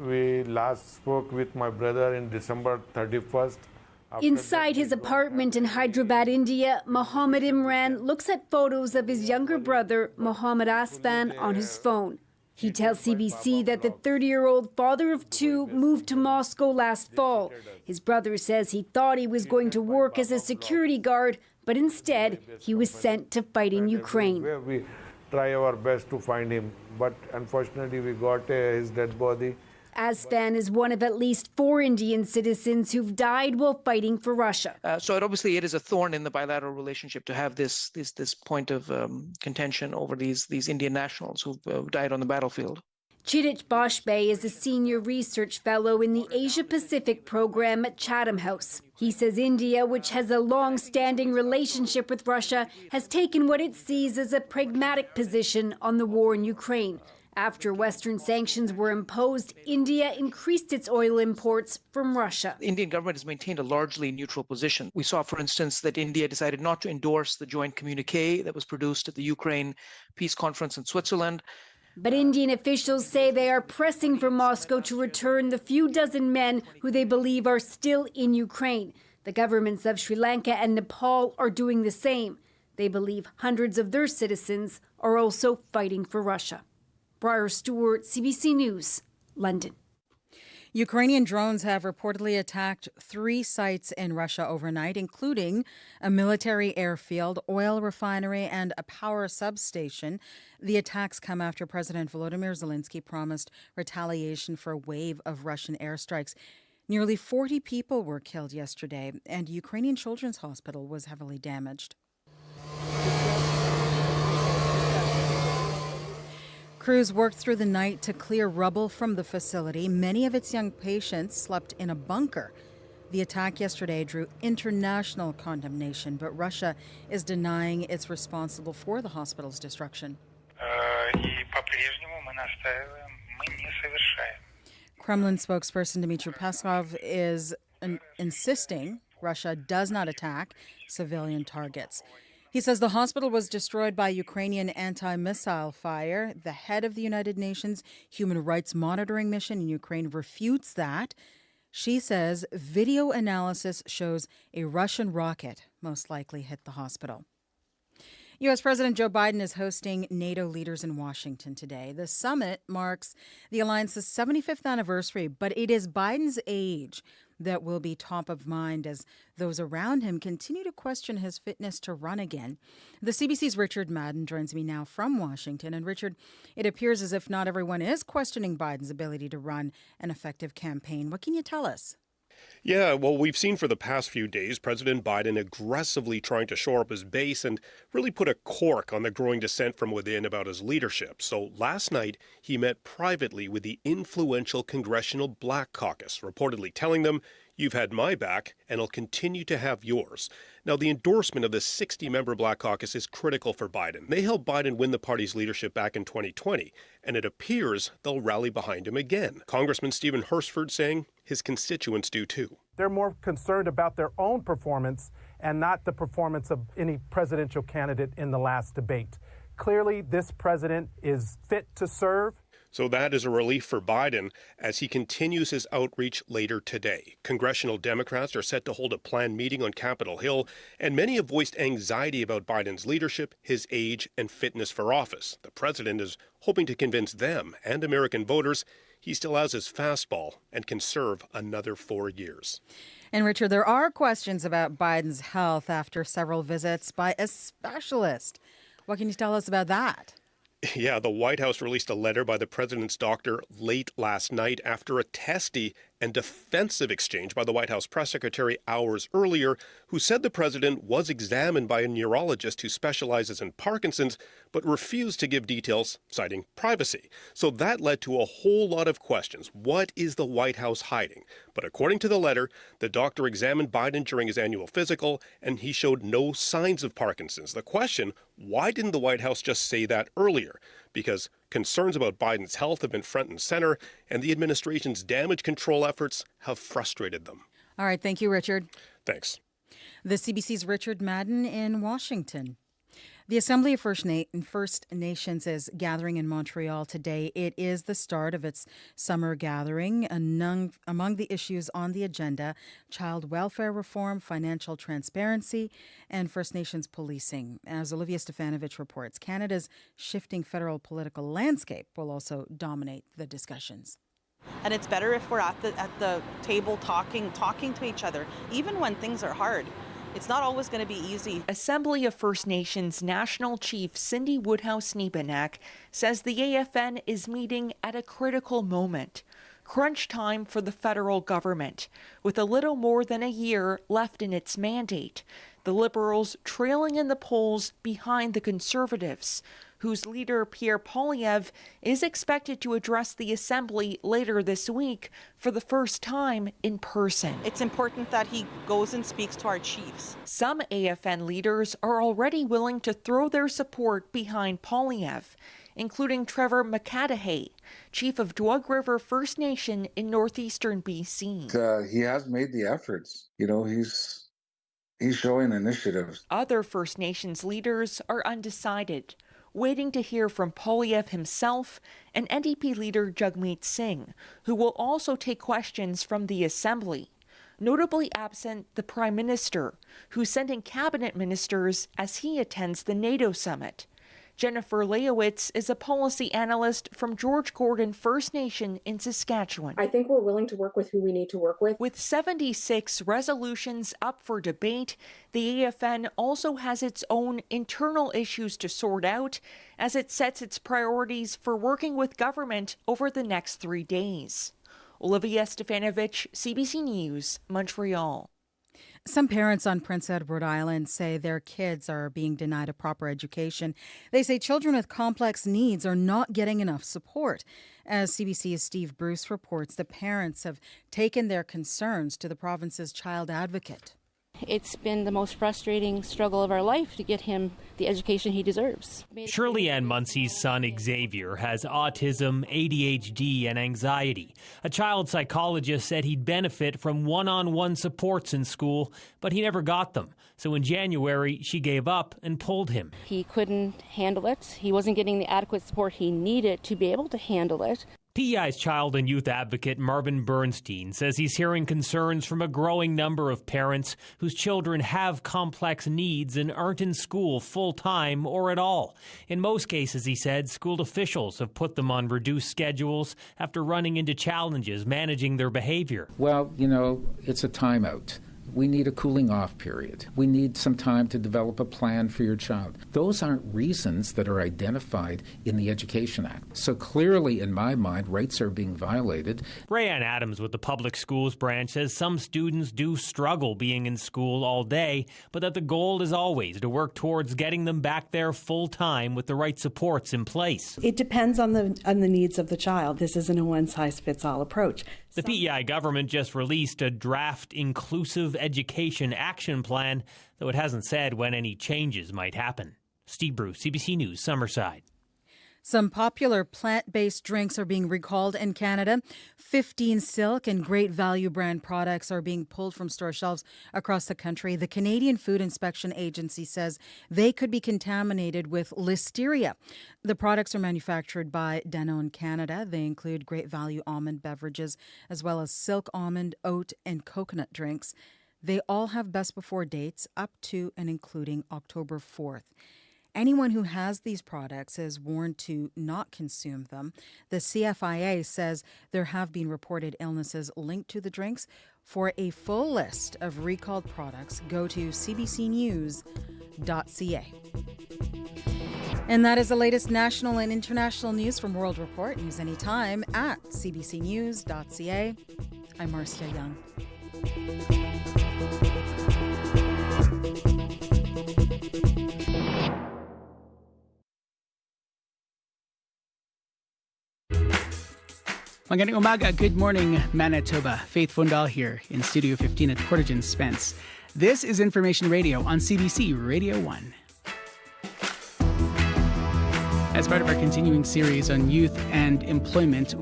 We last spoke with my brother in December 31st. Inside his apartment in Hyderabad, India, Mohammed Imran looks at photos of his younger brother, Mohammed Asfan, on his phone. He tells CBC that the 30-year-old father of two moved to Moscow last fall. His brother says he thought he was going to work as a security guard, but instead he was sent to fight in Ukraine. We try our best to find him, but unfortunately we got his dead body. Asfan is one of at least 4 Indian citizens who've died while fighting for Russia. So obviously it is a thorn in the bilateral relationship to have this point of contention over these Indian nationals who've died on the battlefield. Chirich Bashbe is a senior research fellow in the Asia-Pacific program at Chatham House. He says India, which has a long-standing relationship with Russia, has taken what it sees as a pragmatic position on the war in Ukraine. After Western sanctions were imposed, India increased its oil imports from Russia. The Indian government has maintained a largely neutral position. We saw, for instance, that India decided not to endorse the joint communique that was produced at the Ukraine Peace Conference in Switzerland. But Indian officials say they are pressing for Moscow to return the few dozen men who they believe are still in Ukraine. The governments of Sri Lanka and Nepal are doing the same. They believe hundreds of their citizens are also fighting for Russia. Briar Stewart, CBC News, London. Ukrainian drones have reportedly attacked 3 sites in Russia overnight, including a military airfield, oil refinery, and a power substation. The attacks come after President Volodymyr Zelensky promised retaliation for a wave of Russian airstrikes. Nearly 40 people were killed yesterday, and Ukrainian Children's Hospital was heavily damaged. Crews worked through the night to clear rubble from the facility. Many of its young patients slept in a bunker. The attack yesterday drew international condemnation, but Russia is denying it's responsible for the hospital's destruction. Kremlin spokesperson Dmitry Peskov is insisting Russia does not attack civilian targets. He says the hospital was destroyed by Ukrainian anti-missile fire. The head of the United Nations Human Rights Monitoring Mission in Ukraine refutes that. She says video analysis shows a Russian rocket most likely hit the hospital. U.S. President Joe Biden is hosting NATO leaders in Washington today. The summit marks the alliance's 75th anniversary, but it is Biden's age that will be top of mind as those around him continue to question his fitness to run again. The CBC's Richard Madden joins me now from Washington. And Richard, it appears as if not everyone is questioning Biden's ability to run an effective campaign. What can you tell us? Yeah, well, we've seen for the past few days President Biden aggressively trying to shore up his base and really put a cork on the growing dissent from within about his leadership. So last night, he met privately with the influential Congressional Black Caucus, reportedly telling them, "You've had my back, and I'll continue to have yours." Now, the endorsement of the 60-member Black Caucus is critical for Biden. They helped Biden win the party's leadership back in 2020, and it appears they'll rally behind him again. Congressman Stephen Hursford saying his constituents do too. They're more concerned about their own performance and not the performance of any presidential candidate in the last debate. Clearly, this president is fit to serve. So that is a relief for Biden as he continues his outreach later today. Congressional Democrats are set to hold a planned meeting on Capitol Hill, and many have voiced anxiety about Biden's leadership, his age, and fitness for office. The president is hoping to convince them and American voters he still has his fastball and can serve another 4 years. And Richard, there are questions about Biden's health after several visits by a specialist. What can you tell us about that? Yeah, the White House released a letter by the president's doctor late last night after a testy and defensive exchange by the White House press secretary hours earlier, who said the president was examined by a neurologist who specializes in Parkinson's, but refused to give details, citing privacy. So that led to a whole lot of questions. What is the White House hiding? But according to the letter, the doctor examined Biden during his annual physical, and he showed no signs of Parkinson's. The question, why didn't the White House just say that earlier? Because concerns about Biden's health have been front and center, and the administration's damage control efforts have frustrated them. All right. Thank you, Richard. Thanks. The CBC's Richard Madden in Washington. The Assembly of First Nations is gathering in Montreal today. It is the start of its summer gathering. Among the issues on the agenda, child welfare reform, financial transparency, and First Nations policing. As Olivia Stefanovich reports, Canada's shifting federal political landscape will also dominate the discussions. And it's better if we're at the table talking to each other, even when things are hard. It's not always going to be easy. Assembly of First Nations National Chief Cindy Woodhouse-Nebenak says the AFN is meeting at a critical moment. Crunch time for the federal government, with a little more than a year left in its mandate. The Liberals trailing in the polls behind the Conservatives, whose leader Pierre Poilievre is expected to address the Assembly later this week for the first time in person. It's important that he goes and speaks to our chiefs. Some AFN leaders are already willing to throw their support behind Poilievre, including Trevor McCadahey, chief of Dwug River First Nation in northeastern BC. He has made the efforts. He's showing initiative. Other First Nations leaders are undecided, waiting to hear from Poilievre himself and NDP leader Jagmeet Singh, who will also take questions from the Assembly. Notably absent the Prime Minister, who's sending cabinet ministers as he attends the NATO summit. Jennifer Leowitz is a policy analyst from George Gordon First Nation in Saskatchewan. I think we're willing to work with who we need to work with. With 76 resolutions up for debate, the AFN also has its own internal issues to sort out as it sets its priorities for working with government over the next 3 days. Olivia Stefanovich, CBC News, Montreal. Some parents on Prince Edward Island say their kids are being denied a proper education. They say children with complex needs are not getting enough support. As CBC's Steve Bruce reports, the parents have taken their concerns to the province's child advocate. It's been the most frustrating struggle of our life to get him the education he deserves. Shirley Ann Munsey's son Xavier has autism, ADHD, and anxiety. A child psychologist said he'd benefit from one-on-one supports in school, but he never got them. So in January, she gave up and pulled him. He couldn't handle it. He wasn't getting the adequate support he needed to be able to handle it. PEI's child and youth advocate Marvin Bernstein says he's hearing concerns from a growing number of parents whose children have complex needs and aren't in school full-time or at all. In most cases, he said, school officials have put them on reduced schedules after running into challenges managing their behavior. Well, it's a timeout. We need a cooling off period. We need some time to develop a plan for your child. Those aren't reasons that are identified in the Education Act. So clearly, in my mind, rights are being violated. Rayanne Adams with the Public Schools branch says some students do struggle being in school all day, but that the goal is always to work towards getting them back there full time with the right supports in place. It depends on the needs of the child. This isn't a one-size-fits-all approach. The PEI government just released a draft inclusive education action plan, though it hasn't said when any changes might happen. Steve Bruce, CBC News, Summerside. Some popular plant-based drinks are being recalled in Canada. 15 Silk and Great Value brand products are being pulled from store shelves across the country. The Canadian Food Inspection Agency says they could be contaminated with listeria. The products are manufactured by Danone Canada. They include Great Value almond beverages, as well as Silk almond, oat, and coconut drinks. They all have best before dates up to and including October 4th. Anyone who has these products is warned to not consume them. The CFIA says there have been reported illnesses linked to the drinks. For a full list of recalled products, go to cbcnews.ca. And that is the latest national and international news from World Report. News anytime at cbcnews.ca. I'm Marcia Young. Magandang umaga. Good morning, Manitoba. Faith Fundal here in Studio 15 at Portage & Spence. This is Information Radio on CBC Radio 1. As part of our continuing series on youth and employment,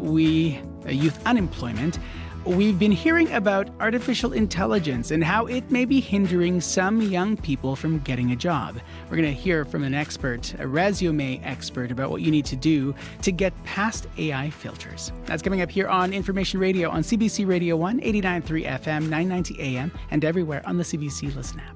youth unemployment, we've been hearing about artificial intelligence and how it may be hindering some young people from getting a job. We're going to hear from an expert, a resume expert, about what you need to do to get past AI filters. That's coming up here on Information Radio on CBC Radio 1, 89.3 FM, 990 AM, and everywhere on the CBC Listen app.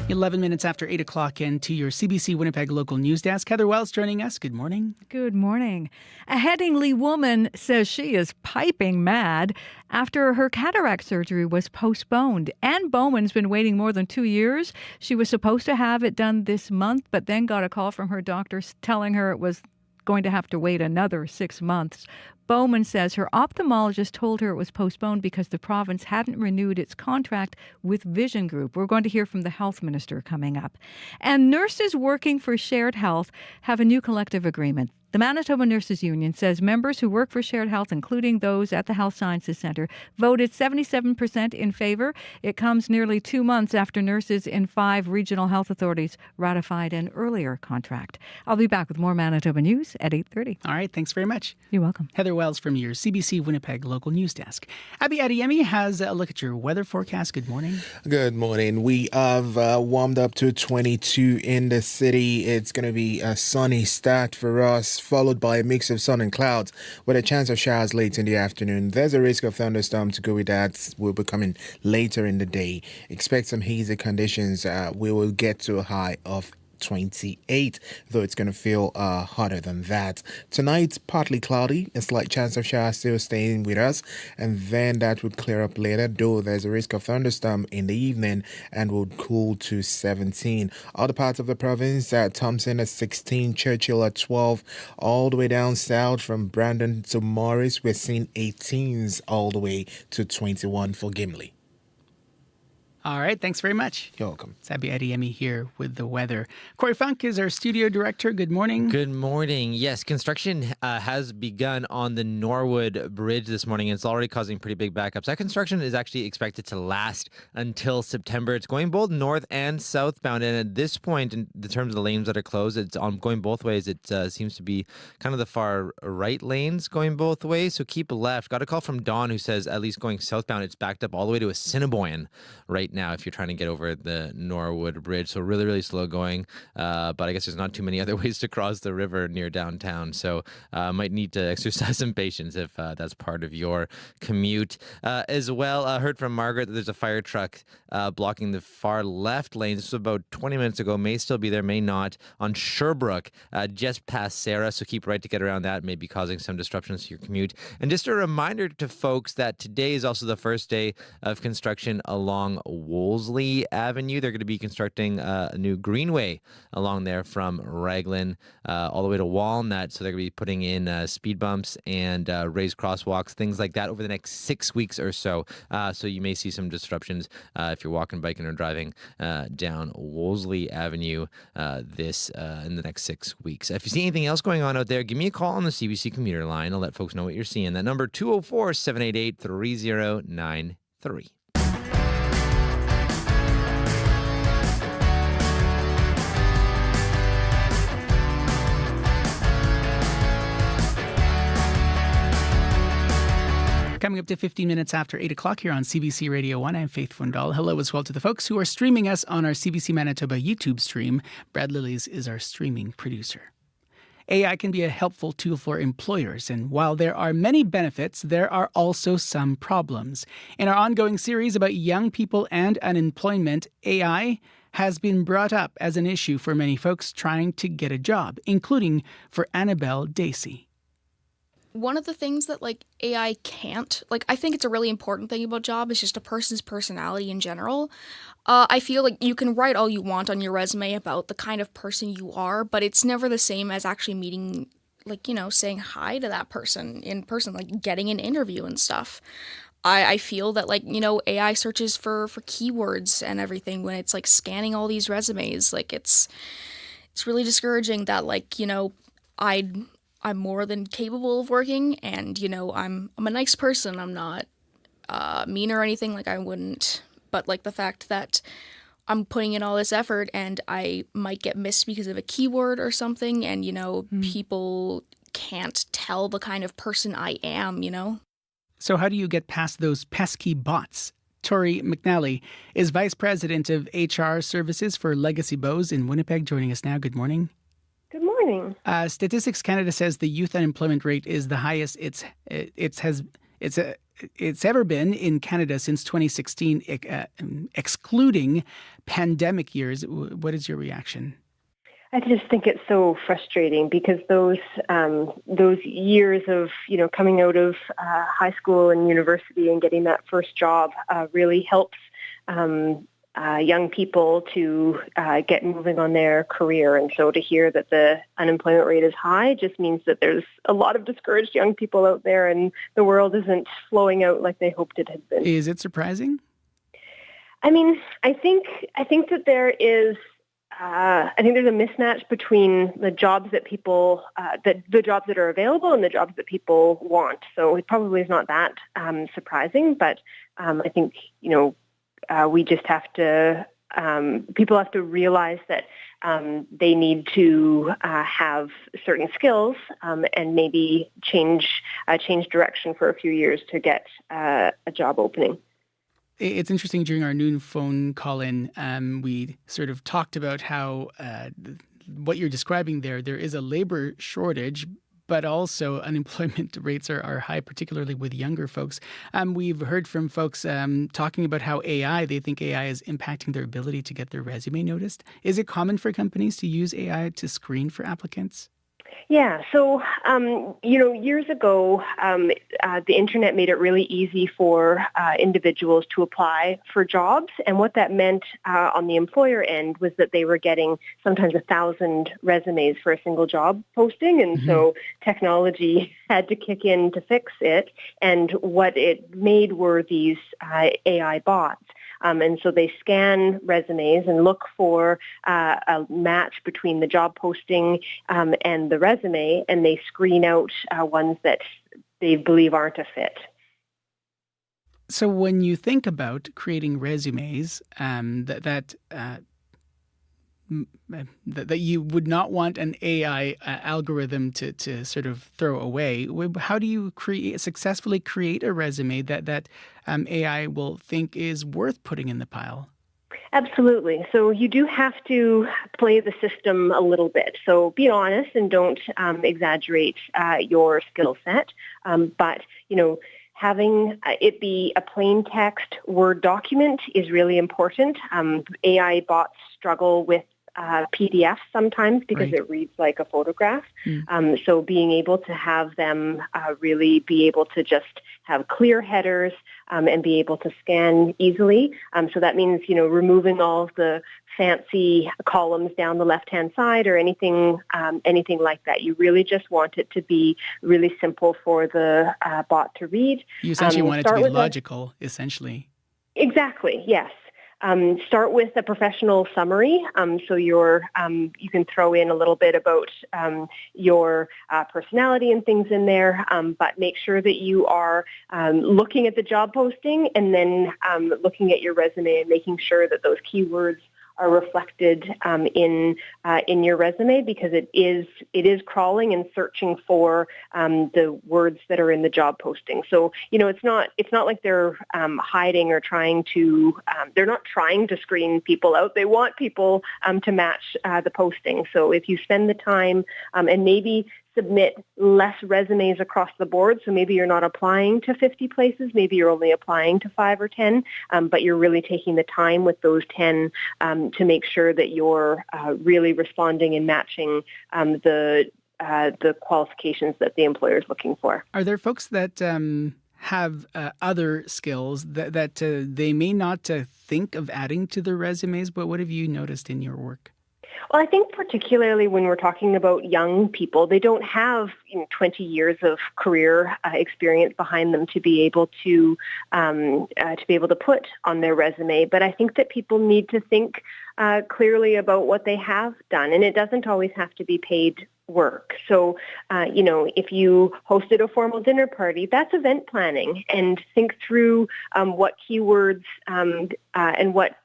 Eleven minutes after 8 o'clock and to your CBC Winnipeg local news desk. Heather Wells joining us. Good morning. Good morning. A Headingley woman says she is piping mad after her cataract surgery was postponed. Anne Bowman's been waiting more than 2 years. She was supposed to have it done this month, but then got a call from her doctor telling her it was going to have to wait another 6 months. Bowman says her ophthalmologist told her it was postponed because the province hadn't renewed its contract with Vision Group. We're going to hear from the health minister coming up. And nurses working for Shared Health have a new collective agreement. The Manitoba Nurses Union says members who work for Shared Health, including those at the Health Sciences Centre, voted 77% in favour. It comes nearly 2 months after nurses in 5 regional health authorities ratified an earlier contract. I'll be back with more Manitoba news at 8:30. All right, thanks very much. You're welcome. Heather Wells from your CBC Winnipeg local news desk. Abby Adeyemi has a look at your weather forecast. Good morning. Good morning. We have warmed up to 22 in the city. It's going to be a sunny start for us, followed by a mix of sun and clouds with a chance of showers late in the afternoon. There's a risk of thunderstorm to go with that. Will be coming later in the day. Expect some hazy conditions. We will get to a high of 28, though it's going to feel hotter than that. Tonight, partly cloudy, a slight chance of showers still staying with us, and then that would clear up later, though there's a risk of thunderstorm in the evening and would cool to 17. Other parts of the province, Thompson at 16, Churchill at 12, all the way down south from Brandon to Morris, we're seeing 18s all the way to 21 for Gimli. All right, thanks very much. You're welcome. It's Abby Adeyemi here with the weather. Corey Funk is our studio director. Good morning. Good morning. Yes, construction has begun on the Norwood Bridge this morning. It's already causing pretty big backups. That construction is actually expected to last until September. It's going both north and southbound, and at this point, in the terms of the lanes that are closed, it's going both ways. It seems to be kind of the far right lanes going both ways, so keep left. Got a call from Dawn who says at least going southbound, it's backed up all the way to Assiniboine right now if you're trying to get over the Norwood Bridge. So really, really slow going. But I guess there's not too many other ways to cross the river near downtown. So might need to exercise some patience if that's part of your commute. As well, I heard from Margaret that there's a fire truck blocking the far left lane. This was about 20 minutes ago. May still be there, may not. On Sherbrooke, just past Sarah. So keep right to get around that. May be causing some disruptions to your commute. And just a reminder to folks that today is also the first day of construction along Wolseley Avenue. They're going to be constructing a new greenway along there from Raglan all the way to Walnut. So they're going to be putting in speed bumps and raised crosswalks, things like that over the next 6 weeks or so. So you may see some disruptions if you're walking, biking, or driving down Wolseley Avenue in the next 6 weeks. If you see anything else going on out there, give me a call on the CBC commuter line. I'll let folks know what you're seeing. That number 204-788-3093. Coming up to 15 minutes after 8 o'clock here on CBC Radio 1, I'm Faith Fundal. Hello as well to the folks who are streaming us on our CBC Manitoba YouTube stream. Brad Lillies is our streaming producer. AI can be a helpful tool for employers, and while there are many benefits, there are also some problems. In our ongoing series about young people and unemployment, AI has been brought up as an issue for many folks trying to get a job, including for Annabelle Dacey. One of the things that AI can't, I think it's a really important thing about job is just a person's personality in general. I feel like you can write all you want on your resume about the kind of person you are, but it's never the same as actually meeting, saying hi to that person in person, getting an interview and stuff. I feel that AI searches for keywords and everything when it's scanning all these resumes. It's really discouraging that I'm more than capable of working, and I'm a nice person. I'm not mean or anything. I wouldn't. But the fact that I'm putting in all this effort and I might get missed because of a keyword or something, and people can't tell the kind of person I am. So how do you get past those pesky bots? Tori McNally is Vice President of HR Services for Legacy Bose in Winnipeg, joining us now. Good morning. Good morning. Statistics Canada says the youth unemployment rate is the highest it's ever been in Canada since 2016, excluding pandemic years. What is your reaction? I just think it's so frustrating because those years of coming out of high school and university and getting that first job really helps young people to get moving on their career. And so to hear that the unemployment rate is high just means that there's a lot of discouraged young people out there and the world isn't flowing out like they hoped it had been. Is it surprising? I mean, I think that there is I think there's a mismatch between the jobs that people, the jobs that are available and the jobs that people want. So it probably is not that surprising, but I think, we just have to, people have to realize that they need to have certain skills and maybe change direction for a few years to get a job opening. It's interesting, during our noon phone call-in, we sort of talked about how what you're describing there is a labor shortage, but also unemployment rates are high, particularly with younger folks. We've heard from folks talking about how they think AI is impacting their ability to get their resume noticed. Is it common for companies to use AI to screen for applicants? Yeah. So, years ago, the internet made it really easy for individuals to apply for jobs. And what that meant on the employer end was that they were getting sometimes 1,000 resumes for a single job posting. And so technology had to kick in to fix it. And what it made were these AI bots. And so they scan resumes and look for a match between the job posting and the resume, and they screen out ones that they believe aren't a fit. So when you think about creating resumes that you would not want an AI algorithm to sort of throw away, how do you successfully create a resume that AI will think is worth putting in the pile? Absolutely. So you do have to play the system a little bit. So be honest and don't exaggerate your skill set. But, having it be a plain text Word document is really important. AI bots struggle with PDFs sometimes because it reads like a photograph. So being able to have them really be able to just have clear headers and be able to scan easily. So that means, removing all of the fancy columns down the left-hand side or anything like that. You really just want it to be really simple for the bot to read. You essentially want it to be logical, essentially. Exactly, yes. Start with a professional summary. So you can throw in a little bit about your personality and things in there, but make sure that you are looking at the job posting and then looking at your resume and making sure that those keywords are reflected in your resume, because it is crawling and searching for the words that are in the job posting. So it's not like they're hiding or trying to they're not trying to screen people out. They want people to match the posting. So if you spend the time and maybe submit less resumes across the board. So maybe you're not applying to 50 places, maybe you're only applying to 5 or 10, but you're really taking the time with those 10 to make sure that you're really responding and matching the qualifications that the employer is looking for. Are there folks that have other skills that they may not think of adding to their resumes, but what have you noticed in your work? Well, I think particularly when we're talking about young people, they don't have 20 years of career experience behind them to be able to put on their resume. But I think that people need to think clearly about what they have done, and it doesn't always have to be paid work. So, if you hosted a formal dinner party, that's event planning, and think through what keywords and what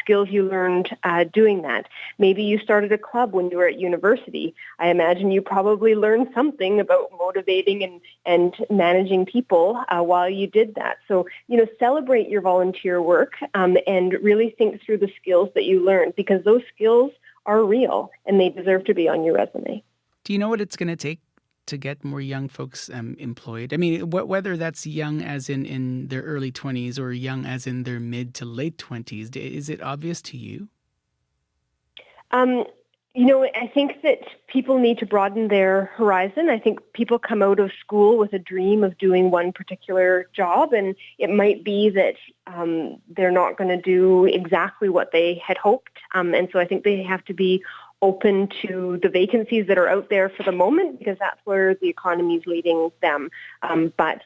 skills you learned doing that. Maybe you started a club when you were at university. I imagine you probably learned something about motivating and managing people while you did that. So, celebrate your volunteer work and really think through the skills that you learned, because those skills are real and they deserve to be on your resume. Do you know what it's going to take to get more young folks employed? I mean, whether that's young as in their early 20s or young as in their mid to late 20s, is it obvious to you? I think that people need to broaden their horizon. I think people come out of school with a dream of doing one particular job, and it might be that they're not going to do exactly what they had hoped. And so I think they have to be open to the vacancies that are out there for the moment, because that's where the economy is leading them. But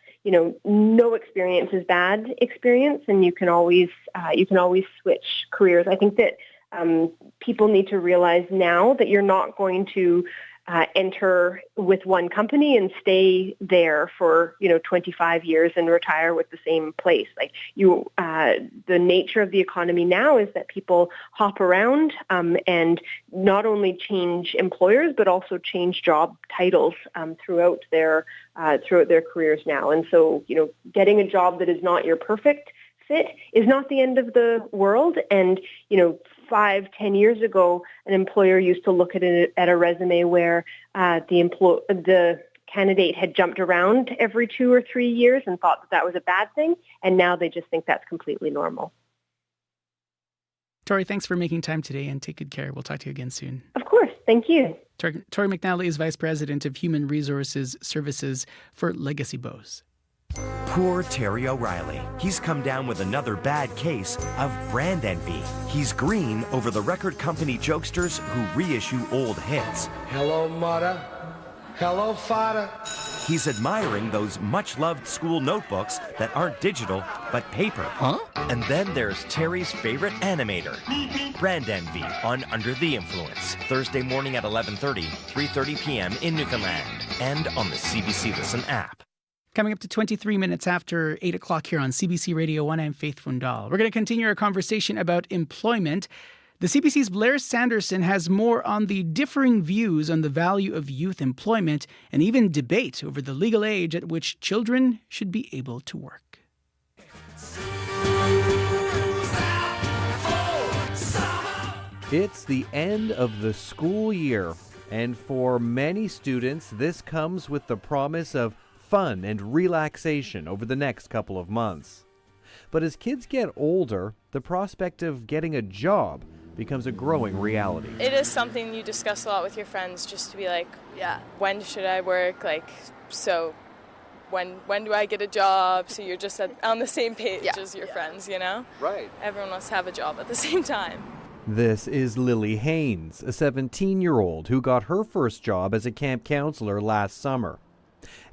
no experience is bad experience, and you can always switch careers. I think that people need to realize now that you're not going to enter with one company and stay there for 25 years and retire with the same place. Like the nature of the economy now is that people hop around and not only change employers but also change job titles throughout their careers now. And so getting a job that is not your perfect fit is not the end of the world. And 5-10 years ago, an employer used to look at a resume where the candidate had jumped around every 2 or 3 years and thought that was a bad thing, and now they just think that's completely normal. Tori, thanks for making time today, and take good care. We'll talk to you again soon. Of course. Thank you. Tori McNally is Vice President of Human Resources Services for Legacy Bose. Poor Terry O'Reilly. He's come down with another bad case of brand envy. He's green over the record company jokesters who reissue old hits. Hello, mother. Hello, father. He's admiring those much-loved school notebooks that aren't digital, but paper. Huh? And then there's Terry's favorite animator, Brand Envy, on Under the Influence, Thursday morning at 11:30, 3:30 p.m. in Newfoundland, and on the CBC Listen app. Coming up to 23 minutes after 8 o'clock here on CBC Radio 1, I'm Faith Fundal. We're going to continue our conversation about employment. The CBC's Blair Sanderson has more on the differing views on the value of youth employment and even debate over the legal age at which children should be able to work. It's the end of the school year, and for many students, this comes with the promise of fun and relaxation over the next couple of months. But as kids get older, the prospect of getting a job becomes a growing reality. It is something you discuss a lot with your friends, just to be like, yeah, when should I work? Like, so when do I get a job? So you're just on the same page as your friends, Right. Everyone wants to have a job at the same time. This is Lily Haynes, a 17-year-old who got her first job as a camp counselor last summer.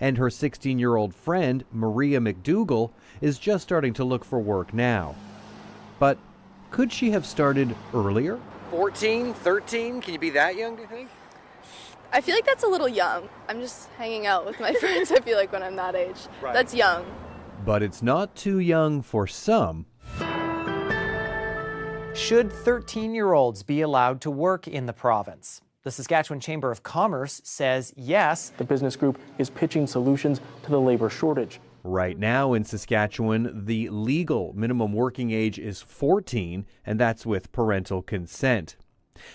And her 16-year-old friend, Maria McDougall, is just starting to look for work now. But could she have started earlier? 14, 13? Can you be that young, do you think? I feel like that's a little young. I'm just hanging out with my friends, I feel like, when I'm that age. Right. That's young. But it's not too young for some. Should 13-year-olds be allowed to work in the province? The Saskatchewan Chamber of Commerce says yes. The business group is pitching solutions to the labor shortage. Right now in Saskatchewan, the legal minimum working age is 14, and that's with parental consent.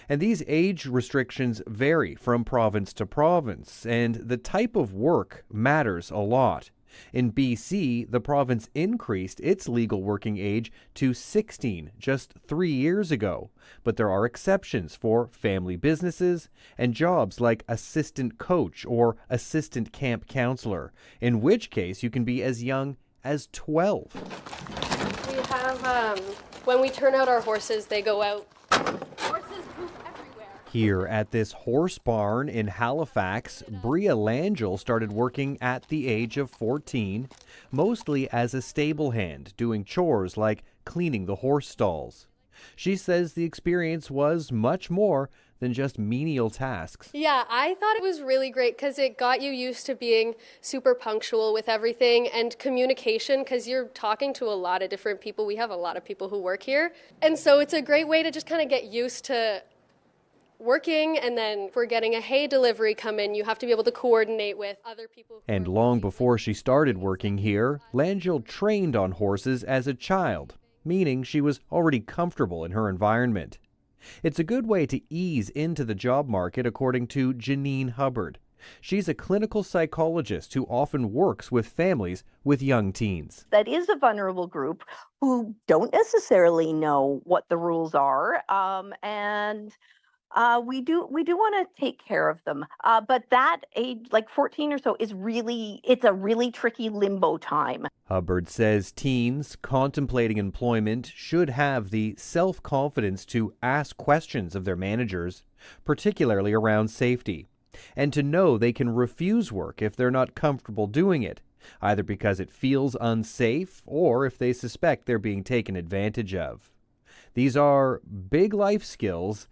And these age restrictions vary from province to province, and the type of work matters a lot. In BC, the province increased its legal working age to 16 just 3 years ago. But there are exceptions for family businesses and jobs like assistant coach or assistant camp counselor, in which case you can be as young as 12. We have, when we turn out our horses, they go out. Horses poop everywhere. Here at this horse barn in Halifax, Bria Langell started working at the age of 14, mostly as a stable hand, doing chores like cleaning the horse stalls. She says the experience was much more than just menial tasks. Yeah, I thought it was really great because it got you used to being super punctual with everything and communication because you're talking to a lot of different people. We have a lot of people who work here. And so it's a great way to just kind of get used to working, and then if we're getting a hay delivery come in, you have to be able to coordinate with other people. And long before she started working here, Langell trained on horses as a child, meaning she was already comfortable in her environment. It's a good way to ease into the job market, according to Janine Hubbard. She's a clinical psychologist who often works with families with young teens. That is a vulnerable group who don't necessarily know what the rules are, and we do want to take care of them. But that age, like 14 or so, it's a really tricky limbo time. Hubbard says teens contemplating employment should have the self-confidence to ask questions of their managers, particularly around safety, and to know they can refuse work if they're not comfortable doing it, either because it feels unsafe or if they suspect they're being taken advantage of. These are big life skills,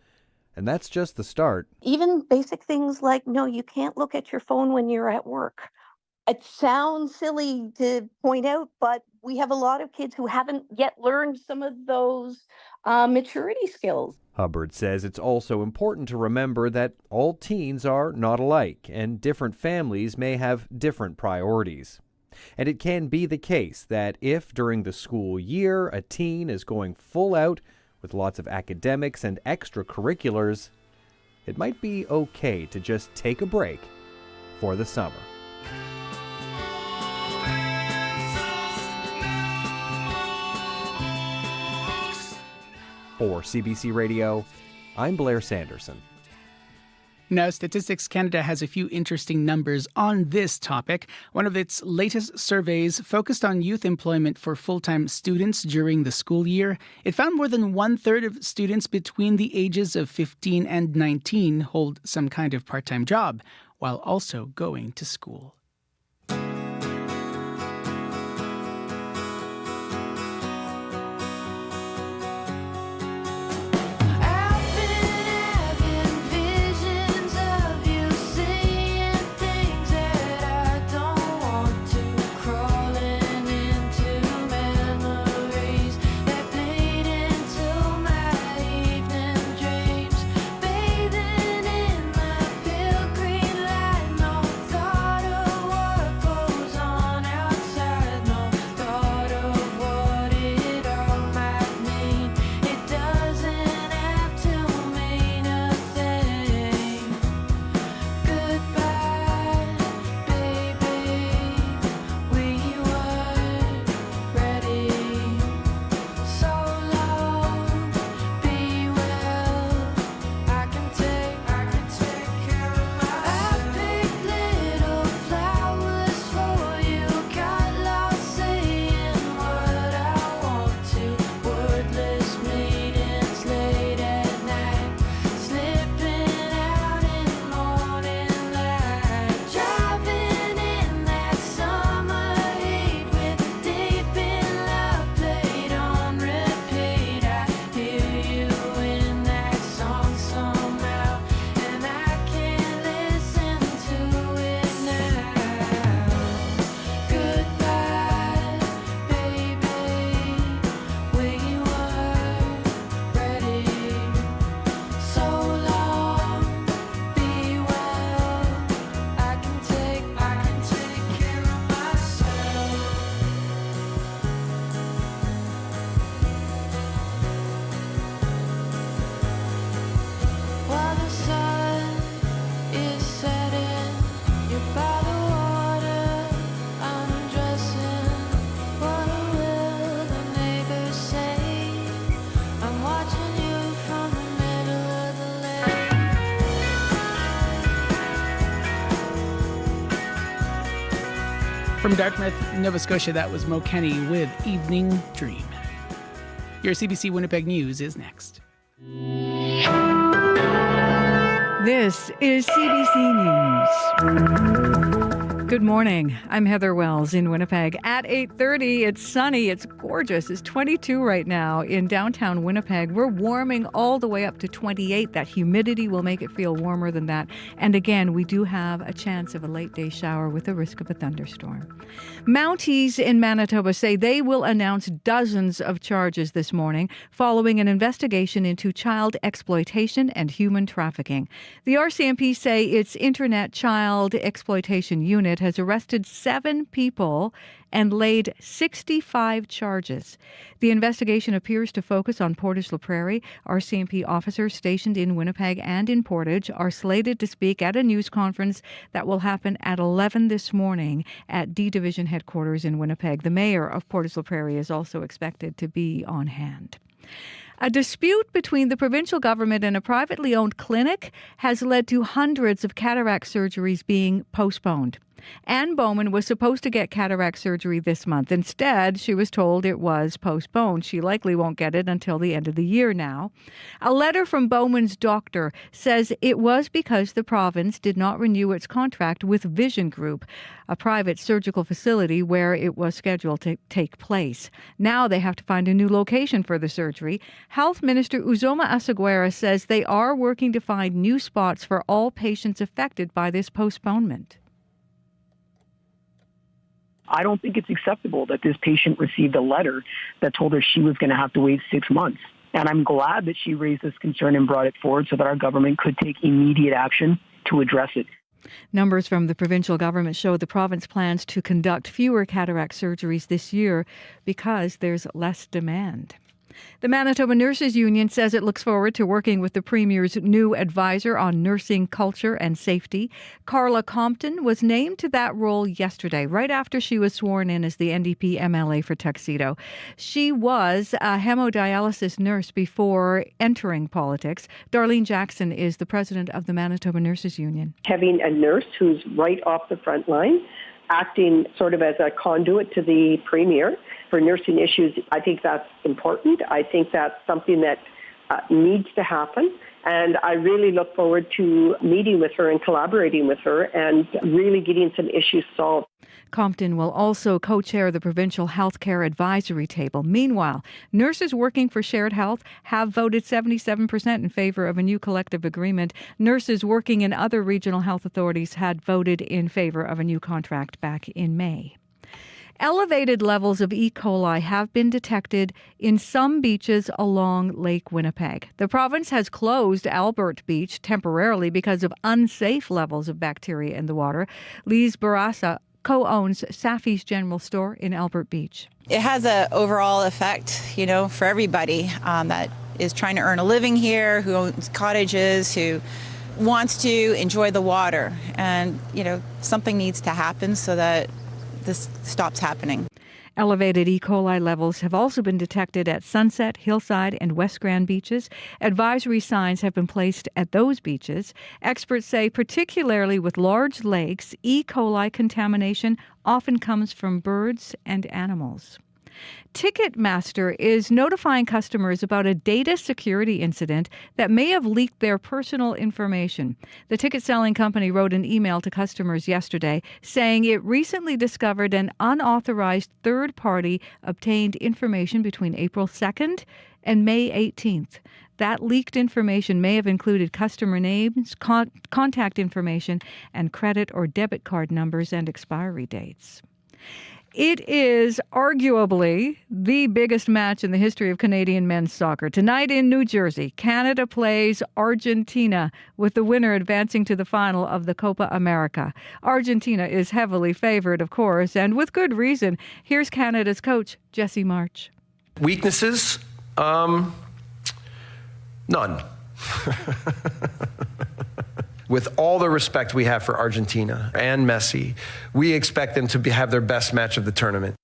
and that's just the start. Even basic things like, no, you can't look at your phone when you're at work. It sounds silly to point out, but we have a lot of kids who haven't yet learned some of those maturity skills. Hubbard says it's also important to remember that all teens are not alike, and different families may have different priorities. And it can be the case that if during the school year a teen is going full out with lots of academics and extracurriculars, it might be okay to just take a break for the summer. For CBC Radio, I'm Blair Sanderson. Now, Statistics Canada has a few interesting numbers on this topic. One of its latest surveys focused on youth employment for full-time students during the school year. It found more than one-third of students between the ages of 15 and 19 hold some kind of part-time job while also going to school. From Dartmouth, Nova Scotia, that was Mo Kenny with Evening Dream. Your CBC Winnipeg News is next. This is CBC News. Good morning. I'm Heather Wells in Winnipeg. At 8:30, it's sunny. It's gorgeous. It's 22 right now in downtown Winnipeg. We're warming all the way up to 28. That humidity will make it feel warmer than that. And again, we do have a chance of a late day shower with the risk of a thunderstorm. Mounties in Manitoba say they will announce dozens of charges this morning following an investigation into child exploitation and human trafficking. The RCMP say its Internet Child Exploitation Unit has arrested 7 people and laid 65 charges. The investigation appears to focus on Portage La Prairie. RCMP officers stationed in Winnipeg and in Portage are slated to speak at a news conference that will happen at 11 this morning at D Division headquarters in Winnipeg. The mayor of Portage La Prairie is also expected to be on hand. A dispute between the provincial government and a privately owned clinic has led to hundreds of cataract surgeries being postponed. Anne Bowman was supposed to get cataract surgery this month. Instead, she was told it was postponed. She likely won't get it until the end of the year now. A letter from Bowman's doctor says it was because the province did not renew its contract with Vision Group, a private surgical facility where it was scheduled to take place. Now they have to find a new location for the surgery. Health Minister Uzoma Asaguera says they are working to find new spots for all patients affected by this postponement. I don't think it's acceptable that this patient received a letter that told her she was going to have to wait 6 months. And I'm glad that she raised this concern and brought it forward so that our government could take immediate action to address it. Numbers from the provincial government show the province plans to conduct fewer cataract surgeries this year because there's less demand. The Manitoba Nurses Union says it looks forward to working with the Premier's new advisor on nursing culture and safety. Carla Compton was named to that role yesterday, right after she was sworn in as the NDP MLA for Tuxedo. She was a hemodialysis nurse before entering politics. Darlene Jackson is the president of the Manitoba Nurses Union. Having a nurse who's right off the front line, acting sort of as a conduit to the Premier for nursing issues, I think that's important. I think that's something that needs to happen. And I really look forward to meeting with her and collaborating with her and really getting some issues solved. Compton will also co-chair the Provincial Healthcare Advisory Table. Meanwhile, nurses working for Shared Health have voted 77% in favor of a new collective agreement. Nurses working in other regional health authorities had voted in favor of a new contract back in May. Elevated levels of E. coli have been detected in some beaches along Lake Winnipeg. The province has closed Albert Beach temporarily because of unsafe levels of bacteria in the water. Lise Barassa co-owns Safi's General Store in Albert Beach. It has an overall effect, for everybody that is trying to earn a living here, who owns cottages, who wants to enjoy the water. And, something needs to happen so that this stops happening. Elevated E. coli levels have also been detected at Sunset, Hillside, and West Grand beaches. Advisory signs have been placed at those beaches. Experts say, particularly with large lakes, E. coli contamination often comes from birds and animals. Ticketmaster is notifying customers about a data security incident that may have leaked their personal information. The ticket-selling company wrote an email to customers yesterday saying it recently discovered an unauthorized third party obtained information between April 2nd and May 18th. That leaked information may have included customer names, contact information, and credit or debit card numbers and expiry dates. It is arguably the biggest match in the history of Canadian men's soccer. Tonight in New Jersey, Canada plays Argentina, with the winner advancing to the final of the Copa America. Argentina is heavily favored, of course, and with good reason. Here's Canada's coach, Jesse March. Weaknesses? None. With all the respect we have for Argentina and Messi, we expect them to have their best match of the tournament.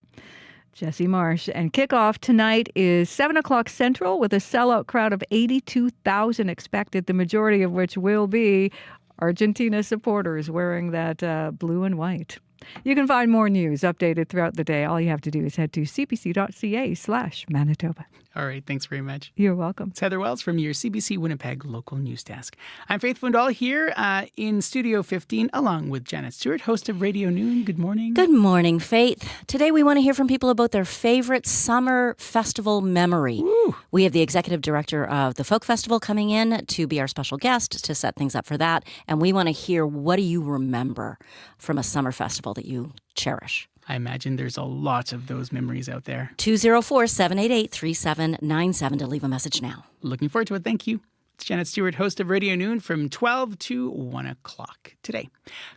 Jesse Marsh. And kickoff tonight is 7 o'clock Central with a sellout crowd of 82,000 expected, the majority of which will be Argentina supporters wearing that blue and white. You can find more news updated throughout the day. All you have to do is head to cbc.ca/Manitoba. All right, thanks very much. You're welcome. It's Heather Wells from your CBC Winnipeg local news desk. I'm Faith Fundal here in Studio 15, along with Janet Stewart, host of Radio Noon. Good morning. Good morning, Faith. Today we want to hear from people about their favorite summer festival memory. Ooh. We have the executive director of the Folk Festival coming in to be our special guest to set things up for that. And we want to hear, what do you remember from a summer festival that you cherish? I imagine there's a lot of those memories out there. 204-788-3797 to leave a message now. Looking forward to it. Thank you. It's Janet Stewart, host of Radio Noon from 12 to 1 o'clock today.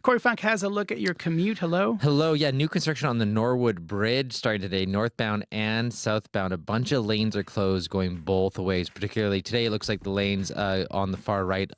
Corey Funk has a look at your commute. Hello. Hello. Yeah, new construction on the Norwood Bridge starting today, northbound and southbound. A bunch of lanes are closed going both ways. Particularly today, it looks like the lanes on the far right,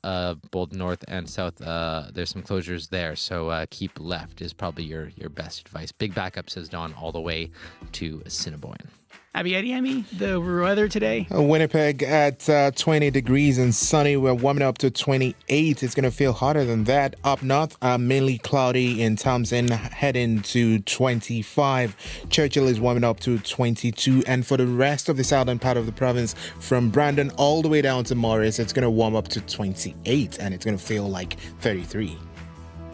both north and south, there's some closures there. So keep left is probably your best advice. Big backup, says Don, all the way to Assiniboine. Abby Adiemi, the weather today. Winnipeg at 20 degrees and sunny. We're warming up to 28. It's going to feel hotter than that. Up north, mainly cloudy in Thompson, heading to 25. Churchill is warming up to 22. And for the rest of the southern part of the province, from Brandon all the way down to Morris, it's going to warm up to 28. And it's going to feel like 33.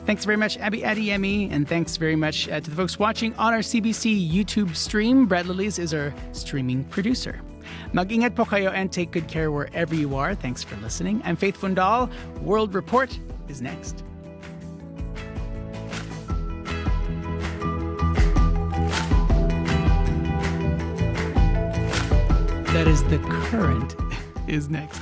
Thanks very much, Abby Adiemi, and thanks very much to the folks watching on our CBC YouTube stream. Brad Lillies is our streaming producer. Mag-ingat po kayo and take good care wherever you are. Thanks for listening. I'm Faith Fundal. World Report is next. That is The Current is next.